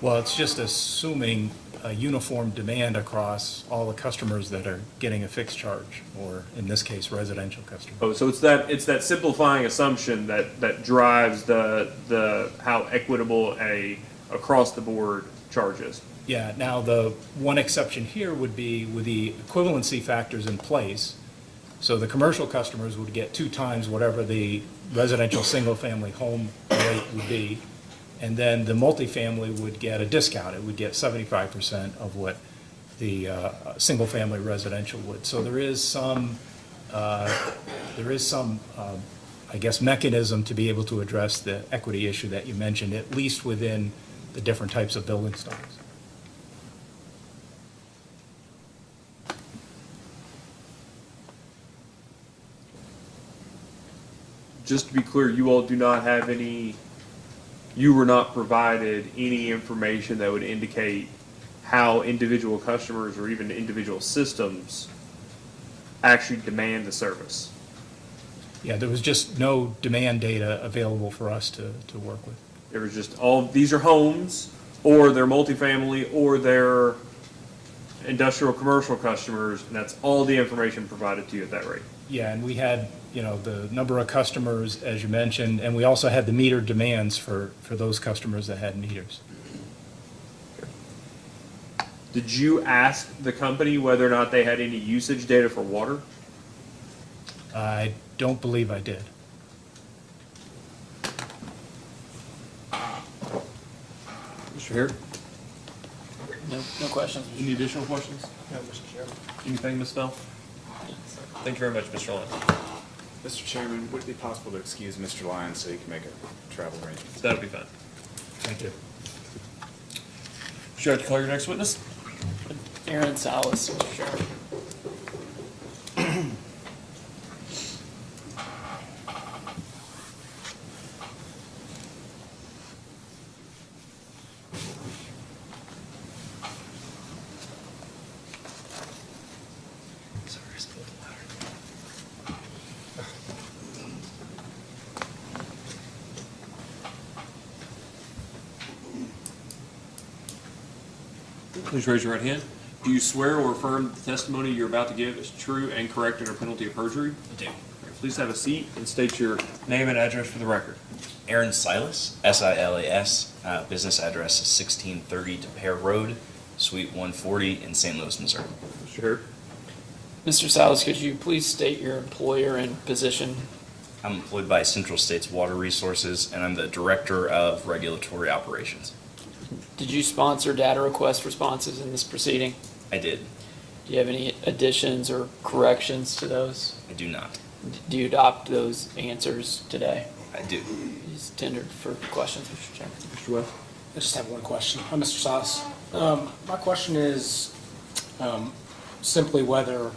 S8: Well, it's just assuming a uniform demand across all the customers that are getting a fixed charge, or in this case, residential customers.
S1: Oh, so it's that simplifying assumption that drives the how equitable a across the board charge is.
S8: Yeah, now the one exception here would be with the equivalency factors in place, So the commercial customers would get 2 times whatever the residential single-family home rate would be. And then the multifamily would get a discount. It would get 75% of what the single-family residential would. So there is some, I guess, mechanism to be able to address the equity issue that you mentioned, at least within the different types of building stocks.
S1: Just to be clear, you all do not have you were not provided any information that would indicate how individual customers or even individual systems actually demand the service.
S8: Yeah, there was just no demand data available for us to work with.
S1: There was just these are homes, or they're multifamily, or they're industrial commercial customers, and that's all the information provided to you at that rate.
S8: Yeah, and we had, the number of customers, as you mentioned, and we also had the meter demands for those customers that had meters.
S1: Did you ask the company whether or not they had any usage data for water?
S8: I don't believe I did.
S1: Mr. Harris?
S3: No questions.
S1: Any additional questions?
S6: No, Mr. Chairman.
S1: Anything, Ms. Bell? Thank you very much, Mr. Lyons.
S4: Mr. Chairman, would it be possible to excuse Mr. Lyons so he can make a travel arrangement?
S1: That'll be fine.
S8: Thank you.
S1: Would you like to call your next witness?
S3: Aaron Salas, Mr. Chairman.
S1: Please raise your right hand. Do you swear or affirm the testimony you're about to give is true and correct under penalty of perjury?
S11: I do.
S1: All right, please have a seat and state your name and address for the record.
S11: Aaron Silas, S-I-L-A-S. Business address is 1630 DePere Road, Suite 140 in St. Louis, Missouri.
S1: Mr. Harris?
S3: Mr. Salas, could you please state your employer and position?
S11: I'm employed by Central States Water Resources, and I'm the Director of Regulatory Operations.
S3: Did you sponsor data request responses in this proceeding?
S11: I did.
S3: Do you have any additions or corrections to those?
S11: I do not.
S3: Do you adopt those answers today?
S11: I do.
S3: He's tendered for questions, Mr. Chairman.
S1: Mr. West?
S9: I just have one question. Mr. Salas, my question is simply whether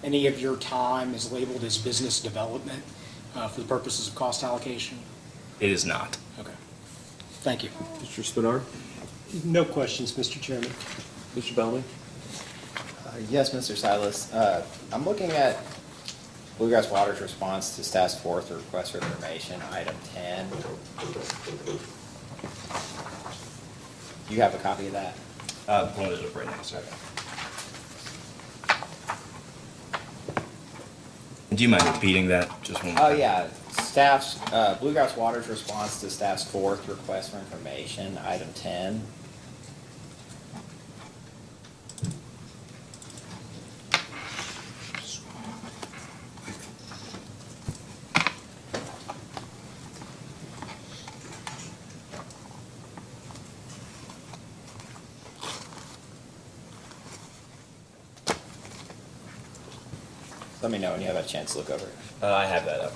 S9: any of your time is labeled as business development for the purposes of cost allocation?
S11: It is not.
S9: Okay. Thank you.
S1: Mr. Spinard?
S6: No questions, Mr. Chairman.
S1: Mr. Bellamy?
S2: Yes, Mr. Silas. I'm looking at Bluegrass Water's response to staff's fourth request for information, item 10. Do you have a copy of that?
S11: Pulling it up right now, sir. Do you mind repeating that? Just one more
S2: Oh,
S11: time?
S2: yeah. Bluegrass Water's response to staff's fourth request for information, item 10. Let me know when you have a chance to look over it.
S11: I have that up.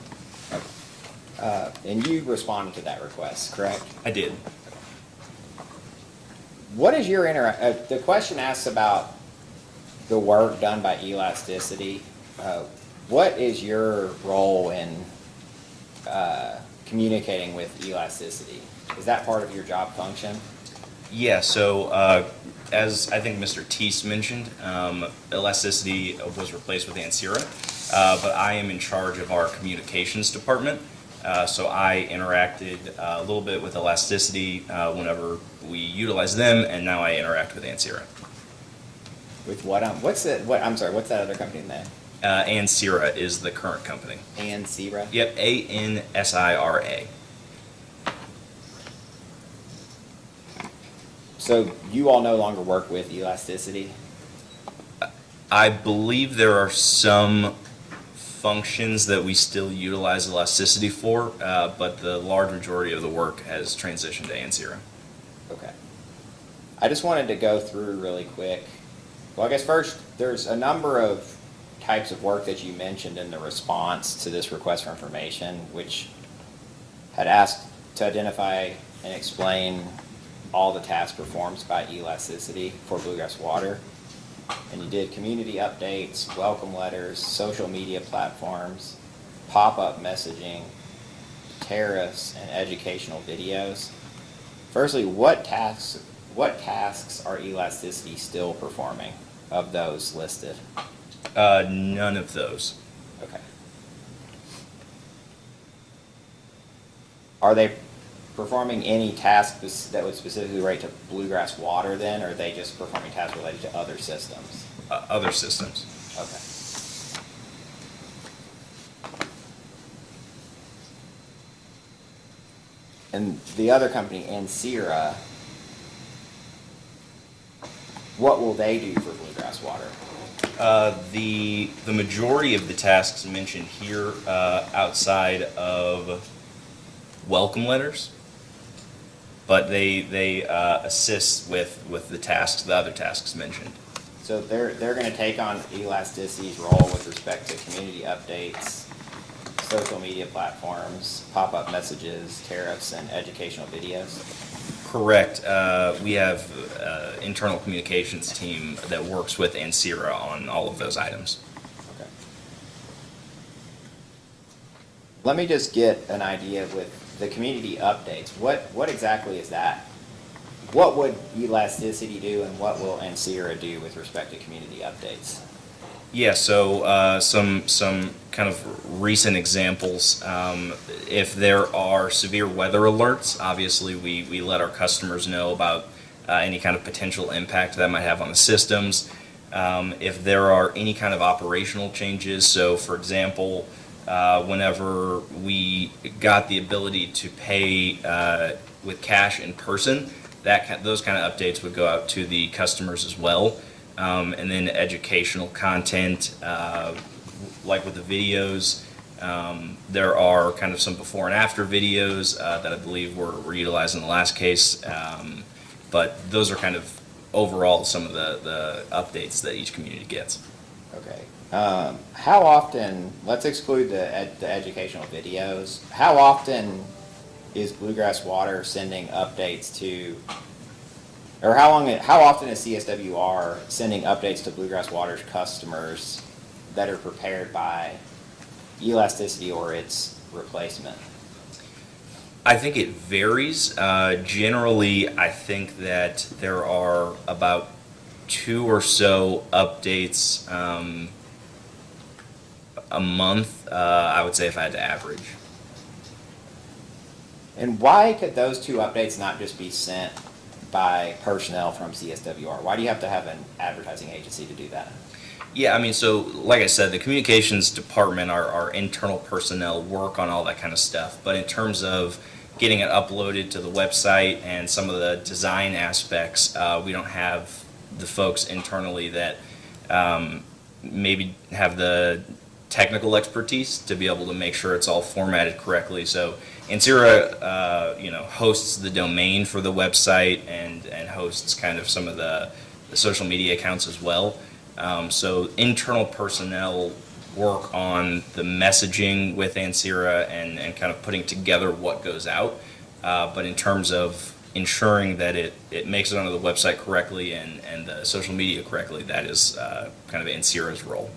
S2: And you responded to that request, correct?
S11: I did.
S2: What is your the question asks about the work done by elasticity. What is your role in communicating with elasticity? Is that part of your job function?
S11: Yeah, so as I think Mr. Teese mentioned, Elasticity was replaced with Ansira, but I am in charge of our communications department. So I interacted a little bit with Elasticity whenever we utilize them, and now I interact with Ansira.
S2: With what? What's that other company name?
S11: Ansira is the current company.
S2: Ansira?
S11: Yep, Ansira.
S2: So you all no longer work with elasticity?
S11: I believe there are some functions that we still utilize elasticity for, but the large majority of the work has transitioned to Ansira.
S2: Okay. I just wanted to go through really quick. Well, I guess first, there's a number of types of work that you mentioned in the response to this request for information, which had asked to identify and explain all the tasks performed by elasticity for Bluegrass Water. And you did community updates, welcome letters, social media platforms, pop-up messaging, tariffs, and educational videos. Firstly, what tasks are elasticity still performing of those listed?
S11: None of those.
S2: Okay. Are they performing any tasks that would specifically relate to Bluegrass Water then, or are they just performing tasks related to other systems?
S11: Other systems.
S2: Okay. And the other company, Ansira, what will they do for Bluegrass Water?
S11: The majority of the tasks mentioned here, outside of welcome letters, but they assist with the other tasks mentioned.
S2: So they're going to take on Elasticity's role with respect to community updates, social media platforms, pop-up messages, tariffs, and educational videos?
S11: Correct. We have internal communications team that works with Ansira on all of those items.
S2: Okay. Let me just get an idea with the community updates. What exactly is that? What would Elasticity do, and what will Ansira do with respect to community updates?
S11: Yeah, so some kind of recent examples. If there are severe weather alerts, obviously we let our customers know about any kind of potential impact that might have on the systems. If there are any kind of operational changes, so for example, whenever we got the ability to pay with cash in person, those kind of updates would go out to the customers as well. And then educational content, like with the videos, there are kind of some before and after videos that I believe were utilized in the last case. But those are kind of overall some of the updates that each community gets.
S2: Okay. How often, let's exclude the educational videos, how often is Bluegrass Water sending updates to, or how often is CSWR sending updates to Bluegrass Water's customers that are prepared by Elasticity or its replacement?
S11: I think it varies. Generally, I think that there are about 2 or so updates a month, I would say, if I had to average.
S2: And why could those 2 updates not just be sent by personnel from CSWR? Why do you have to have an advertising agency to do that?
S11: Yeah, I mean, so like I said, the communications department, our internal personnel work on all that kind of stuff. But in terms of getting it uploaded to the website and some of the design aspects, we don't have the folks internally that maybe have the technical expertise to be able to make sure it's all formatted correctly. So Ansira, hosts the domain for the website and hosts kind of some of the social media accounts as well. So internal personnel work on the messaging with Ansira and kind of putting together what goes out. But in terms of ensuring that it makes it onto the website correctly and the social media correctly, that is kind of Ansira's role.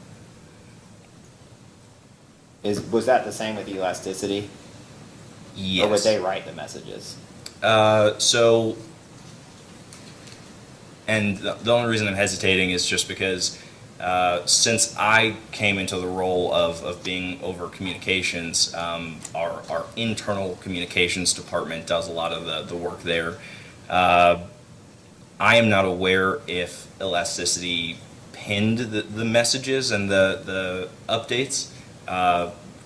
S2: Was that the same with Elasticity?
S11: Yes.
S2: Or would they write the messages?
S11: And the only reason I'm hesitating is just because since I came into the role of being over communications, our internal communications department does a lot of the work there. I am not aware if Elasticity pinned the messages and the updates.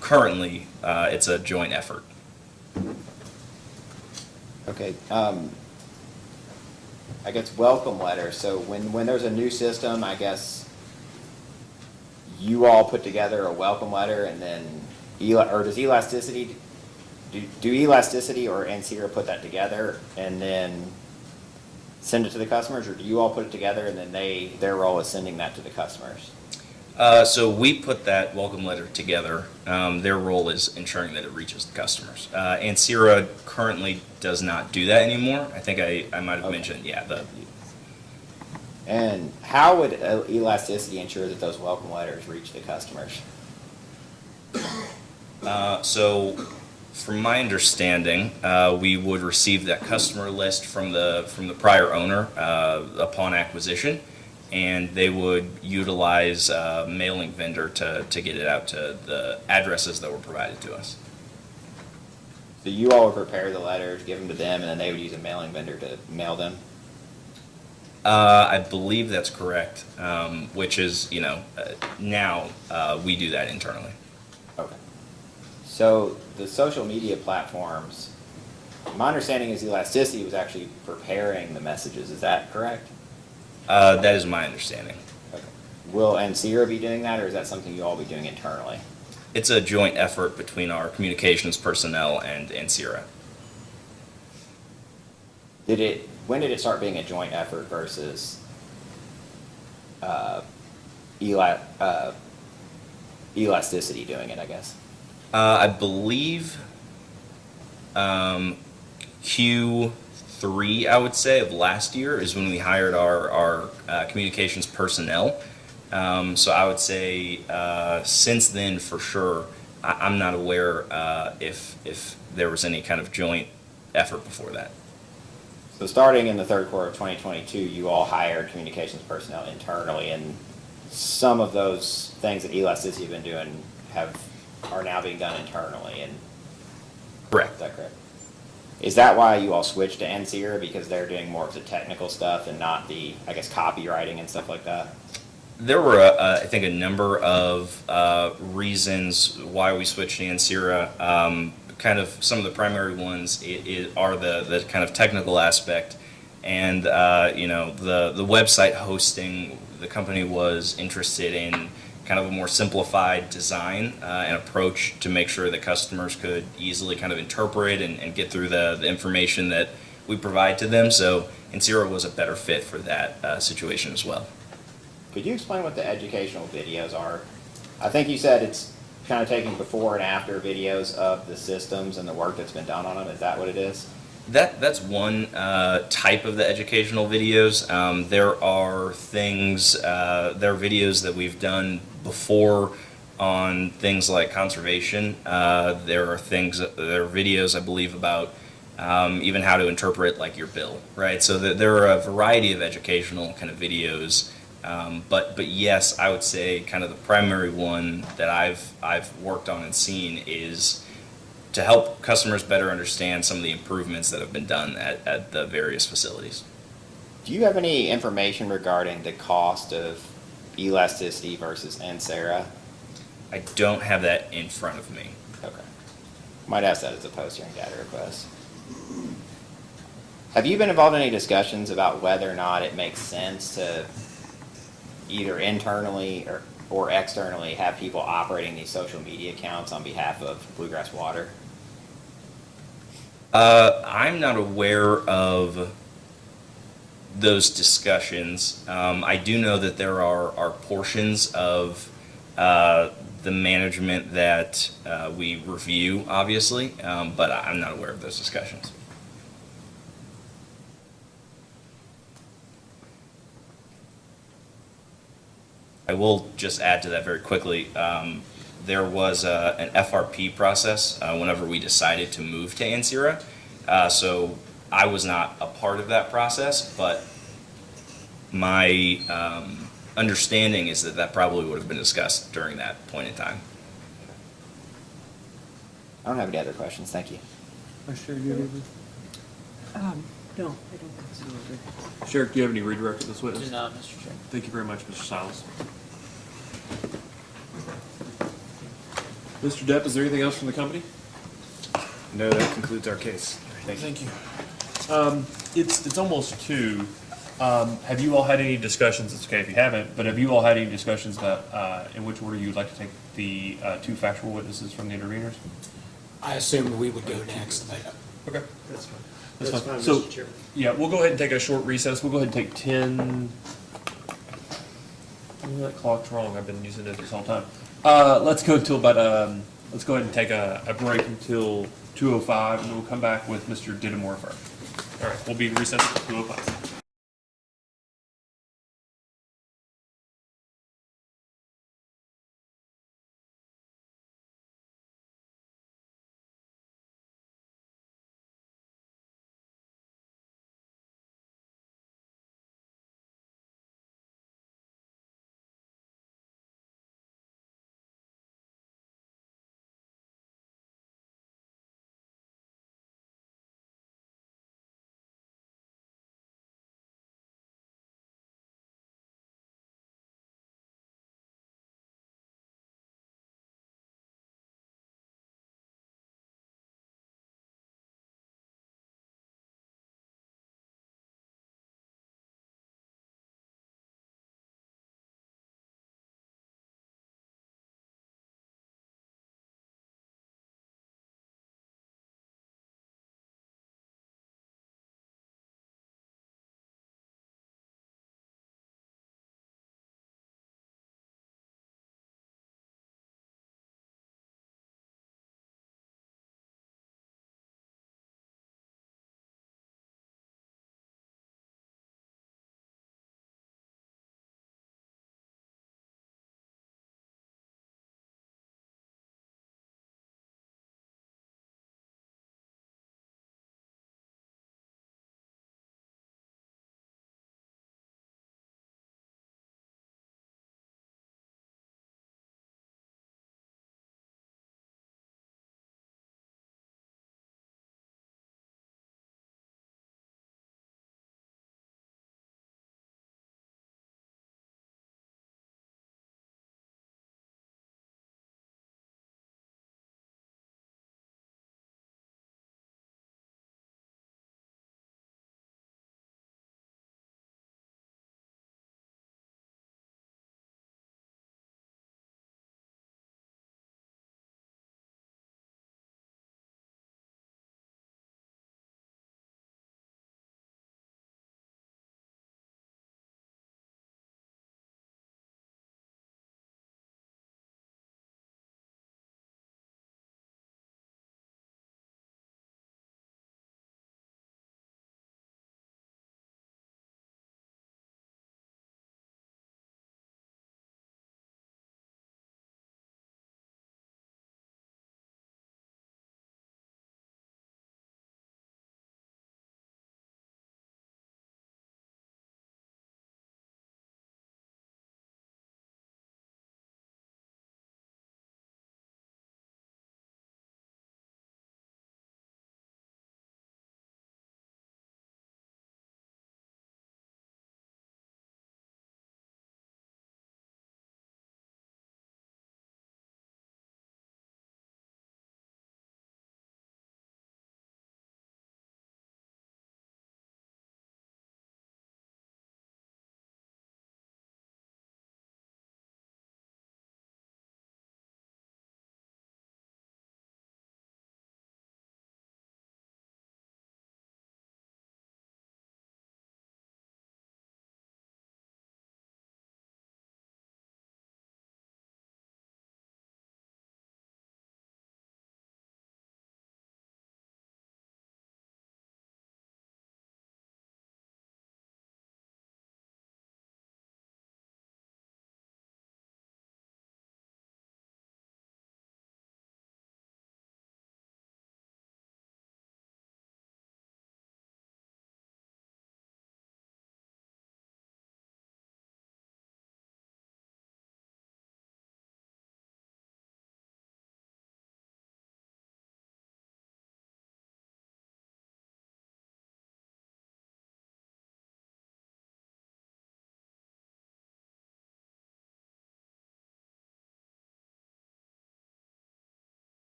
S11: Currently, it's a joint effort.
S2: Okay. I guess welcome letter. So when there's a new system, I guess you all put together a welcome letter and then, or does Elasticity, do Elasticity or Ansira put that together and then send it to the customers, or do you all put it together and then their role is sending that to the customers?
S11: So we put that welcome letter together. Their role is ensuring that it reaches the customers. Ansira currently does not do that anymore. I think I might have
S2: Okay.
S11: mentioned,
S2: And how would Elasticity ensure that those welcome letters reach the customers?
S11: So from my understanding, we would receive that customer list from the prior owner upon acquisition, and they would utilize a mailing vendor to get it out to the addresses that were provided to us.
S2: So you all would prepare the letters, give them to them, and then they would use a mailing vendor to mail them?
S11: I believe that's correct, which is, now we do that internally.
S2: Okay. So the social media platforms, my understanding is Elasticity was actually preparing the messages. Is that correct?
S11: That is my understanding.
S2: Okay. Will Ansira be doing that, or is that something you all be doing internally?
S11: It's a joint effort between our communications personnel and Ansira.
S2: When did it start being a joint effort versus Elasticity doing it, I guess?
S11: I believe Q3, I would say, of last year is when we hired our communications personnel. So I would say since then, for sure, I'm not aware if there was any kind of joint effort before that.
S2: So starting in the third quarter of 2022, you all hired communications personnel internally, and some of those things that Elasticity have been doing are now being done internally. And
S11: Correct.
S2: is that correct? Is that why you all switched to Ansira, because they're doing more of the technical stuff and not the, I guess, copywriting and stuff like that?
S11: There were, I think, a number of reasons why we switched to Ansira. Kind of some of the primary ones are the kind of technical aspect, and the website hosting. The company was interested in kind of a more simplified design and approach to make sure that customers could easily kind of interpret and get through the information that we provide to them. So Ansira was a better fit for that situation as well.
S2: Could you explain what the educational videos are? I think you said it's kind of taking before and after videos of the systems and the work that's been done on them. Is that what it is?
S11: That's one type of the educational videos. There are videos that we've done before on things like conservation. There are videos, I believe, about even how to interpret like your bill, right? So there are a variety of educational kind of videos. But yes, I would say kind of the primary one that I've worked on and seen is to help customers better understand some of the improvements that have been done at the various facilities.
S2: Do you have any information regarding the cost of Elasticity versus Ansira?
S11: I don't have that in front of me.
S2: Okay. Might ask that as a post hearing data request. Have you been involved in any discussions about whether or not it makes sense to either internally or externally have people operating these social media accounts on behalf of Bluegrass Water?
S11: I'm not aware of those discussions. I do know that there are portions of the management that we review, obviously, but I'm not aware of those discussions. I will just add to that very quickly. There was an FRP process whenever we decided to move to Ansira. So I was not a part of that process, but my understanding is that probably would have been discussed during that point in time.
S2: I don't have any other questions. Thank you.
S10: No, I don't think so.
S1: Sheriff, do you have any redirect of this witness?
S3: Do not, Mr. Chairman.
S1: Thank you very much, Mr. Silas. Mr. Depp, is there anything else from the company?
S4: No, that concludes our case. Thank you.
S1: Thank you. It's almost 2. Have you all had any discussions, it's okay if you haven't, but have you all had any discussions about, in which order you'd like to take the, two factual witnesses from the interveners?
S9: I assumed we would go next, but
S1: Okay.
S6: That's fine.
S1: That's
S6: That's
S1: fine.
S6: fine,
S1: So-
S6: Mr. Chairman.
S1: Yeah, we'll go ahead and take a short recess. We'll go ahead and take 10. Oh, that clock's wrong. I've been using it this whole time. Let's go until about, let's go ahead and take a break until 2:05, and we'll come back with Mr. Dittamore first. All right, we'll be recessed at 2:05.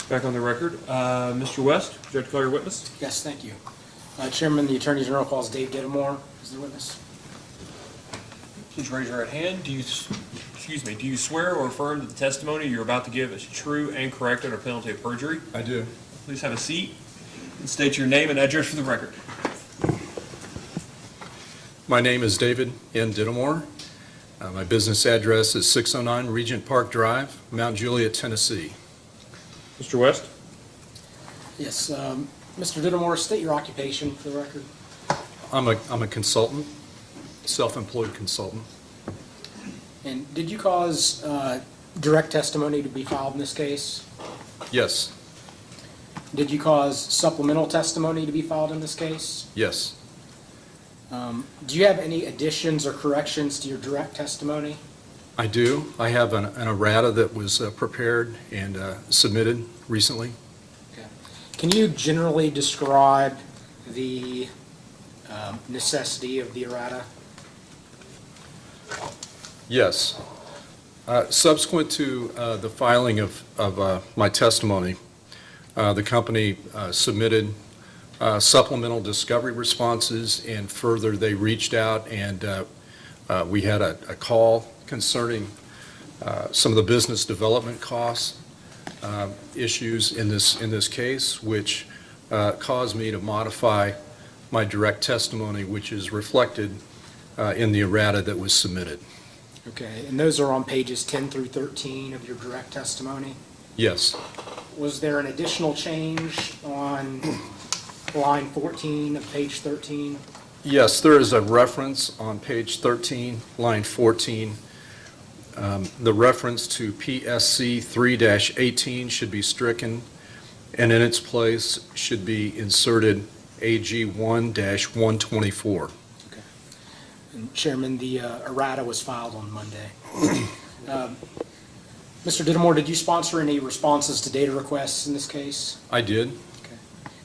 S1: Back on the record. Mr. West, would you like to call your witness?
S9: Yes, thank you. Chairman, the Attorney General calls Dave Dittemore as the witness.
S1: Please raise your right hand. Do you swear or affirm that the testimony you're about to give is true and correct under penalty of perjury?
S12: I do.
S1: Please have a seat and state your name and address for the record.
S12: My name is David N. Dittemore. My business address is 609 Regent Park Drive, Mount Juliet, Tennessee.
S1: Mr. West?
S9: Yes, Mr. Dittemore, state your occupation for the record.
S12: I'm a consultant, self-employed consultant.
S9: And did you cause direct testimony to be filed in this case?
S12: Yes,
S9: Did you cause supplemental testimony to be filed in this case?
S12: yes.
S9: Do you have any additions or corrections to your direct testimony?
S12: I do. I have an errata that was prepared and submitted recently.
S9: Okay. Can you generally describe the necessity of the errata?
S12: Yes. Subsequent to the filing of my testimony, the company submitted supplemental discovery responses, and further, they reached out and we had a call concerning some of the business development costs issues in this case, which caused me to modify my direct testimony, which is reflected in the errata that was submitted.
S9: Okay, and those are on pages 10 through 13 of your direct testimony?
S12: Yes.
S9: Was there an additional change on line 14 of page 13?
S12: Yes, there is a reference on page 13, line 14. The reference to PSC 3-18 should be stricken, and in its place should be inserted AG 1-124.
S9: Okay. And Chairman, the errata was filed on Monday. Mr. Dittemore, did you sponsor any responses to data requests in this case?
S12: I did.
S9: Okay.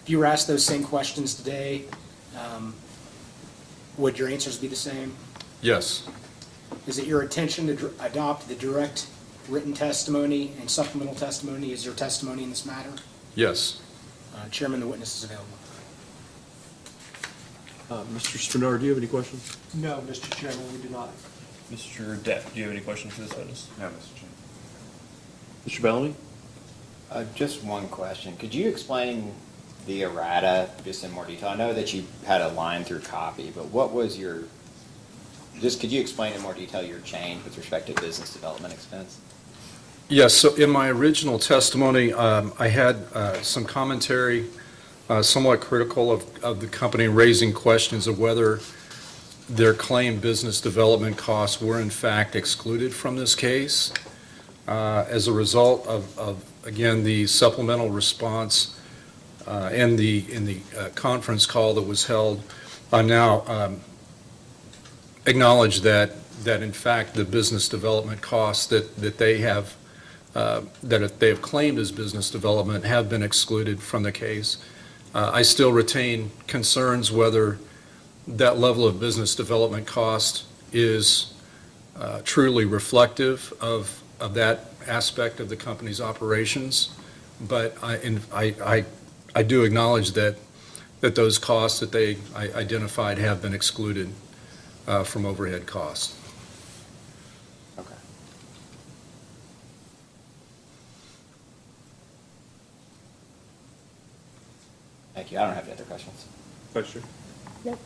S9: If you were asked those same questions today, would your answers be the same?
S12: Yes.
S9: Is it your intention to adopt the direct written testimony and supplemental testimony as your testimony in this matter?
S12: Yes.
S9: Chairman, the witness is available.
S1: Mr. Spinner, do you have any questions?
S6: No, Mr. Chairman, we do not.
S1: Mr. Depp, do you have any questions for this witness?
S2: No, Mr. Chairman.
S1: Mr. Bellamy?
S2: Just one question. Could you explain the errata just in more detail? I know that you had a line through copy, but what was your, could you explain in more detail your change with respect to business development expense?
S12: Yes, so in my original testimony, I had some commentary somewhat critical of the company, raising questions of whether their claimed business development costs were in fact excluded from this case. As a result of again, the supplemental response and in the conference call that was held, I now acknowledge that in fact the business development costs that they have claimed as business development have been excluded from the case. I still retain concerns whether that level of business development cost is truly reflective of that aspect of the company's operations, but I do acknowledge that those costs that they identified have been excluded from overhead costs.
S2: Okay. Thank you. I don't have any other questions.
S1: Question?
S7: Nope.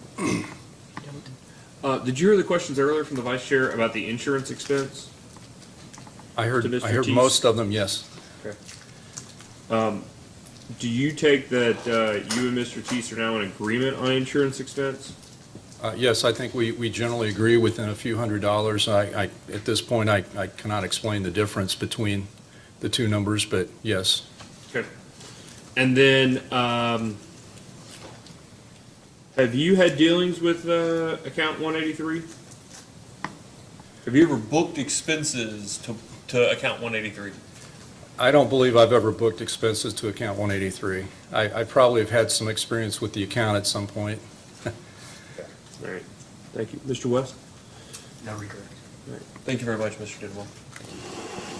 S1: Did you hear the questions earlier from the vice chair about the insurance expense?
S12: I heard
S1: To Mr.
S12: heard
S1: Teese.
S12: most of them, yes.
S1: Okay. Do you take that you and Mr. Teese are now in agreement on insurance expense?
S12: Yes, I think we generally agree within a few $100s. At this point, I cannot explain the difference between the two numbers, but yes.
S1: Okay. And then, have you had dealings with account 183? Have you ever booked expenses to account 183?
S12: I don't believe I've ever booked expenses to account 183. I probably have had some experience with the account at some point.
S1: All right. Thank you. Mr. West?
S9: No regret.
S1: All right. Thank you very much, Mr. Didwell.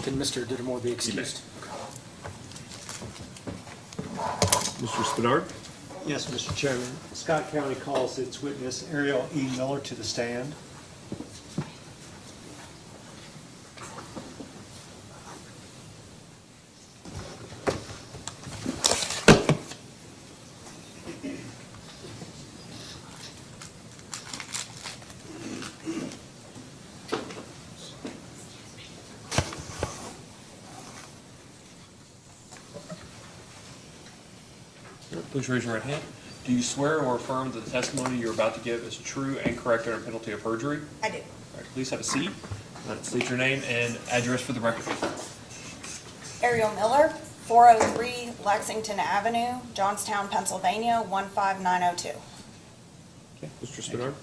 S9: Can Mr. Dittemore be excused?
S1: Mr. Spinard?
S6: Yes, Mr. Chairman. Scott County calls its witness Ariel E. Miller to the stand.
S1: Please raise your right hand. Do you swear or affirm that the testimony you're about to give is true and correct under penalty of perjury?
S13: I do.
S1: All right, please have a seat. State your name and address for the record.
S13: Ariel Miller, 403 Lexington Avenue, Johnstown, Pennsylvania, 15902.
S1: Okay, Mr. Spinard?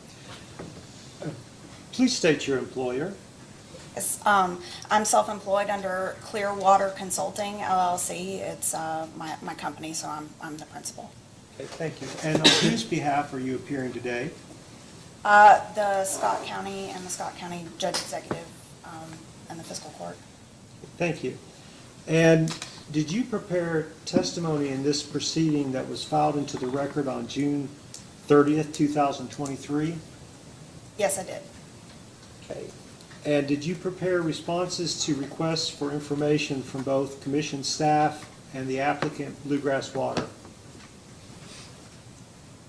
S6: Please state your employer.
S13: Yes, I'm self-employed under Clearwater Consulting, LLC. It's my company, so I'm the principal.
S6: Okay, thank you. And on whose behalf are you appearing today?
S13: The Scott County and the Scott County Judge Executive and the Fiscal Court.
S6: Thank you. And did you prepare testimony in this proceeding that was filed into the record on June 30th, 2023?
S13: Yes, I did.
S6: Okay. And did you prepare responses to requests for information from both commission staff and the applicant, Bluegrass Water?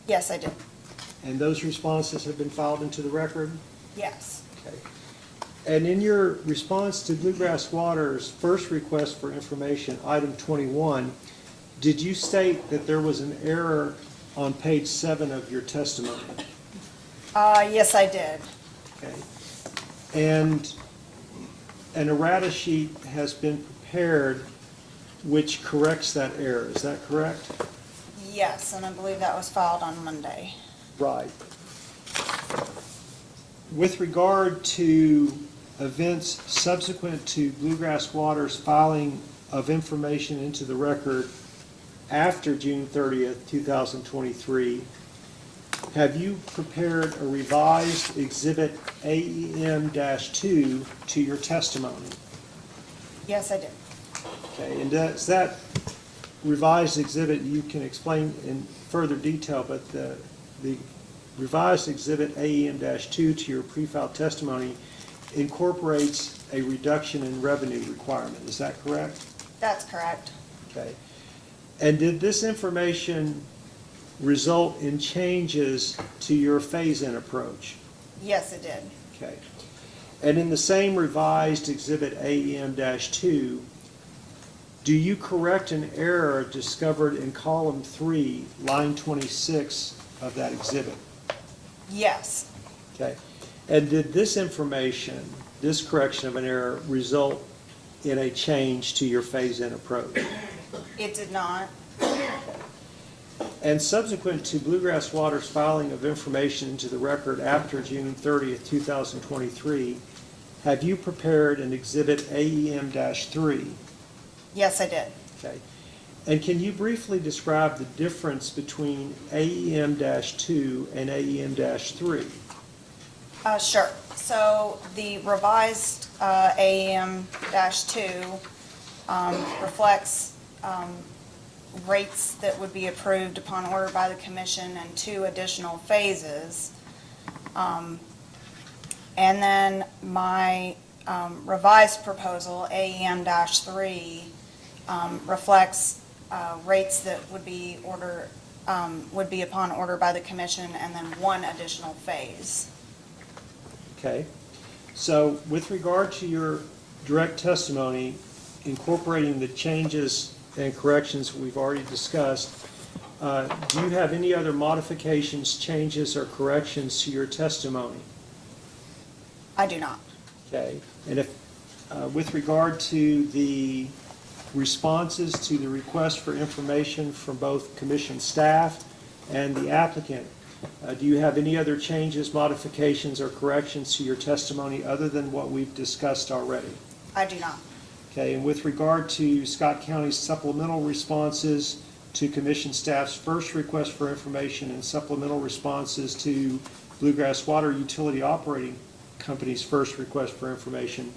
S13: Yes, I did.
S6: And those responses have been filed into the record?
S13: Yes.
S6: Okay. And in your response to Bluegrass Water's first request for information, item 21, did you state that there was an error on page 7 of your testimony?
S13: Yes, I did.
S6: Okay. And an errata sheet has been prepared which corrects that error. Is that correct?
S13: Yes, and I believe that was filed on Monday.
S6: Right. With regard to events subsequent to Bluegrass Water's filing of information into the record after June 30th, 2023, have you prepared a revised Exhibit AEM-2 to your testimony?
S13: Yes, I did.
S6: Okay, and does that revised exhibit, you can explain in further detail, but the revised Exhibit AEM-2 to your pre-filed testimony incorporates a reduction in revenue requirement. Is that correct?
S13: That's correct.
S6: Okay. And did this information result in changes to your phase-in approach?
S13: Yes, it did.
S6: Okay. And in the same revised Exhibit AEM-2, do you correct an error discovered in column 3, line 26 of that exhibit?
S13: Yes.
S6: Okay. And did this information, this correction of an error, result in a change to your phase-in approach?
S13: It did not.
S6: And subsequent to Bluegrass Water's filing of information into the record after June 30th, 2023, have you prepared an Exhibit AEM-3?
S13: Yes, I did.
S6: Okay. And can you briefly describe the difference between AEM-2 and AEM-3?
S13: Sure. So the revised AEM-2 reflects rates that would be approved upon order by the commission and 2 additional phases. And then my revised proposal, AEM-3, reflects rates that would be upon order by the commission and then 1 additional phase.
S6: Okay. So with regard to your direct testimony, incorporating the changes and corrections we've already discussed, do you have any other modifications, changes, or corrections to your testimony?
S13: I do not.
S6: Okay. And if, with regard to the responses to the request for information from both commission staff and the applicant, do you have any other changes, modifications, or corrections to your testimony other than what we've discussed already?
S13: I do not.
S6: Okay, and with regard to Scott County's supplemental responses to commission staff's first request for information and supplemental responses to Bluegrass Water Utility Operating Company's first request for information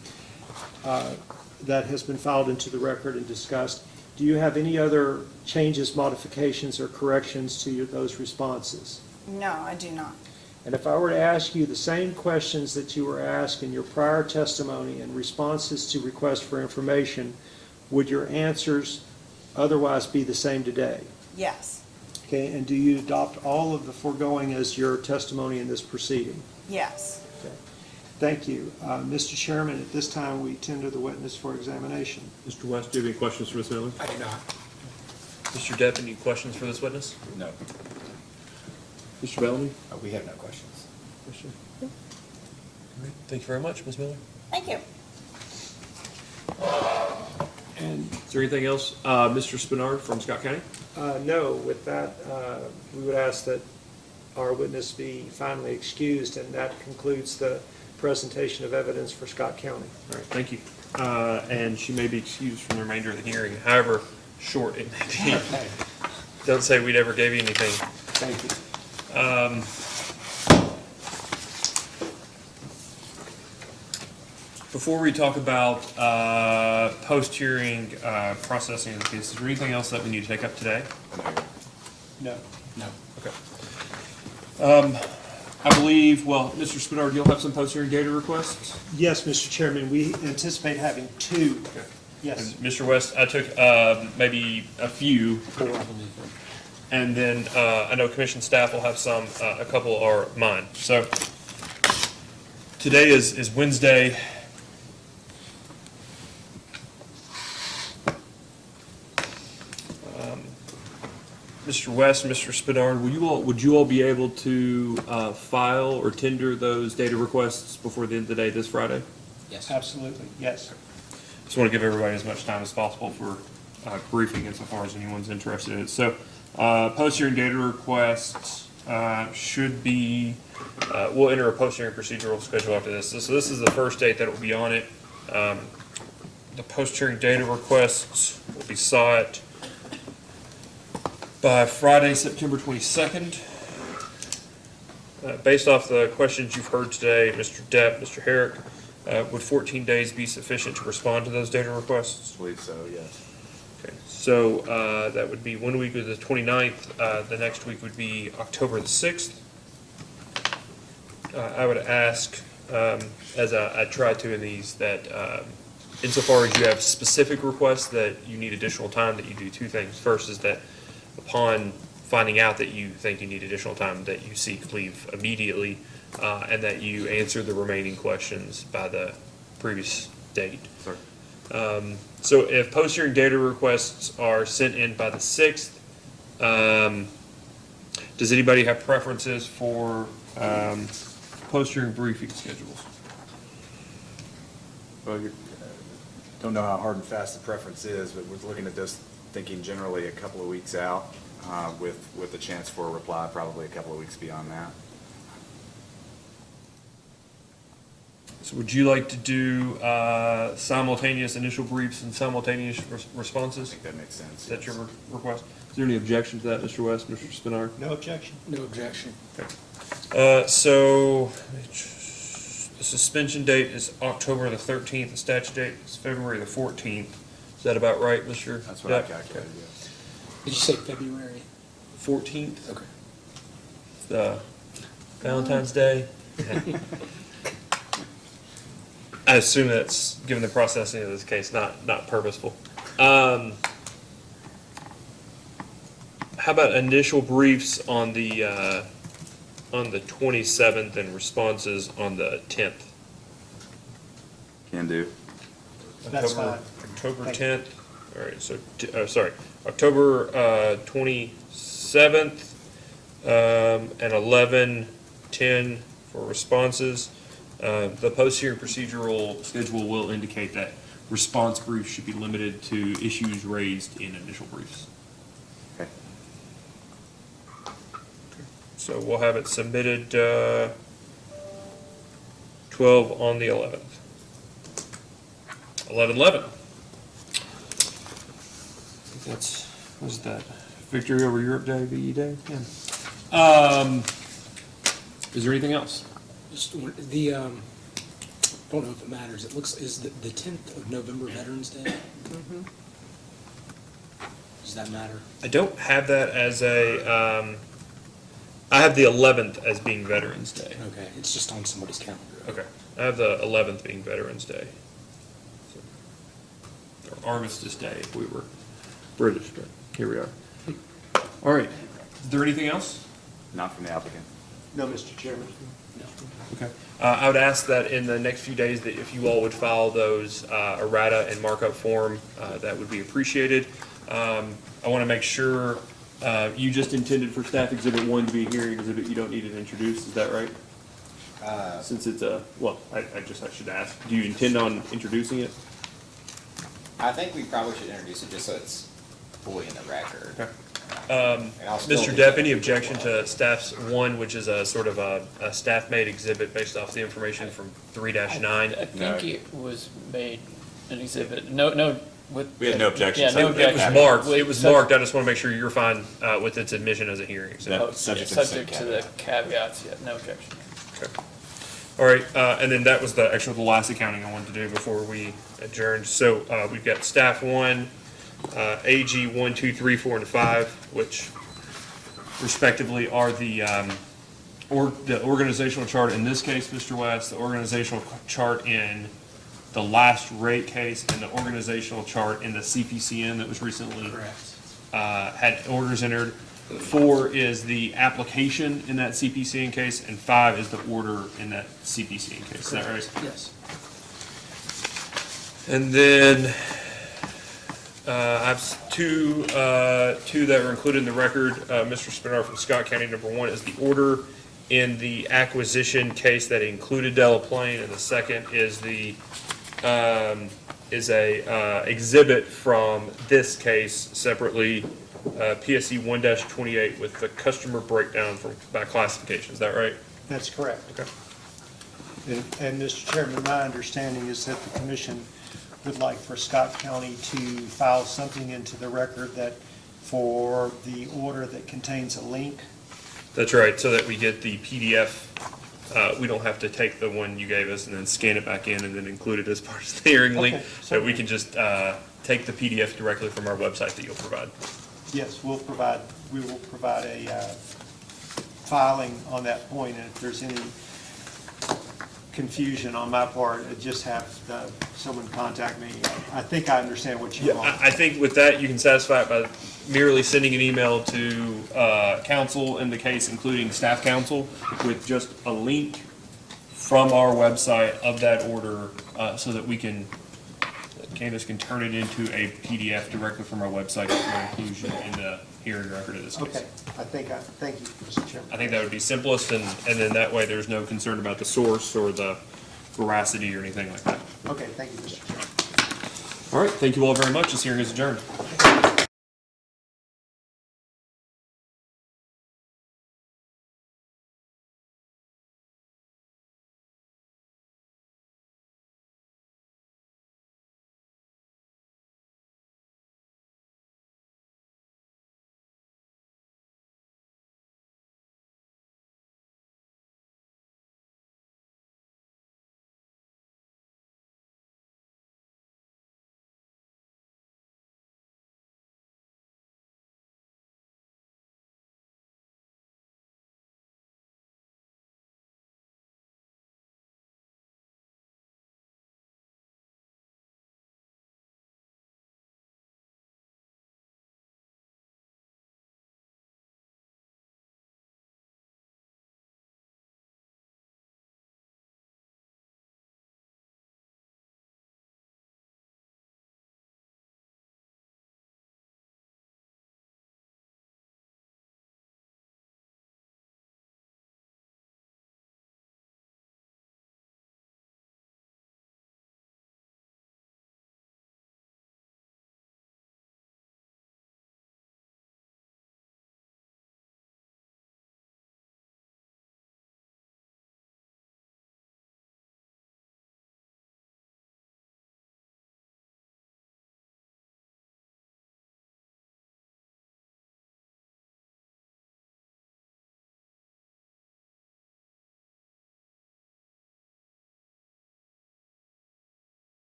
S6: that has been filed into the record and discussed, Do you have any other changes, modifications, or corrections to those responses?
S13: No, I do not.
S6: And if I were to ask you the same questions that you were asked in your prior testimony and responses to requests for information, would your answers otherwise be the same today?
S13: Yes.
S6: Okay, and do you adopt all of the foregoing as your testimony in this proceeding?
S13: Yes.
S6: Okay. Thank you. Mr. Chairman, at this time, we tender the witness for examination.
S1: Mr. West, do you have any questions for Ms. Miller?
S9: I do not.
S1: Mr. Depp, any questions for this witness?
S11: No,
S1: Mr. Bellamy?
S11: we have no questions.
S1: Question? All right. Thank you very much, Ms. Miller.
S13: Thank you.
S6: And
S1: Is there anything else? Mr. Spinard from Scott County?
S6: no, with that, we would ask that our witness be finally excused, and that concludes the presentation of evidence for Scott County.
S1: All right, thank you. And she may be excused from the remainder of the hearing, however short it may be. Don't say we never gave you anything.
S6: Thank you.
S1: Before we talk about post-hearing processing of the case, is there anything else that we need to take up today?
S6: No.
S9: No.
S1: Okay. I believe, well, Mr. Spinard, you'll have some post-hearing data requests?
S6: Yes, Mr. Chairman, we anticipate having two.
S1: And
S6: Yes.
S1: Mr. West, I took maybe a few. And then I know commission staff will have some, a couple are mine. So today is Wednesday. Mr. West, Mr. Spinard, would you all be able to file or tender those data requests before the end of the day this Friday?
S9: Yes.
S6: Absolutely, yes.
S1: Just want to give everybody as much time as possible for briefing insofar as anyone's interested in it. So, post-hearing data requests should be, we'll enter a post-hearing procedural schedule after this. So this is the first date that will be on it. The post-hearing data requests will be sought by Friday, September 22nd. Based off the questions you've heard today, Mr. Depp, Mr. Herrick, would 14 days be sufficient to respond to those data requests?
S4: I believe so, yes.
S1: Okay, so that would be 1 week of the 29th. The next week would be October the 6th. I would ask, as I try to in these, that insofar as you have specific requests that you need additional time, that you do two things. First is that upon finding out that you think you need additional time, that you seek leave immediately, and that you answer the remaining questions by the previous date.
S4: Sorry.
S1: So if post-hearing data requests are sent in by the 6th, does anybody have preferences for post-hearing briefing schedules?
S4: Well, don't know how hard and fast the preference is, but we're looking at this thinking generally a couple of weeks out, with a chance for a reply probably a couple of weeks beyond that.
S1: So would you like to do simultaneous initial briefs and simultaneous
S4: I
S1: responses?
S4: think that makes sense.
S1: Is that
S4: yes.
S1: your request? Is there any objection to that, Mr. West, Mr. Spinard?
S6: No objection.
S9: No objection.
S1: So the suspension date is October the 13th. The statute date is February the 14th. Is that about right, Mr.?
S4: That's what I
S1: Depp?
S4: calculated, yes.
S9: Did you say February?
S1: 14th,
S9: Okay.
S1: Valentine's Day. I assume that's, given the processing of this case, not purposeful. How about initial briefs on the 27th and responses on the 10th?
S4: Can do.
S6: That's fine.
S1: October
S6: Thank
S1: 10th, all right, so, sorry, October 27th, and 11:10 for responses. The post-hearing procedural schedule will indicate that response briefs should be limited to issues raised in initial briefs.
S4: Okay.
S1: So we'll have it submitted 12 on the 11th. 11/11. That's, was that Victory Over Europe Day, VE Day? Yeah. Is there anything else?
S9: Just don't know if it matters. It looks, is the 10th of November Veterans Day? Does that matter?
S1: I don't have that as a, I have the 11th as being Veterans Day.
S9: Okay, it's just on somebody's calendar.
S1: Okay. I have the 11th being Veterans Day. Or Armistice Day if we were British, but here we are. All right. Is there anything else?
S4: Not from the applicant.
S6: No, Mr. Chairman.
S1: Okay. I would ask that in the next few days that if you all would file those errata and markup form, that would be appreciated. I want to make sure you just intended for staff exhibit 1 to be a hearing exhibit. You don't need it introduced. Is that right? Since it's a, well, I should ask. Do you intend on introducing it?
S2: I think we probably should introduce it just so it's fully in the record.
S1: Okay.
S2: And I'll still
S1: Mr.
S2: do
S1: Depp,
S2: that
S1: any
S2: if you
S1: objection
S2: want.
S1: to staff's 1, which is a sort of a staff-made exhibit based off the information from 3-9?
S3: I think it was made an exhibit, no, with.
S4: We had no objection.
S3: Yeah, no
S4: So
S1: It was
S3: objection.
S1: marked,
S3: With-
S1: it was marked, I just want to make sure you're fine with its admission as a hearing exhibit.
S3: Oh,
S4: Subject
S3: yeah,
S4: to the same
S3: subject to the caveats, yeah, no objection.
S1: Okay. All right, and then that was the last accounting I wanted to do before we adjourned. So we've got staff 1, AG 1, 2, 3, 4, and 5, which respectively are the organizational chart in this case, Mr. West, the organizational chart in the last rate case, and the organizational chart in the CPCN that was recently had orders entered. 4 is the application in that CPCN case, and 5 is the order in that CPCN case. Is that right?
S3: Yes.
S1: And then I have two that are included in the record. Mr. Spinner from Scott County, number 1 is the order in the acquisition case that included Delaplane, and the second is the exhibit from this case separately, PSC 1-28 with the customer breakdown by classification. Is that right?
S6: That's correct.
S1: Okay.
S6: And Mr. Chairman, my understanding is that the commission would like for Scott County to file something into the record that for the order that contains a link.
S1: That's right, so that we get the PDF. We don't have to take the one you gave us and then scan it back in and then include it as part of the hearing link.
S6: Okay,
S1: So we can just take the PDF directly from our website that you'll provide.
S6: Yes, we will provide a filing on that point, and if there's any confusion on my part, just have someone contact me. I think I understand what you
S1: Yeah,
S6: want.
S1: I think with that, you can satisfy it by merely sending an email to council in the case, including staff council, with just a link from our website of that order, so that Candace can turn it into a PDF directly from our website for inclusion in the hearing record of this case.
S6: Okay, thank you, Mr. Chairman.
S1: I think that would be simplest, and then that way there's no concern about the source or the veracity or anything like that.
S6: Okay, thank you, Mr. Chairman.
S1: All right, thank you all very much. This hearing is adjourned.